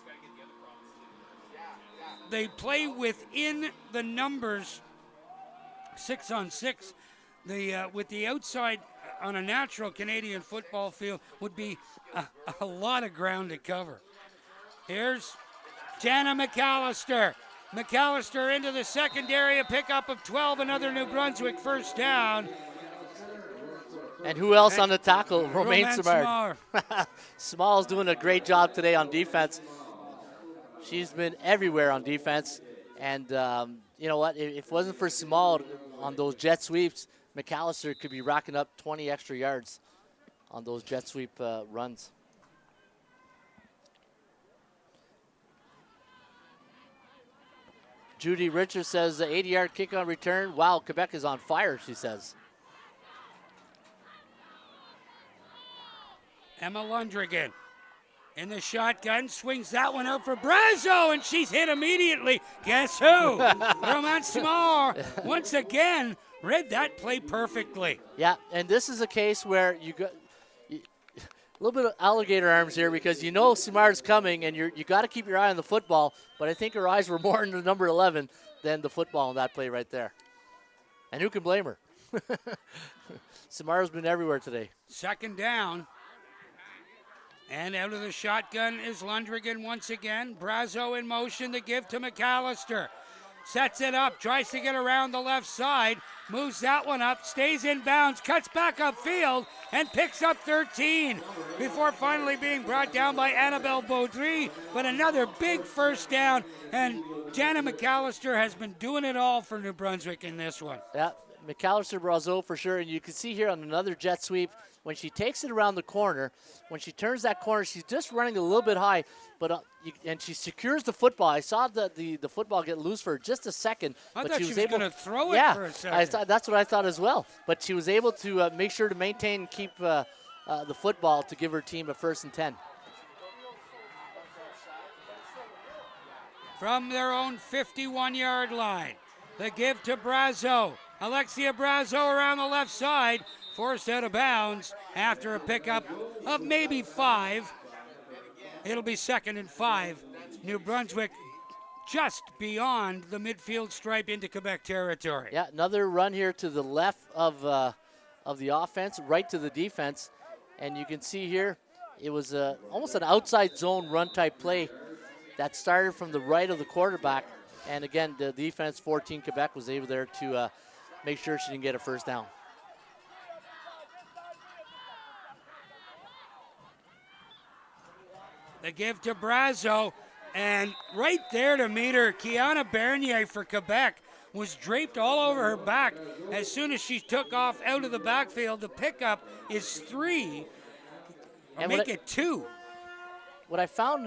they play within the numbers 6-on-6. With the outside on a natural Canadian football field would be a lot of ground to cover. Here's Jana McAllister. McAllister into the secondary, a pickup of 12, another New Brunswick first down. And who else on the tackle? Romaine Simard. Simard. Small's doing a great job today on defense. She's been everywhere on defense. And you know what? If it wasn't for Small on those jet sweeps, McAllister could be racking up 20 extra yards on those jet sweep runs. Judy Richards says the 80-yard kick on return. Wow, Quebec is on fire, she says. Emma Lundrigan in the shotgun, swings that one out for Brazo, and she's hit immediately. Guess who? Roman Small once again read that play perfectly. Yeah, and this is a case where you got a little bit of alligator arms here because you know Simard's coming, and you got to keep your eye on the football. But I think her eyes were more on the number 11 than the football in that play right there. And who can blame her? Simard's been everywhere today. Second down. And out of the shotgun is Lundrigan once again. Brazo in motion to give to McAllister. Sets it up, tries to get around the left side, moves that one up, stays in bounds, cuts back upfield, and picks up 13 before finally being brought down by Annabelle Baudry. But another big first down, and Jana McAllister has been doing it all for New Brunswick in this one. Yeah, McAllister Brazo for sure, and you can see here on another jet sweep, when she takes it around the corner, when she turns that corner, she's just running a little bit high, but and she secures the football. I saw the football get loose for just a second. I but thought she was going to throw it for a second. That's what I thought as well. But she was able to make sure to maintain and keep the football to give her team a 1st and 10. From their own 51-yard line, the give to Brazo. Alexia Brazo around the left side, forced out of bounds after a pickup of maybe 5. It'll be 2nd and 5. New Brunswick just beyond the midfield stripe into Quebec territory. Yeah, another run here to the left of the offense, right to the defense. And you can see here, it was almost an outside zone run type play that started from the right of the quarterback. And again, the defense, 14 Quebec, was able there to make sure she didn't get a first down. The give to Brazo, and right there to meet her, Kiana Bernier for Quebec was draped all over her back as soon as she took off out of the backfield. The pickup is 3, or make it 2. What I found,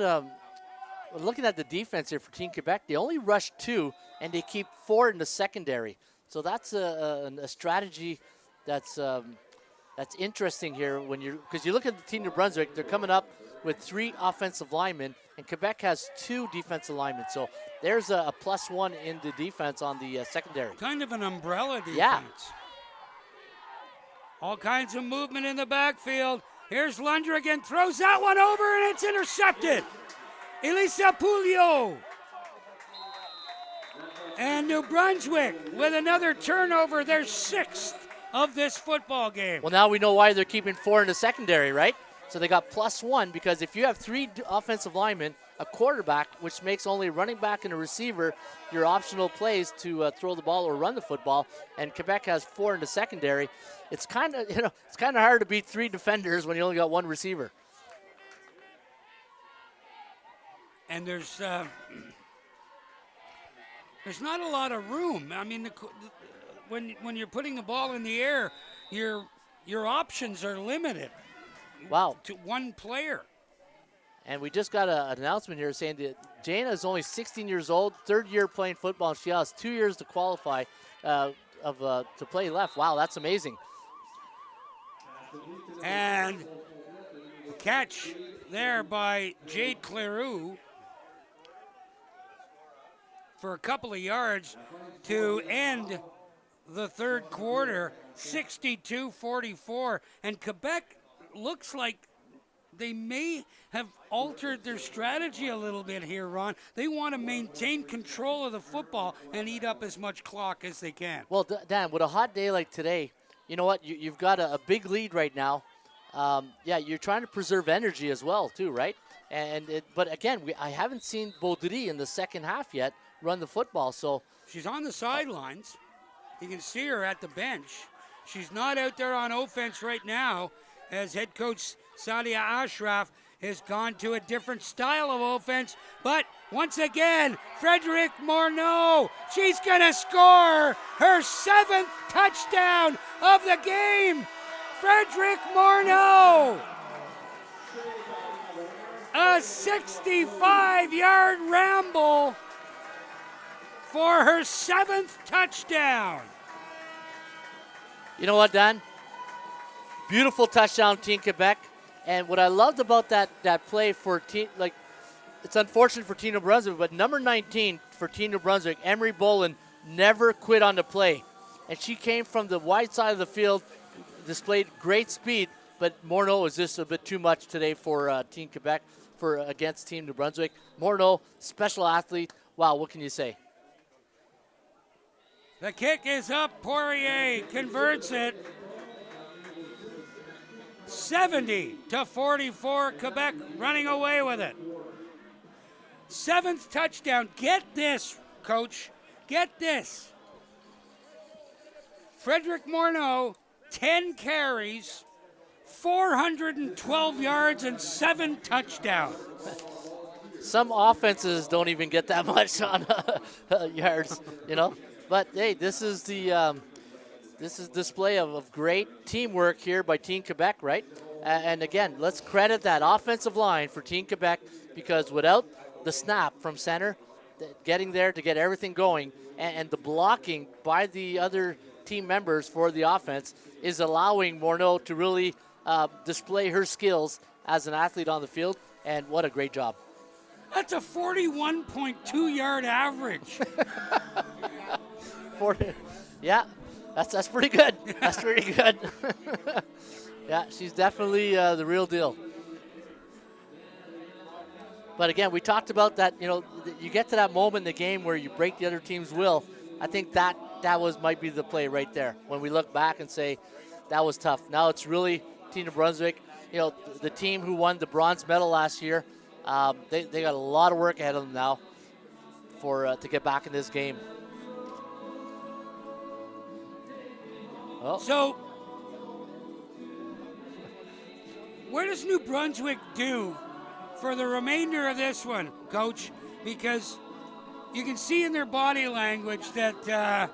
looking at the defense here for Team Quebec, they only rush 2, and they keep 4 in the secondary. So that's a strategy that's interesting here because you look at the Team New Brunswick, they're coming up with 3 offensive linemen, and Quebec has 2 defensive linemen. So there's a +1 in the defense on the secondary. Kind of an umbrella defense. Yeah. All kinds of movement in the backfield. Here's Lundrigan, throws that one over, and it's intercepted. Elisa Pulio. And New Brunswick with another turnover, their 6th of this football game. Well, now we know why they're keeping 4 in the secondary, right? So they got +1 because if you have 3 offensive linemen, a quarterback, which makes only a running back and a receiver your optional plays to throw the ball or run the football, and Quebec has 4 in the secondary, it's kind of hard to beat 3 defenders when you only got 1 receiver. And there's not a lot of room. I mean, when you're putting the ball in the air, your options are limited. Wow. To 1 player. And we just got an announcement here saying that Jana is only 16 years old, 3rd year playing football, and she has 2 years to qualify to play left. Wow, that's amazing. And catch there by Jade Cleroux for a couple of yards to end the 3rd quarter, 62-44. And Quebec looks like they may have altered their strategy a little bit here, Ron. They want to maintain control of the football and eat up as much clock as they can. Well, Dan, with a hot day like today, you know what? You've got a big lead right now. Yeah, you're trying to preserve energy as well, too, right? But again, I haven't seen Baudry in the second half yet run the football. So she's on the sidelines. You can see her at the bench. She's not out there on offense right now, as head coach Sadia Ashraf has gone to a different style of offense. But once again, Frederic Morneau, she's going to score her 7th touchdown of the game. Frederic Morneau, a 65-yard ramble for her 7th touchdown. You know what, Dan? Beautiful touchdown, Team Quebec. And what I loved about that play for Team, like, it's unfortunate for Team New Brunswick, but number 19 for Team New Brunswick, Emery Boland, never quit on the play. And she came from the wide side of the field, displayed great speed, but Morneau was just a bit too much today for Team Quebec against Team New Brunswick. Morneau, special athlete. Wow, what can you say? The kick is up. Poirier converts it. 70-44. Quebec running away with it. 7th touchdown. Get this, coach. Get this. Frederic Morneau, 10 carries, 412 yards, and 7 touchdowns. Some offenses don't even get that much on yards, you know. But hey, this is display of great teamwork here by Team Quebec, right? And again, let's credit that offensive line for Team Quebec, because without the snap from center, getting there to get everything going, and the blocking by the other team members for the offense is allowing Morneau to really display her skills as an athlete on the field. And what a great job. That's a 41.2-yard average. 40, yeah, that's pretty good. That's pretty good. Yeah, she's definitely the real deal. But again, we talked about that. You know, you get to that moment in the game where you break the other team's will. I think that might be the play right there. When we look back and say that was tough. Now it's really Team of Brunswick. You know, the team who won the bronze medal last year. They got a lot of work ahead of them now to get back in this game. Oh. So, where does New Brunswick do for the remainder of this one, Coach? Because you can see in their body language that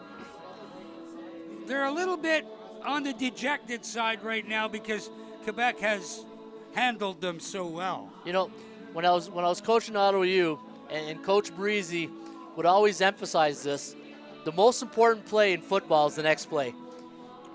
they're a little bit on the dejected side right now because Quebec has handled them so well. You know, when I was coaching Ottawa U, and Coach Breezy would always emphasize this, the most important play in football is the next play.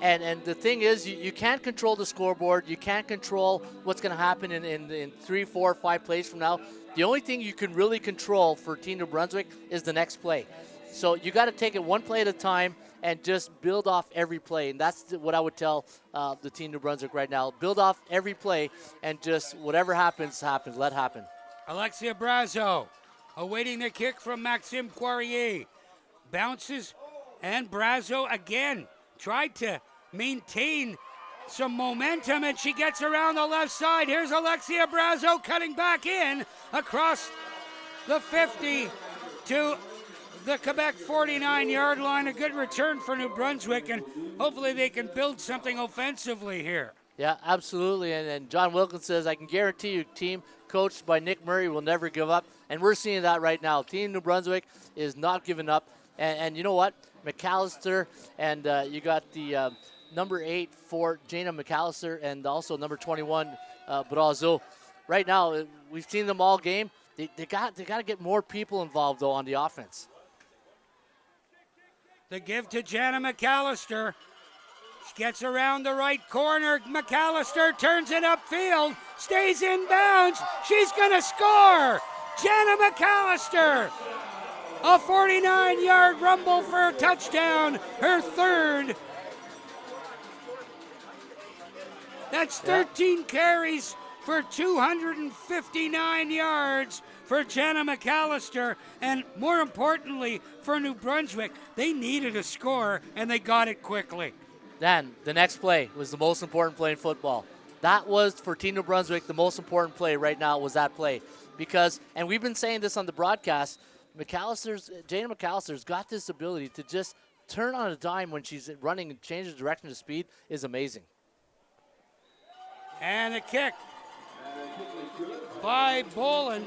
And the thing is, you can't control the scoreboard. You can't control what's going to happen in 3, 4, 5 plays from now. The only thing you can really control for Team New Brunswick is the next play. So you got to take it one play at a time and just build off every play. And that's what I would tell the Team New Brunswick right now. Build off every play and just whatever happens, let happen. Alexia Brazo awaiting the kick from Maxime Poirier. Bounces, and Brazo again tried to maintain some momentum, and she gets around the left side. Here's Alexia Brazo cutting back in across the 50 to the Quebec 49-yard line. A good return for New Brunswick, and hopefully they can build something offensively here. Yeah, absolutely. And John Wilkins says, I can guarantee you, team coached by Nick Murray will never give up. And we're seeing that right now. Team New Brunswick is not giving up. And you know what? McAllister, and you got the number 8 for Jana McAllister, and also number 21, Brazo. Right now, we've seen them all game. They got to get more people involved, though, on the offense. The give to Jana McAllister. She gets around the right corner. McAllister turns it upfield, stays in bounds. She's going to score. Jana McAllister. A 49-yard rumble for a touchdown, her third. That's 13 carries for 259 yards for Jenna McAllister. And more importantly, for New Brunswick, they needed a score, and they got it quickly. Then the next play was the most important play in football. That was, for Team New Brunswick, the most important play right now was that play. Because, and we've been saying this on the broadcast, Jana McAllister's got this ability to just turn on a dime when she's running and change the direction of speed is amazing. And a kick by Boland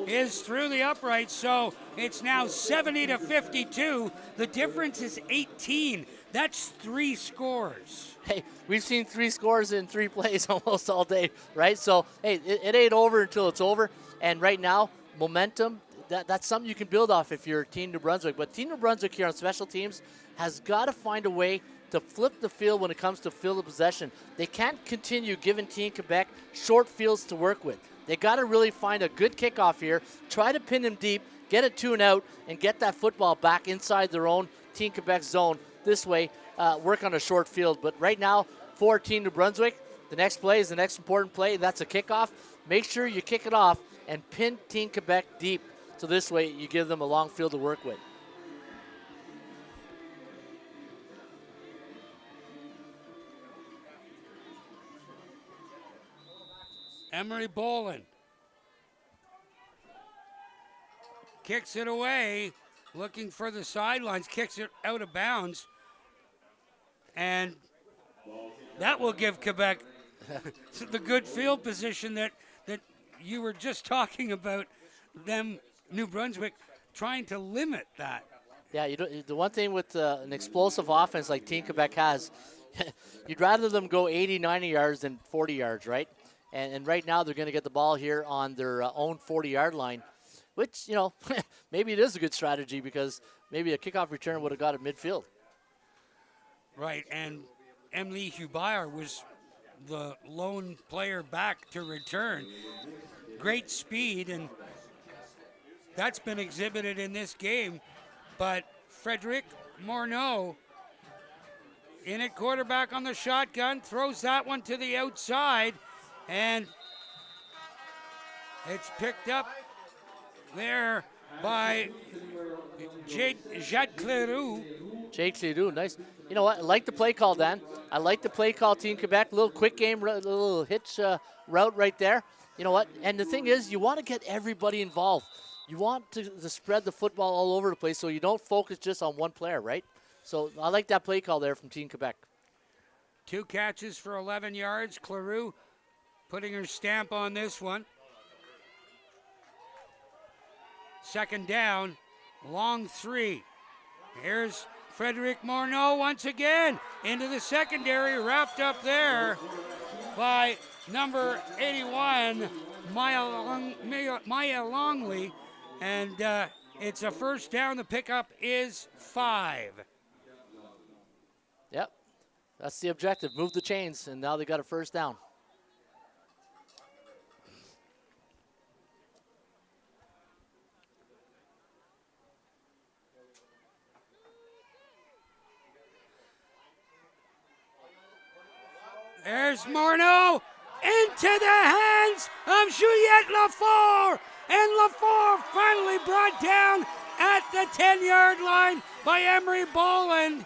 is through the upright, so it's now 70-52. The difference is 18. That's 3 scores. Hey, we've seen 3 scores in 3 plays almost all day, right? So, hey, it ain't over until it's over. And right now, momentum, that's something you can build off if you're Team New Brunswick. But Team New Brunswick here on special teams has got to find a way to flip the field when it comes to field of possession. They can't continue giving Team Quebec short fields to work with. They got to really find a good kickoff here, try to pin them deep, get a 2 and out, and get that football back inside their own Team Quebec zone. This way, work on a short field. But right now, for Team New Brunswick, the next play is the next important play, and that's a kickoff. Make sure you kick it off and pin Team Quebec deep. So this way, you give them a long field to work with. Emery Boland kicks it away, looking for the sidelines, kicks it out of bounds, and that will give Quebec the good field position that you were just talking about, them, New Brunswick, trying to limit that. Yeah, the one thing with an explosive offense like Team Quebec has, you'd rather them go 80, 90 yards than 40 yards, right? And right now they're going to get the ball here on their own 40-yard line, which, you know, maybe it is a good strategy because maybe a kickoff return would have got it midfield. Right, and Emily Hubert was the lone player back to return. Great speed, and that's been exhibited in this game. But Frederic Morneau, in at quarterback on the shotgun, throws that one to the outside, and it's picked up there by Jade Cleroux. Jade Cleroux, nice. You know what? I like the play call, Dan. I like the play call, Team Quebec. Little quick game, little hitch route right there. You know what? And the thing is, you want to get everybody involved. You want to spread the football all over the place so you don't focus just on one player, right? So I like that play call there from Team Quebec. 2 catches for 11 yards. Cleroux putting her stamp on this one. Second down, long 3. Here's Frederic Morneau once again into the secondary, wrapped up there by number 81, Maya Longley. And it's a first down. The pickup is 5. Yep, that's the objective. Move the chains, and now they got a first down. There's Morneau into the hands of Juliette Lafort. And Lafort finally brought down at the 10-yard line by Emery Boland.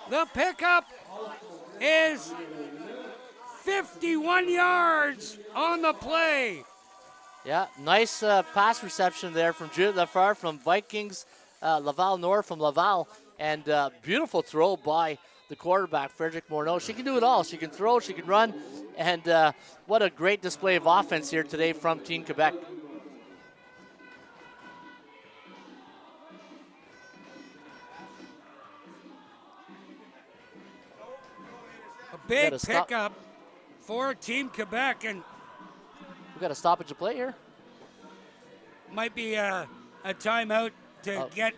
The pickup is 51 yards on the play. Yeah, nice pass reception there from Juliette Lafort from Vikings, Laval North from Laval. And beautiful throw by the quarterback, Frederic Morneau. She can do it all. She can throw, she can run, and what a great display of offense here today from Team Quebec. A big pickup for Team Quebec, and we got a stoppage of play here. Might be a timeout to get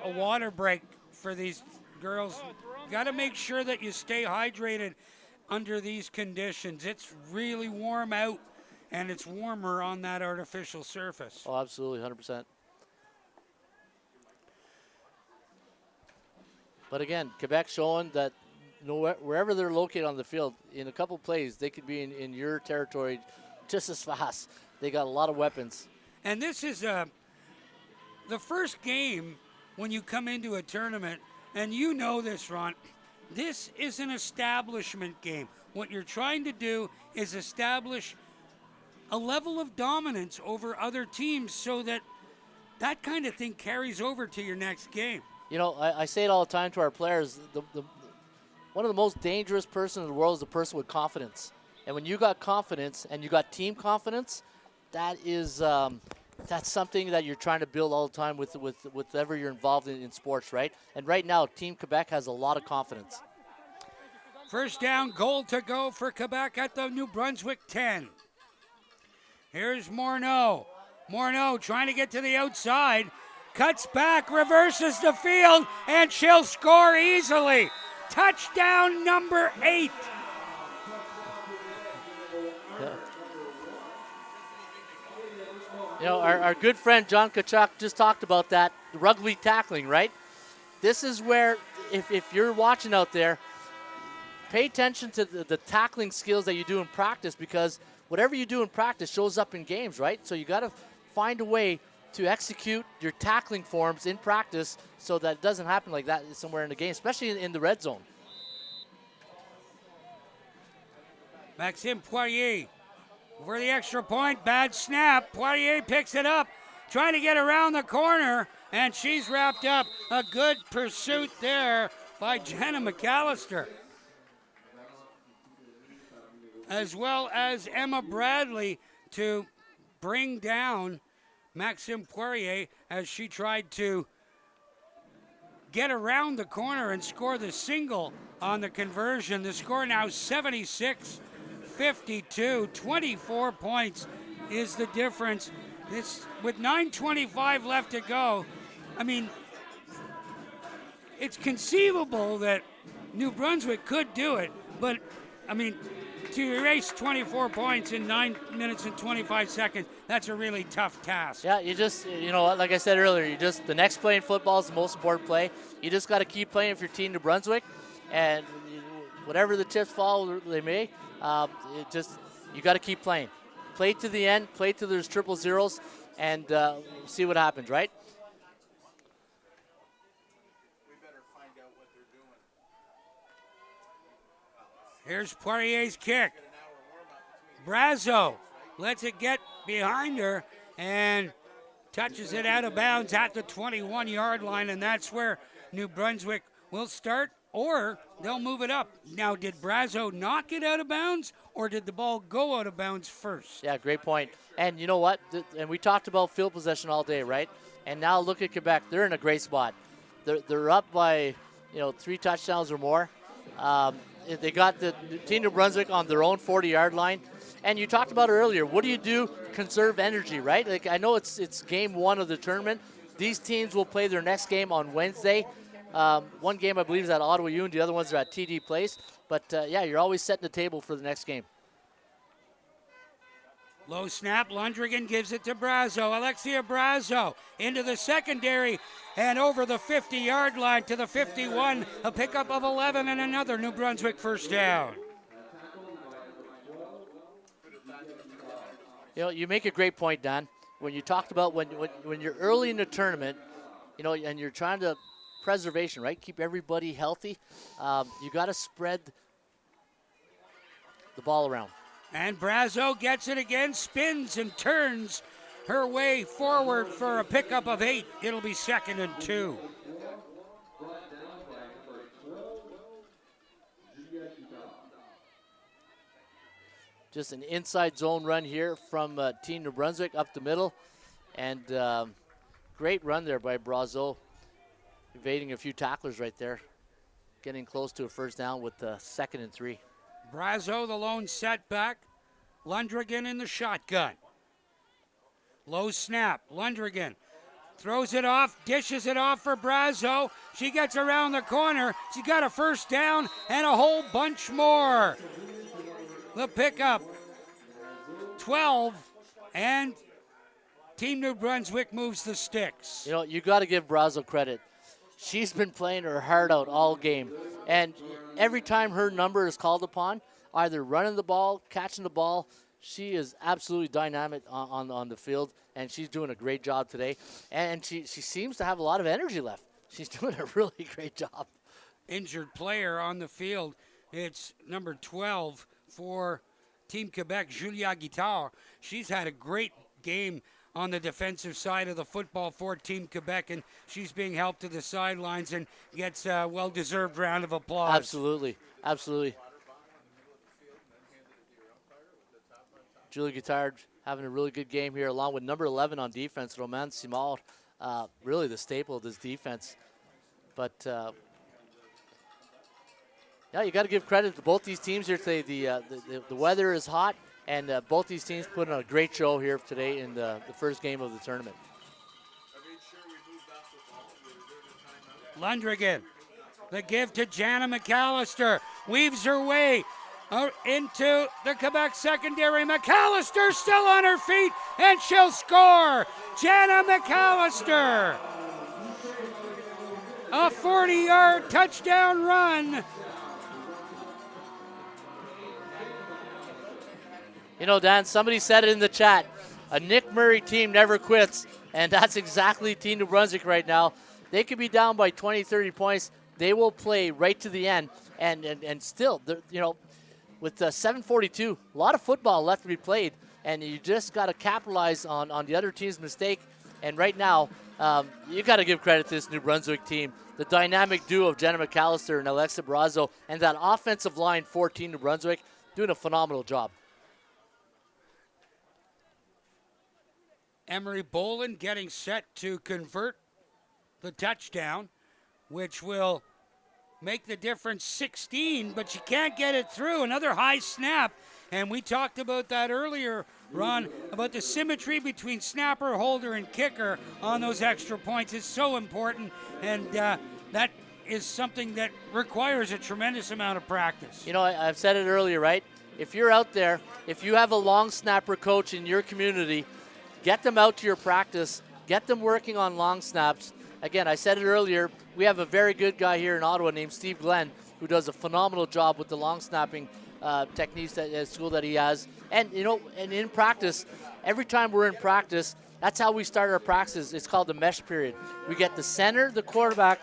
a water break for these girls. Got to make sure that you stay hydrated under these conditions. It's really warm out, and it's warmer on that artificial surface. Oh, absolutely, 100%. But again, Quebec showing that wherever they're located on the field, in a couple plays, they could be in your territory just as fast. They got a lot of weapons. And this is the first game when you come into a tournament, and you know this, Ron, this is an establishment game. What you're trying to do is establish a level of dominance over other teams so that that kind of thing carries over to your next game. You know, I say it all the time to our players, one of the most dangerous person in the world is the person with confidence. And when you got confidence and you got team confidence, that is that's something that you're trying to build all the time with whatever you're involved in sports, right? And right now, Team Quebec has a lot of confidence. First down, goal to go for Quebec at the New Brunswick 10. Here's Morneau. Morneau trying to get to the outside. Cuts back, reverses the field, and she'll score easily. Touchdown number 8. You know, our good friend John Kachuk just talked about that, rugby tackling, right? This is where, if you're watching out there, pay attention to the tackling skills that you do in practice, because whatever you do in practice shows up in games, right? So you got to find a way to execute your tackling forms in practice so that it doesn't happen like that somewhere in the game, especially in the red zone. Maxime Poirier for the extra point. Bad snap. Poirier picks it up, trying to get around the corner, and she's wrapped up. A good pursuit there by Jenna McAllister, as well as Emma Bradley to bring down Maxime Poirier as she tried to get around the corner and score the single on the conversion. The score now 76-52. 24 points is the difference. It's with 9:25 left to go. I mean, it's conceivable that New Brunswick could do it, but I mean, to erase 24 points in 9 minutes and 25 seconds, that's a really tough task. Yeah, you just, you know, like I said earlier, the next play in football is the most important play. You just got to keep playing if you're Team New Brunswick, and whatever the chips fall, they may, you got to keep playing. Play to the end, play till there's triple zeros, and see what happens, right? Here's Poirier's kick. Brazo lets it get behind her and touches it out of bounds at the 21-yard line, and that's where New Brunswick will start, or they'll move it up. Now, did Brazo knock it out of bounds, or did the ball go out of bounds first? Yeah, great point. And you know what? And we talked about field possession all day, right? And now look at Quebec. They're in a great spot. They're up by, 3 touchdowns or more. They got the Team New Brunswick on their own 40-yard line. And you talked about it earlier. What do you do? Conserve energy, right? Like, I know it's game 1 of the tournament. These teams will play their next game on Wednesday. One game, I believe, is at Ottawa U, and the other ones are at TD Place. But, yeah, you're always setting the table for the next game. Low snap. Lundrigan gives it to Brazo. Alexia Brazo into the secondary and over the 50-yard line to the 51. A pickup of 11 and another New Brunswick first down. You make a great point, Don. When you talked about when you're early in the tournament, and you're trying to preservation, right? Keep everybody healthy. You got to spread the ball around. And Brazo gets it again, spins and turns her way forward for a pickup of 8. It'll be 2nd and 2. Just an inside zone run here from Team New Brunswick up the middle. And great run there by Brazo, evading a few tacklers right there, getting close to a first down with 2nd and 3. Brazo, the lone setback. Lundrigan in the shotgun. Low snap. Lundrigan throws it off, dishes it off for Brazo. She gets around the corner. She got a first down and a whole bunch more. The pickup, 12, and Team New Brunswick moves the sticks. You got to give Brazo credit. She's been playing her heart out all game. And every time her number is called upon, either running the ball, catching the ball, she is absolutely dynamic on the field, and she's doing a great job today. And she seems to have a lot of energy left. She's doing a really great job. Injured player on the field. It's number 12 for Team Quebec, Julia Guittard. She's had a great game on the defensive side of the football for Team Quebec, and she's being helped to the sidelines and gets a well-deserved round of applause. Absolutely, absolutely. Julia Guittard having a really good game here, along with number 11 on defense, Romain Simard, really the staple of this defense. But yeah, you got to give credit to both these teams here today. The weather is hot, and both these teams put on a great show here today in the first game of the tournament. Lundrigan, the give to Jana McAllister, weaves her way into the Quebec secondary. McAllister still on her feet, and she'll score. Jana McAllister, a 40-yard touchdown run. You know, Dan, somebody said it in the chat, a Nick Murray team never quits, and that's exactly Team New Brunswick right now. They could be down by 20, 30 points. They will play right to the end, and still, you know, with 7:42, a lot of football left to be played, and you just got to capitalize on the other team's mistake. And right now, you got to give credit to this New Brunswick team. The dynamic duo of Jenna McAllister and Alexa Brazo, and that offensive line for Team New Brunswick doing a phenomenal job. Emery Boland getting set to convert the touchdown, which will make the difference 16, but she can't get it through. Another high snap, and we talked about that earlier, Ron, about the symmetry between snapper, holder, and kicker on those extra points is so important, and that is something that requires a tremendous amount of practice. You know, I've said it earlier, right? If you're out there, if you have a long snapper coach in your community, get them out to your practice, get them working on long snaps. Again, I said it earlier, we have a very good guy here in Ottawa named Steve Glenn who does a phenomenal job with the long snapping techniques at school that he has. And, you know, and in practice, every time we're in practice, that's how we start our practices. It's called the mesh period. We get the center, the quarterback,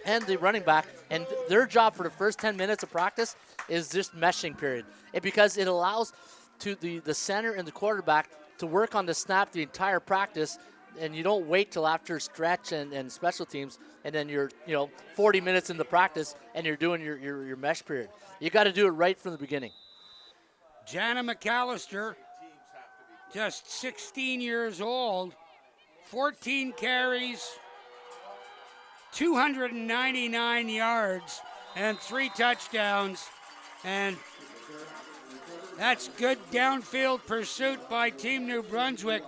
and the running back, and their job for the first 10 minutes of practice is just meshing period. Because it allows to the center and the quarterback to work on the snap the entire practice, and you don't wait till after stretch and special teams, and then you're 40 minutes into practice and you're doing your mesh period. You got to do it right from the beginning. Jana McAllister, just 16 years old, 14 carries, 299 yards, and 3 touchdowns, and that's good downfield pursuit by Team New Brunswick.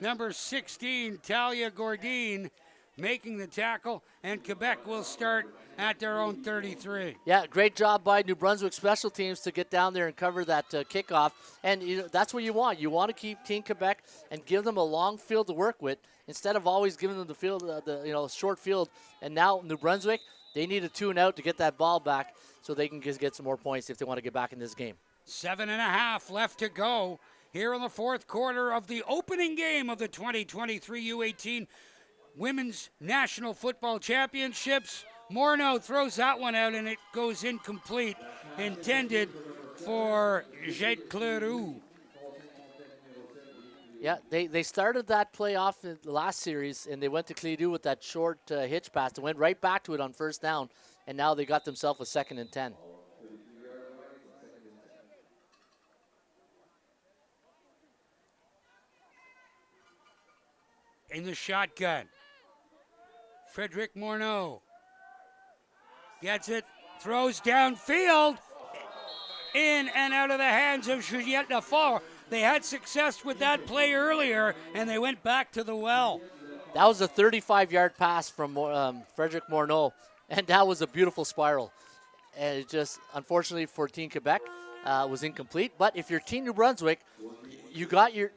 Number 16, Talia Gordine, making the tackle, and Quebec will start at their own 33. Yeah, great job by New Brunswick special teams to get down there and cover that kickoff. And that's what you want. You want to keep Team Quebec and give them a long field to work with instead of always giving them the field, short field. And now New Brunswick, they need a 2-and-out to get that ball back so they can get some more points if they want to get back in this game. 7.5 left to go here in the fourth quarter of the opening game of the 2023 U18 Women's National Football Championships. Morneau throws that one out, and it goes incomplete, intended for Jade Cleroux. Yeah, they started that play off in the last series, and they went to Cleroux with that short hitch pass. They went right back to it on first down, and now they got themselves a 2nd and 10. In the shotgun, Frederic Morneau gets it, throws downfield, in and out of the hands of Juliette Lafort. They had success with that play earlier, and they went back to the well. That was a 35-yard pass from Frederic Morneau, and that was a beautiful spiral. And it just, unfortunately for Team Quebec, was incomplete. But if you're Team New Brunswick, you got your,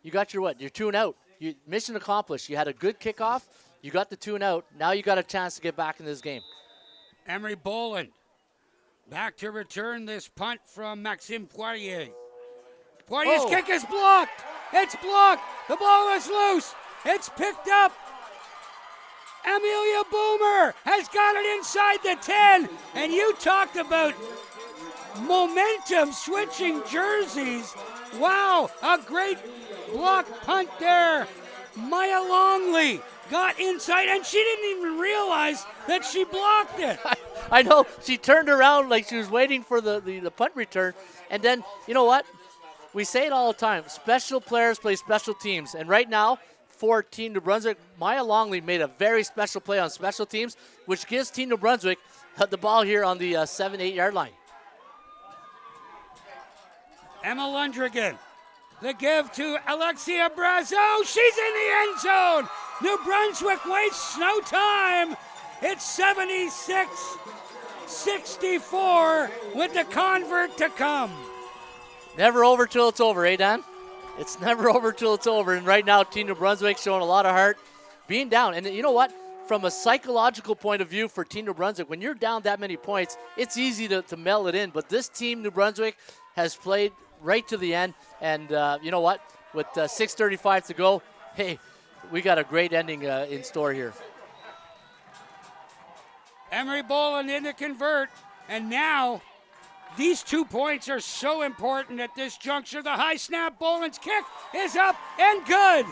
your 2-and-out. Mission accomplished. You had a good kickoff. You got the 2-and-out. Now you got a chance to get back in this game. Emery Boland Back to return this punt from Maxime Poirier. Poirier's kick is blocked. It's blocked. The ball is loose. It's picked up. Amelia Boomer has got it inside the 10. And you talked about momentum switching jerseys. Wow, a great block punt there. Maya Longley got inside, and she didn't even realize that she blocked it. I know. She turned around like she was waiting for the punt return. And then, you know what? We say it all the time. Special players play special teams. And right now, for Team New Brunswick, Maya Longley made a very special play on special teams, which gives Team New Brunswick the ball here on the 7-8 yard line. Emma Lundrigan. The give to Alexia Brazo. She's in the end zone. New Brunswick wastes no time. It's 76-64 with the convert to come. Never over till it's over, Dan? It's never over till it's over. And right now, Team New Brunswick showing a lot of heart, being down. And you know what? From a psychological point of view for Team New Brunswick, when you're down that many points, it's easy to mail it in. But this team, New Brunswick, has played right to the end. And you know what? With 6:35 to go, hey, we got a great ending in store here. Emery Boland in to convert. And now these 2 points are so important at this juncture. The high snap, Boland's kick is up and good.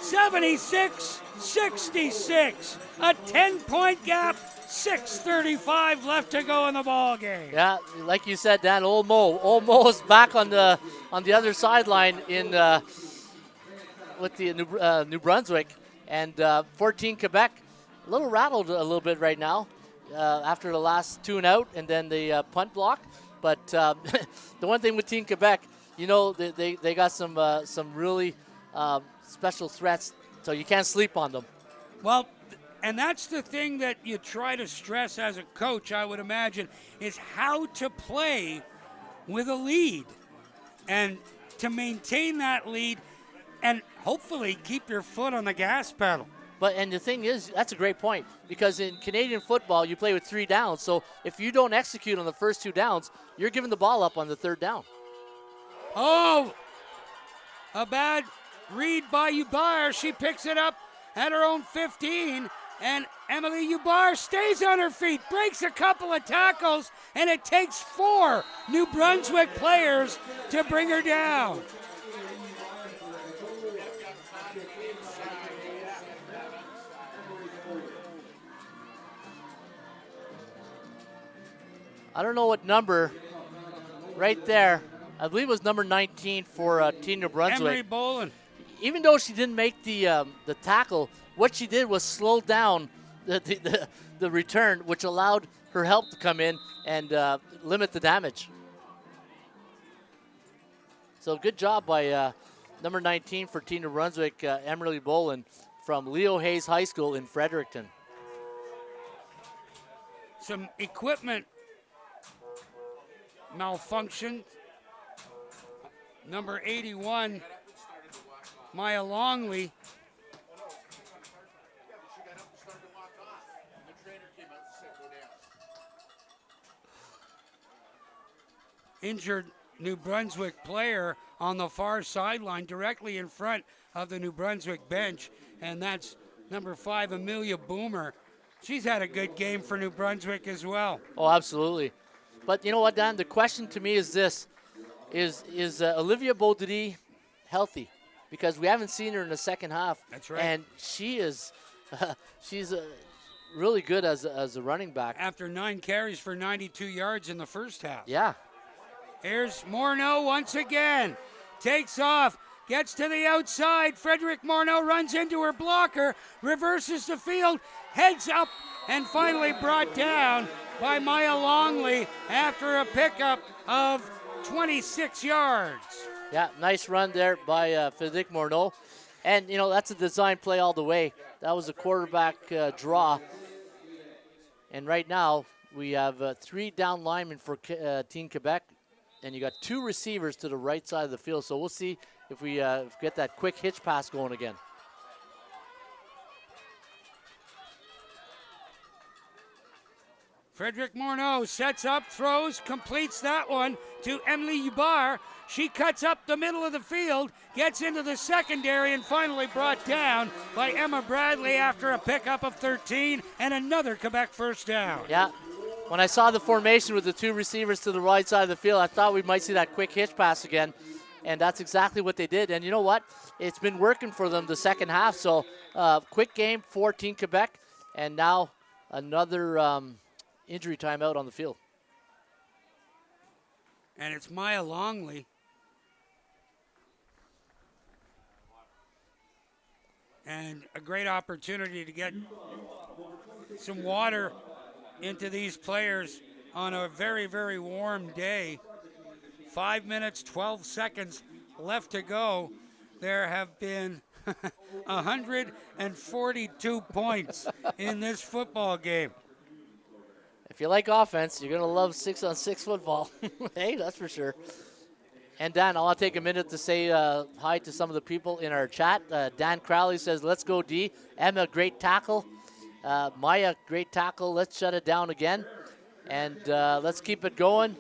76-66. A 10-point gap. 6:35 left to go in the ball game. Yeah, like you said, Dan, Old Mo is back on the other sideline in with the New Brunswick, and 14 Quebec, a little rattled a little bit right now after the last tune out and then the punt block. But the one thing with Team Quebec, you know, they got some really special threats, so you can't sleep on them. Well, and that's the thing that you try to stress as a coach, I would imagine, is how to play with a lead and to maintain that lead and hopefully keep your foot on the gas pedal. And the thing is, that's a great point, because in Canadian football, you play with 3 downs. So if you don't execute on the first 2 downs, you're giving the ball up on the 3rd down. Oh, a bad read by Ubar. She picks it up at her own 15. And Emily Ubar stays on her feet, breaks a couple of tackles, and it takes 4 New Brunswick players to bring her down. I don't know what number, right there, I believe it was number 19 for Team New Brunswick. Emery Boland. Even though she didn't make the tackle, what she did was slow down the return, which allowed her help to come in and limit the damage. So good job by number 19 for Team New Brunswick, Emily Boland from Leo Hayes High School in Fredericton. Some equipment malfunction. Number 81, Maya Longley. Injured New Brunswick player on the far sideline directly in front of the New Brunswick bench, and that's number 5, Amelia Boomer. She's had a good game for New Brunswick as well. Oh, absolutely. But you know what, Dan? The question to me is this. Is Olivia Baudry healthy? Because we haven't seen her in the second half. That's right. And she is she's really good as a running back. After 9 carries for 92 yards in the first half. Yeah. Here's Morneau once again. Takes off. Gets to the outside. Frederick Morneau runs into her blocker. Reverses the field. Heads up. And finally brought down by Maya Longley after a pickup of 26 yards. Yeah, nice run there by Frederick Morneau. And, you know, that's a design play all the way. That was a quarterback draw. And right now we have 3 down linemen for Team Quebec. And you got 2 receivers to the right side of the field. So we'll see if we get that quick hitch pass going again. Frederick Morneau sets up, throws, completes that one to Emily Ubar. She cuts up the middle of the field, gets into the secondary, and finally brought down by Emma Bradley after a pickup of 13 and another Quebec first down. Yeah. When I saw the formation with the two receivers to the right side of the field, I thought we might see that quick hitch pass again, and that's exactly what they did. And you know what? It's been working for them the second half. So quick game, 14 Quebec, and now another injury timeout on the field. And it's Maya Longley. And a great opportunity to get some water into these players on a very, very warm day. 5 minutes, 12 seconds left to go. There have been 142 points in this football game. If you like offense, you're going to love 6-on-6 football. Hey, that's for sure. And Dan, I'll take a minute to say hi to some of the people in our chat. Dan Crowley says, let's go D. Emma, great tackle. Maya, great tackle. Let's shut it down again. And let's keep it going.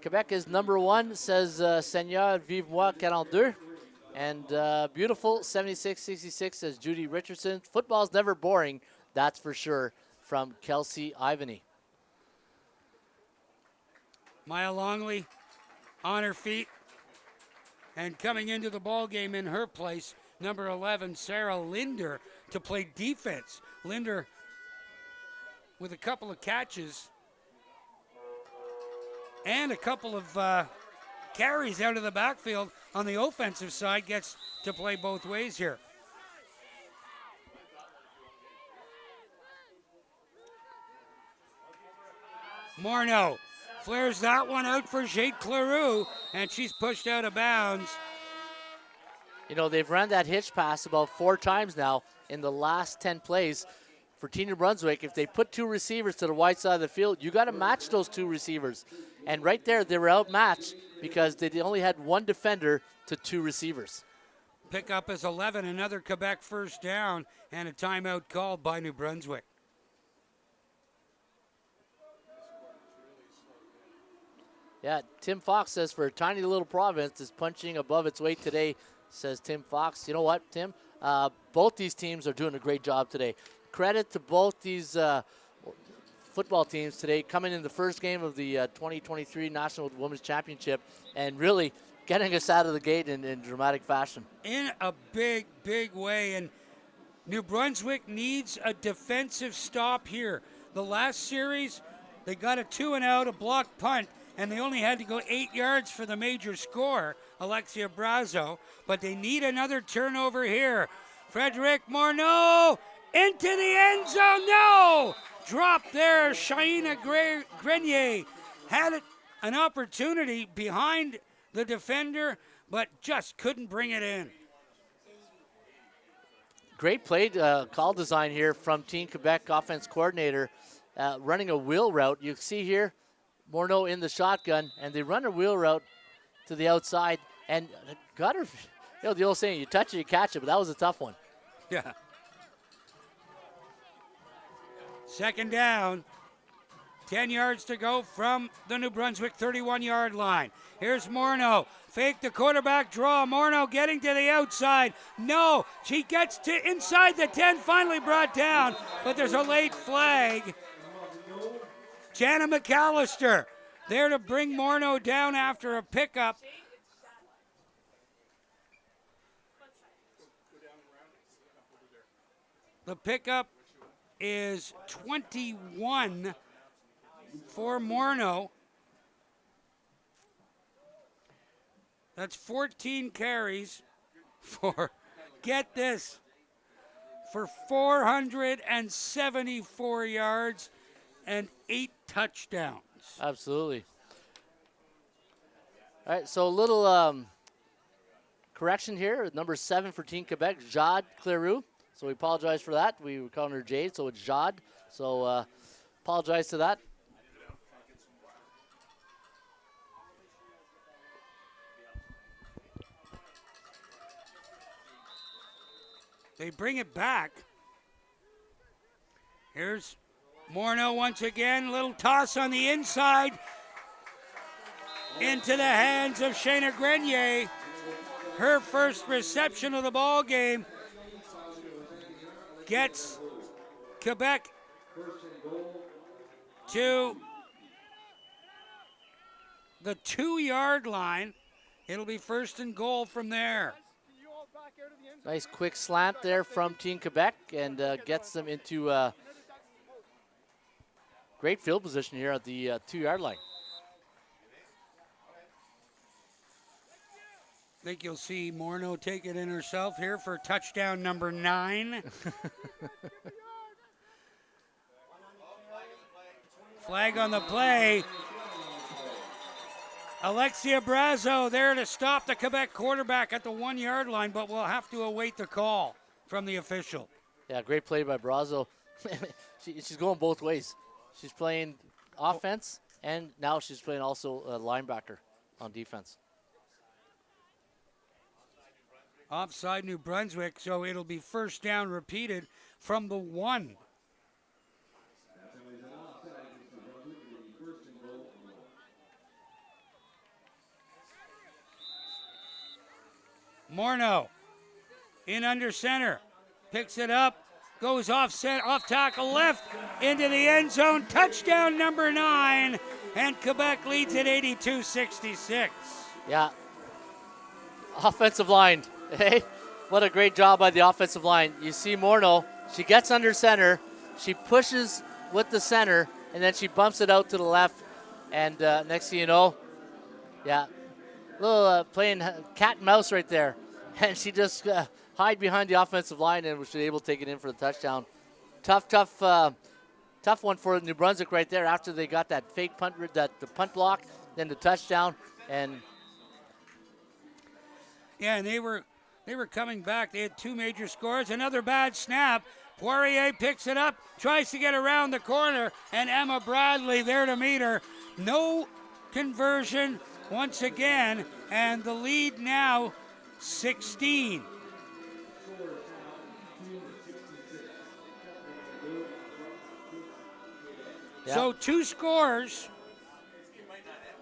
Quebec is number 1, says Seigneur Vive Moi 42. And beautiful 76-66, says Judy Richardson. Football's never boring, that's for sure, from Kelsey Ivany. Maya Longley on her feet and coming into the ball game in her place, number 11, Sarah Linder, to play defense. Linder with a couple of catches and a couple of carries out of the backfield on the offensive side, gets to play both ways here. Morneau flares that one out for Jade Cleroux, and she's pushed out of bounds. You know, they've run that hitch pass about 4 times now in the last 10 plays. For Team New Brunswick, if they put 2 receivers to the wide side of the field, you got to match those 2 receivers. And right there, they were outmatched because they only had 1 defender to 2 receivers. Pickup is 11, another Quebec first down, and a timeout called by New Brunswick. Yeah, Tim Fox says for a tiny little province is punching above its weight today, says Tim Fox. You know what, Tim? Both these teams are doing a great job today. Credit to both these football teams today, coming in the first game of the 2023 National Women's Championship and really getting us out of the gate in dramatic fashion. In a big, big way, and New Brunswick needs a defensive stop here. The last series, they got a 2-and-out, a block punt, and they only had to go 8 yards for the major score, Alexia Brazo, but they need another turnover here. Frederick Morneau into the end zone, no! Drop there, Shaina Grenier had an opportunity behind the defender, but just couldn't bring it in. Great play call design here from Team Quebec offense coordinator, running a wheel route. You see here, Morneau in the shotgun, and they run a wheel route to the outside and got her. You know the old saying, you touch it, you catch it, but that was a tough one. Yeah. Second down. 10 yards to go from the New Brunswick 31-yard line. Here's Morneau. Fake the quarterback draw. Morneau getting to the outside. No, she gets to inside the 10, finally brought down, but there's a late flag. Jana McAllister there to bring Morneau down after a pickup. The pickup is 21 for Morneau. That's 14 carries for, get this, for 474 yards and 8 touchdowns. Absolutely. All right, so a little correction here. Number 7 for Team Quebec, Jade Cleroux. So we apologize for that. We were calling her Jade, so it's Jade. So apologize to that. They bring it back. Here's Morneau once again, little toss on the inside into the hands of Shayna Grenier. Her first reception of the ball game gets Quebec to the 2-yard line. It'll be first and goal from there. Nice quick slant there from Team Quebec and gets them into great field position here at the 2-yard line. I think you'll see Morneau take it in herself here for touchdown number 9. Flag on the play. Alexia Brazo there to stop the Quebec quarterback at the 1-yard line, but we'll have to await the call from the official. Yeah, great play by Brazo. She's going both ways. She's playing offense, and now she's playing also a linebacker on defense. Offside New Brunswick, so it'll be first down repeated from the 1. Morneau in under center, picks it up, goes off tackle left into the end zone. Touchdown number 9, and Quebec leads at 82-66. Yeah, offensive line. Hey, what a great job by the offensive line. You see Morneau, she gets under center, she pushes with the center, and then she bumps it out to the left. And next thing you know, yeah, little playing cat and mouse right there. And she just hide behind the offensive line and was able to take it in for the touchdown. Tough one for New Brunswick right there after they got that fake punt, the punt block, then the touchdown. And yeah, and they were coming back. They had 2 major scores. Another bad snap. Poirier picks it up, tries to get around the corner, and Emma Bradley there to meet her. No conversion once again, and the lead now 16. Yeah. So 2 scores.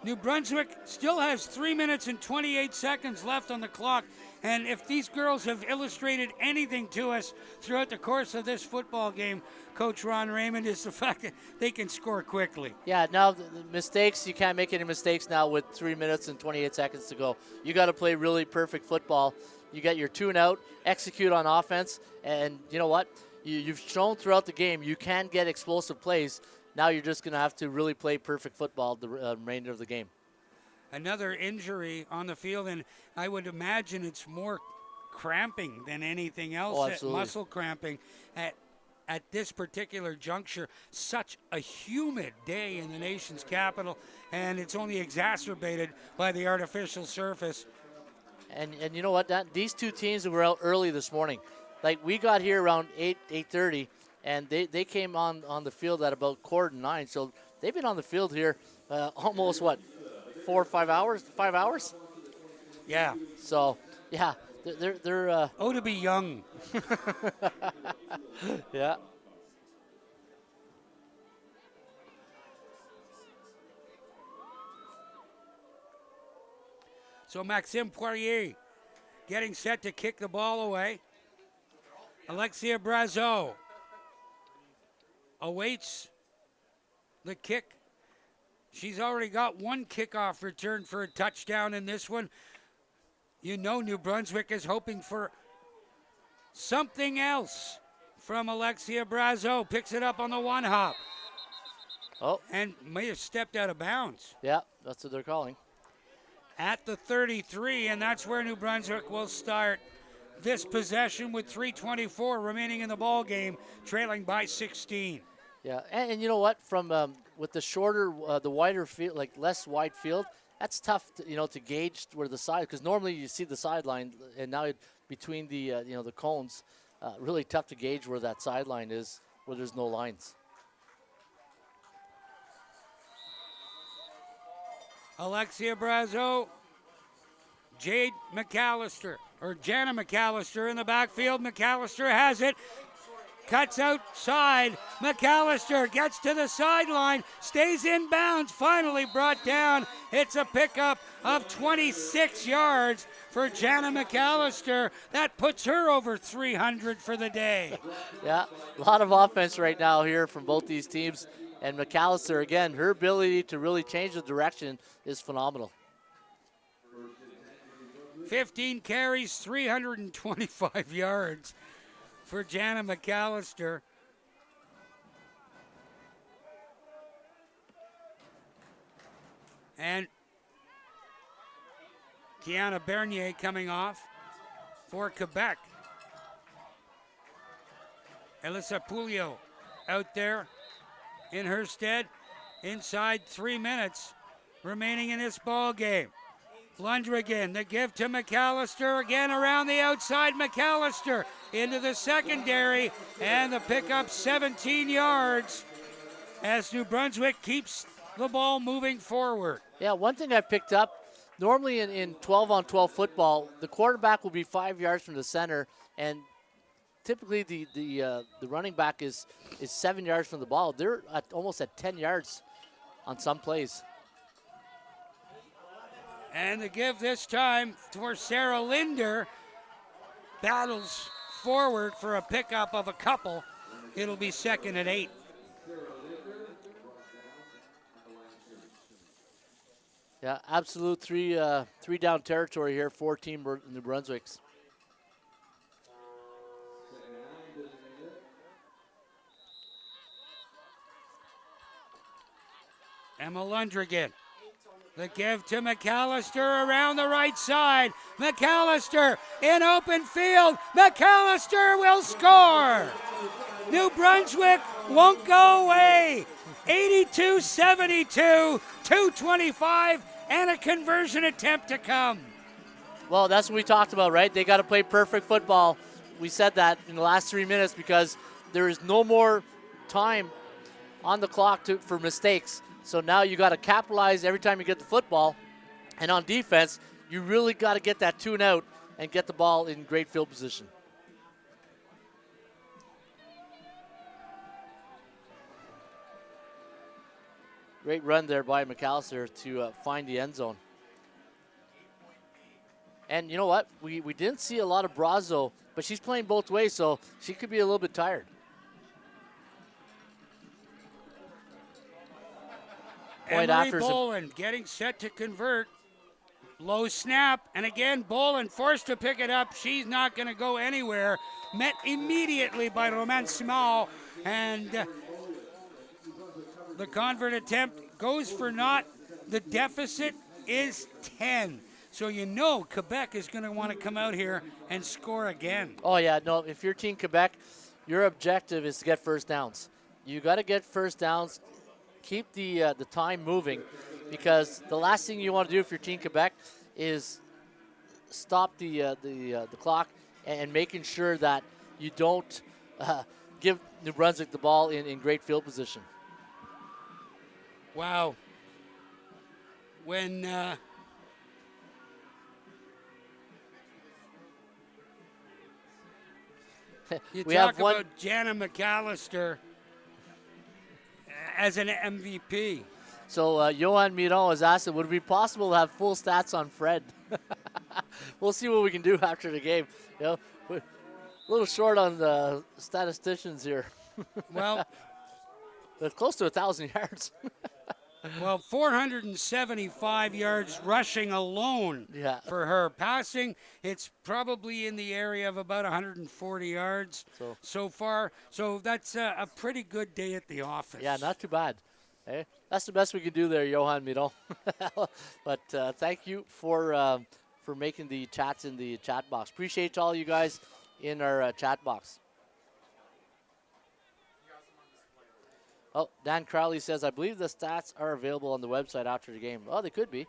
New Brunswick still has 3 minutes and 28 seconds left on the clock. And if these girls have illustrated anything to us throughout the course of this football game, Coach Ron Raymond, is the fact that they can score quickly. Yeah, now the mistakes, you can't make any mistakes now with 3 minutes and 28 seconds to go. You got to play really perfect football. You got your tune out, execute on offense, and you know what? You've shown throughout the game you can get explosive plays. Now you're just going to have to really play perfect football the remainder of the game. Another injury on the field, and I would imagine it's more cramping than anything else. Oh, absolutely. Muscle cramping at this particular juncture. Such a humid day in the nation's capital, and it's only exacerbated by the artificial surface. And you know what? These 2 teams were out early this morning. Like, we got here around 8:30, and they came on the field at about 8:45. So they've been on the field here almost, 4 or 5 hours? 5 hours? Yeah. So, yeah, they're oh, to be young. yeah. So Maxime Poirier getting set to kick the ball away. Alexia Brazo awaits the kick. She's already got 1 kickoff return for a touchdown in this one. You know New Brunswick is hoping for something else from Alexia Brazo. Picks it up on the 1-hop. Oh. And may have stepped out of bounds. Yeah, that's what they're calling. At the 33, and that's where New Brunswick will start this possession with 3:24 remaining in the ball game, trailing by 16. Yeah, and you know what? From with the shorter, the wider field, like less wide field, that's tough, to gauge where the side. Because normally you see the sideline, and now between the the cones, really tough to gauge where that sideline is, where there's no lines. Alexia Brazo, Jana McAllister in the backfield. McAllister has it. cuts outside. McAllister gets to the sideline, stays in bounds, finally brought down. It's a pickup of 26 yards for Jana McAllister. That puts her over 300 for the day. Yeah, a lot of offense right now here from both these teams. And McAllister, again, her ability to really change the direction is phenomenal. 15 carries, 325 yards for Jana McAllister. And Kiana Bernier coming off for Quebec. Elisa Puglio out there in her stead. Inside 3 minutes remaining in this ball game. Lundgren, the give to McAllister, again around the outside. McAllister into the secondary, and the pickup 17 yards as New Brunswick keeps the ball moving forward. Yeah, one thing I picked up, normally in 12-on-12 football, the quarterback will be 5 yards from the center, and typically the running back is 7 yards from the ball. They're almost at 10 yards on some plays. And the give this time for Sarah Linder. Battles forward for a pickup of a couple. It'll be 2nd and 8. Yeah, absolute three down territory here for Team New Brunswick's. Emma Lundgren. The give to McAllister around the right side. McAllister in open field. McAllister will score. New Brunswick won't go away. 82-72, 2:25, and a conversion attempt to come. Well, that's what we talked about, right? They got to play perfect football. We said that in the last 3 minutes because there is no more time on the clock for mistakes. So now you got to capitalize every time you get the football. And on defense, you really got to get that tune out and get the ball in great field position. Great run there by McAllister to find the end zone. And you know what? We didn't see a lot of Brazo, but she's playing both ways, so she could be a little bit tired. Emery Boland getting set to convert. Low snap, and again, Boland forced to pick it up. She's not going to go anywhere. Met immediately by Romain Simon, and the convert attempt goes for naught. The deficit is 10. So you know Quebec is going to want to come out here and score again. Oh, yeah, no, if you're Team Quebec, your objective is to get first downs. You got to get first downs. Keep the time moving, because the last thing you want to do if you're Team Quebec is stop the clock and making sure that you don't give New Brunswick the ball in great field position. Wow. When you talk about Jana McAllister as an MVP. So Johan Miron has asked, would it be possible to have full stats on Fred? We'll see what we can do after the game. You know, we're a little short on the statisticians here. Well, but close to 1,000 yards. Well, 475 yards rushing alone for her. Passing, it's probably in the area of about 140 yards so far. So that's a pretty good day at the office. Yeah, not too bad. Hey, that's the best we can do there, Johan Miron. But thank you for making the chats in the chat box. Appreciate all you guys in our chat box. Oh, Dan Crowley says, I believe the stats are available on the website after the game. Oh, they could be.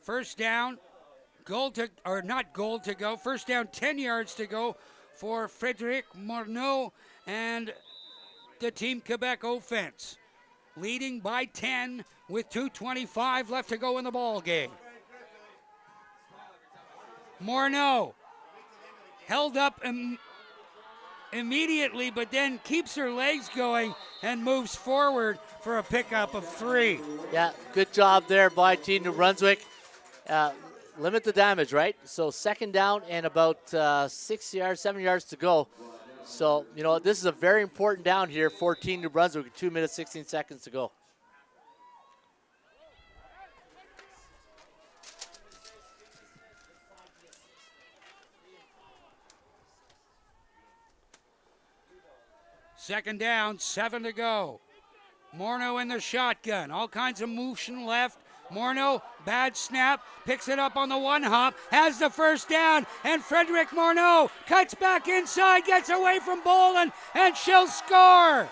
First down, not goal to go. First down, 10 yards to go for Frédéric Morneau and the Team Quebec offense. Leading by 10 with 2:25 left to go in the ball game. Morneau held up immediately, but then keeps her legs going and moves forward for a pickup of 3. Yeah, good job there by Team New Brunswick. Limit the damage, right? So second down and about 7 yards to go. So, this is a very important down here for Team New Brunswick. 2 minutes, 16 seconds to go. Second down, 7 to go. Morneau in the shotgun. All kinds of motion left. Morneau, bad snap, picks it up on the one hop, has the first down, and Frederick Morneau cuts back inside, gets away from Boland, and she'll score.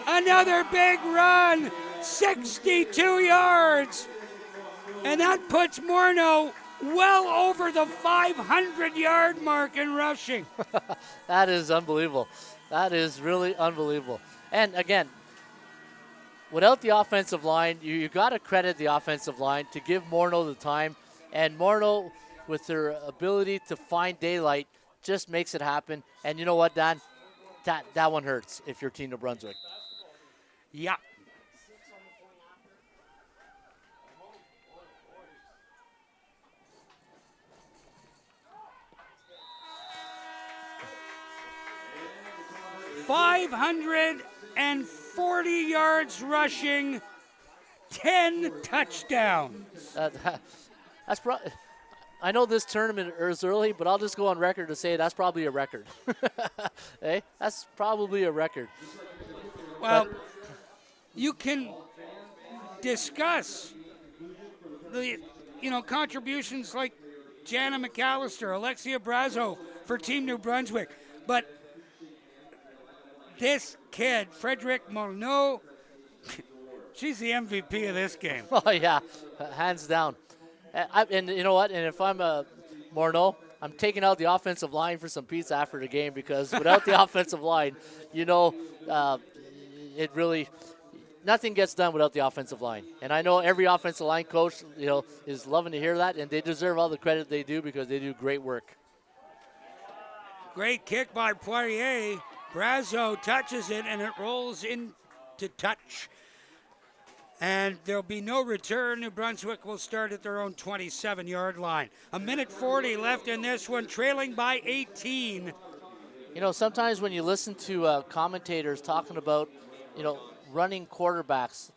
Another big run, 62 yards. And that puts Morneau well over the 500-yard mark in rushing. That is unbelievable. That is really unbelievable. And again, without the offensive line, you got to credit the offensive line to give Morneau the time. And Morneau, with her ability to find daylight, just makes it happen. And you know what, Dan? That one hurts if you're Team New Brunswick. Yeah. $540 yards rushing, 10 touchdowns. That's probably. I know this tournament is early, but I'll just go on record to say that's probably a record. Hey, that's probably a record. Well, you can discuss the contributions like Jana McAllister, Alexia Brazo for Team New Brunswick, but this kid, Frederick Morneau, she's the MVP of this game. Oh, yeah, hands down. And you know what? And if I'm Morneau, I'm taking out the offensive line for some pizza after the game, because without the offensive line, it really, nothing gets done without the offensive line. And I know every offensive line coach, is loving to hear that, and they deserve all the credit they do because they do great work. Great kick by Poirier. Brazo touches it, and it rolls into touch. And there'll be no return. New Brunswick will start at their own 27-yard line. 1:40 left in this one, trailing by 18. Sometimes when you listen to commentators talking about, running quarterbacks,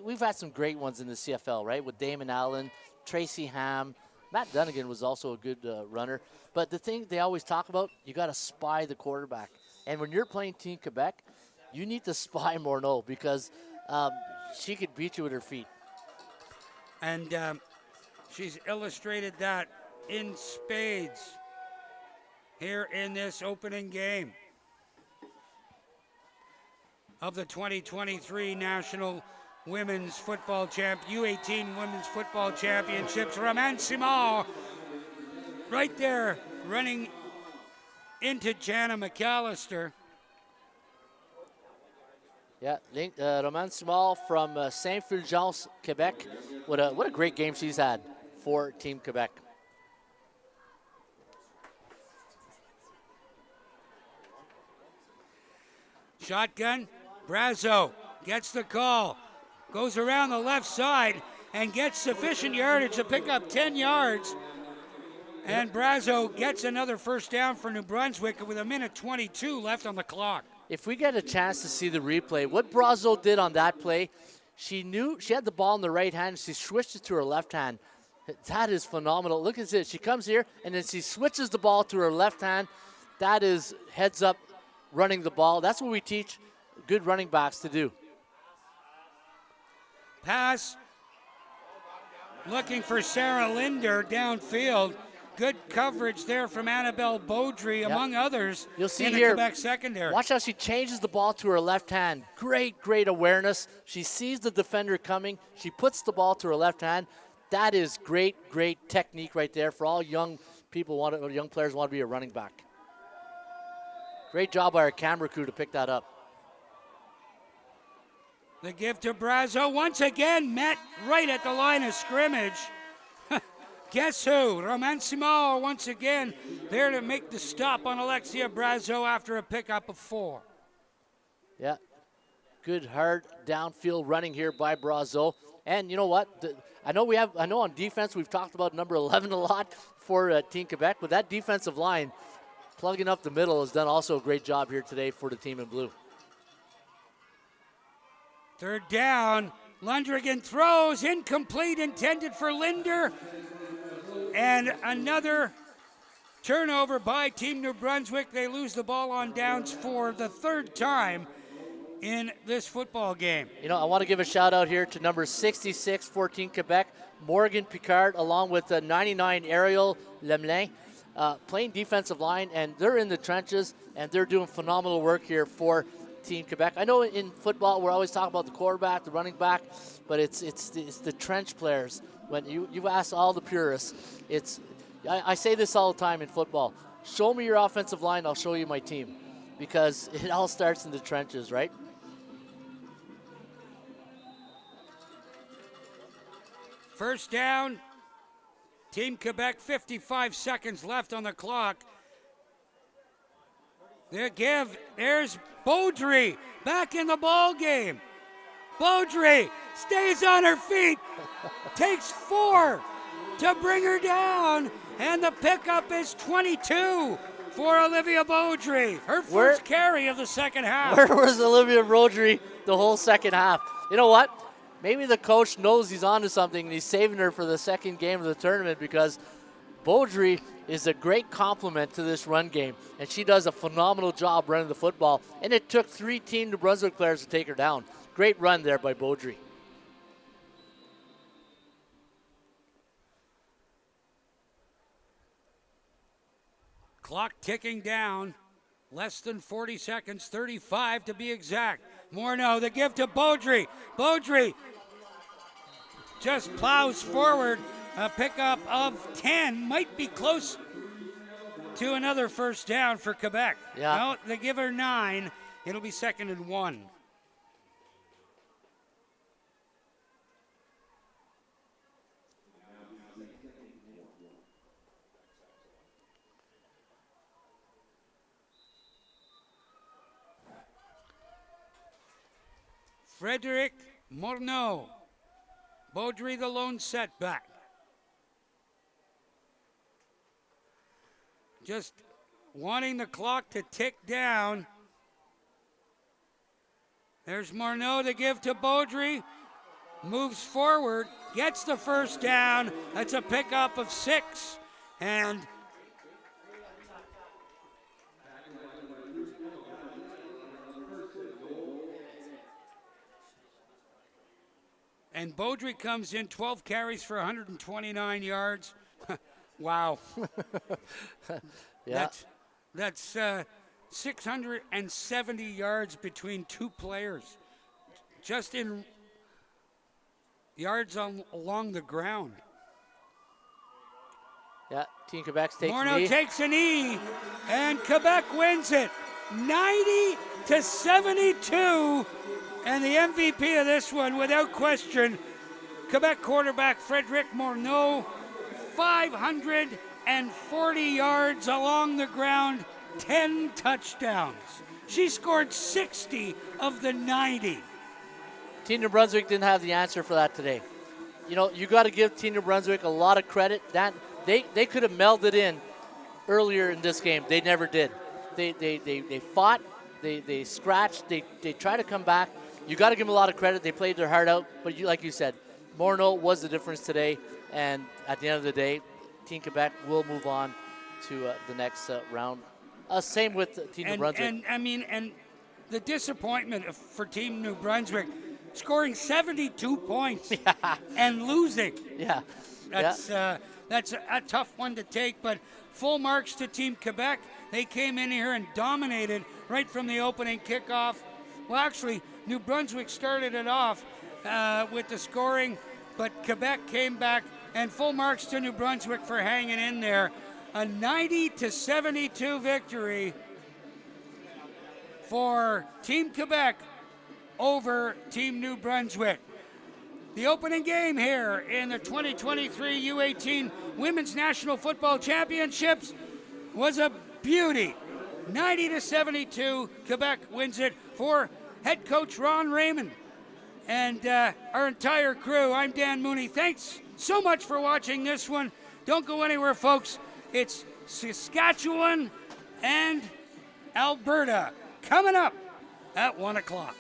we've had some great ones in the CFL, right? With Damon Allen, Tracy Ham. Matt Dunnigan was also a good runner. But the thing they always talk about, you got to spy the quarterback. And when you're playing Team Quebec, you need to spy Morneau, because she could beat you with her feet. And she's illustrated that in spades here in this opening game of the 2023 National Women's Football U18 Women's Football Championships. Romain Simard right there running into Jana McAllister. Yeah, Romain Simard from Saint-Fulgence, Quebec. What a great game she's had for Team Quebec. Shotgun, Brazo gets the call, goes around the left side and gets sufficient yardage to pick up 10 yards. And Brazo gets another first down for New Brunswick with 1:22 left on the clock. If we get a chance to see the replay, what Brazo did on that play, she knew she had the ball in the right hand. She switched it to her left hand. That is phenomenal. Look at this. She comes here, and then she switches the ball to her left hand. That is heads up running the ball. That's what we teach good running backs to do. Pass. Looking for Sarah Linder downfield. Good coverage there from Annabelle Beaudry, among others. You'll see in the here, Quebec secondary. Watch how she changes the ball to her left hand. Great awareness. She sees the defender coming. She puts the ball to her left hand. That is great technique right there for all young people, young players want to be a running back. Great job by our camera crew to pick that up. The give to Brazo once again met right at the line of scrimmage. guess who? Roman Simao once again there to make the stop on Alexia Brazo after a pickup of 4. Yeah, good hard downfield running here by Brazo. And you know what? I know on defense we've talked about number 11 a lot for Team Quebec, but that defensive line plugging up the middle has done also a great job here today for the team in blue. 3rd down. Lundgren throws, incomplete, intended for Linder. And another turnover by Team New Brunswick. They lose the ball on downs for the 3rd time in this football game. You know, I want to give a shout out here to number 66 for Team Quebec, Morgan Picard, along with 99 Ariel Lemelin, playing defensive line, and they're in the trenches, and they're doing phenomenal work here for Team Quebec. I know in football we're always talking about the quarterback, the running back, but it's the trench players. When you ask all the purists, I say this all the time in football: show me your offensive line, I'll show you my team, because it all starts in the trenches, right? First down, Team Quebec, 55 seconds left on the clock. There's Beaudry back in the ball game. Beaudry stays on her feet, takes 4 to bring her down, and the pickup is 22 for Olivia Beaudry. Her first carry of the second half. Where was Olivia Beaudry the whole second half? You know what? Maybe the coach knows he's onto something and he's saving her for the second game of the tournament, because Beaudry is a great complement to this run game, and she does a phenomenal job running the football, and it took 3 Team New Brunswick players to take her down. Great run there by Beaudry. Clock ticking down. Less than 40 seconds, 35 to be exact. Morneau, the give to Beaudry. Beaudry just plows forward. A pickup of 10, might be close to another first down for Quebec. Yeah. No, they give her 9. It'll be 2nd and 1. Frederic Morneau. Beaudry the lone setback. Just wanting the clock to tick down. There's Morneau to give to Beaudry. Moves forward, gets the first down. That's a pickup of 6. And Beaudry comes in, 12 carries for 129 yards. Wow. Yeah. That's 670 yards between 2 players, just in yards along the ground. Yeah, Team Quebec's taking Morneau knee. takes a knee, and Quebec wins it, 90-72. And the MVP of this one, without question, Quebec quarterback Frederic Morneau, 540 yards along the ground, 10 touchdowns. She scored 60 of the 90. Team New Brunswick didn't have the answer for that today. You know, you got to give Team New Brunswick a lot of credit. That they could have melded in earlier in this game. They never did. They fought, they scratched, they tried to come back. You got to give them a lot of credit. They played their heart out, but like you said, Morneau was the difference today. And at the end of the day, Team Quebec will move on to the next round. Same with Team New Brunswick. And the disappointment for Team New Brunswick, scoring 72 points and losing. Yeah. That's a tough one to take, but full marks to Team Quebec. They came in here and dominated right from the opening kickoff. Well, actually, New Brunswick started it off with the scoring, but Quebec came back, and full marks to New Brunswick for hanging in there. A 90-72 victory for Team Quebec over Team New Brunswick. The opening game here in the 2023 U18 Women's National Football Championships was a beauty. 90-72, Quebec wins it for head coach Ron Raymond and our entire crew. I'm Dan Mooney. Thanks so much for watching this one. Don't go anywhere, folks. It's Saskatchewan and Alberta coming up at 1 o'clock.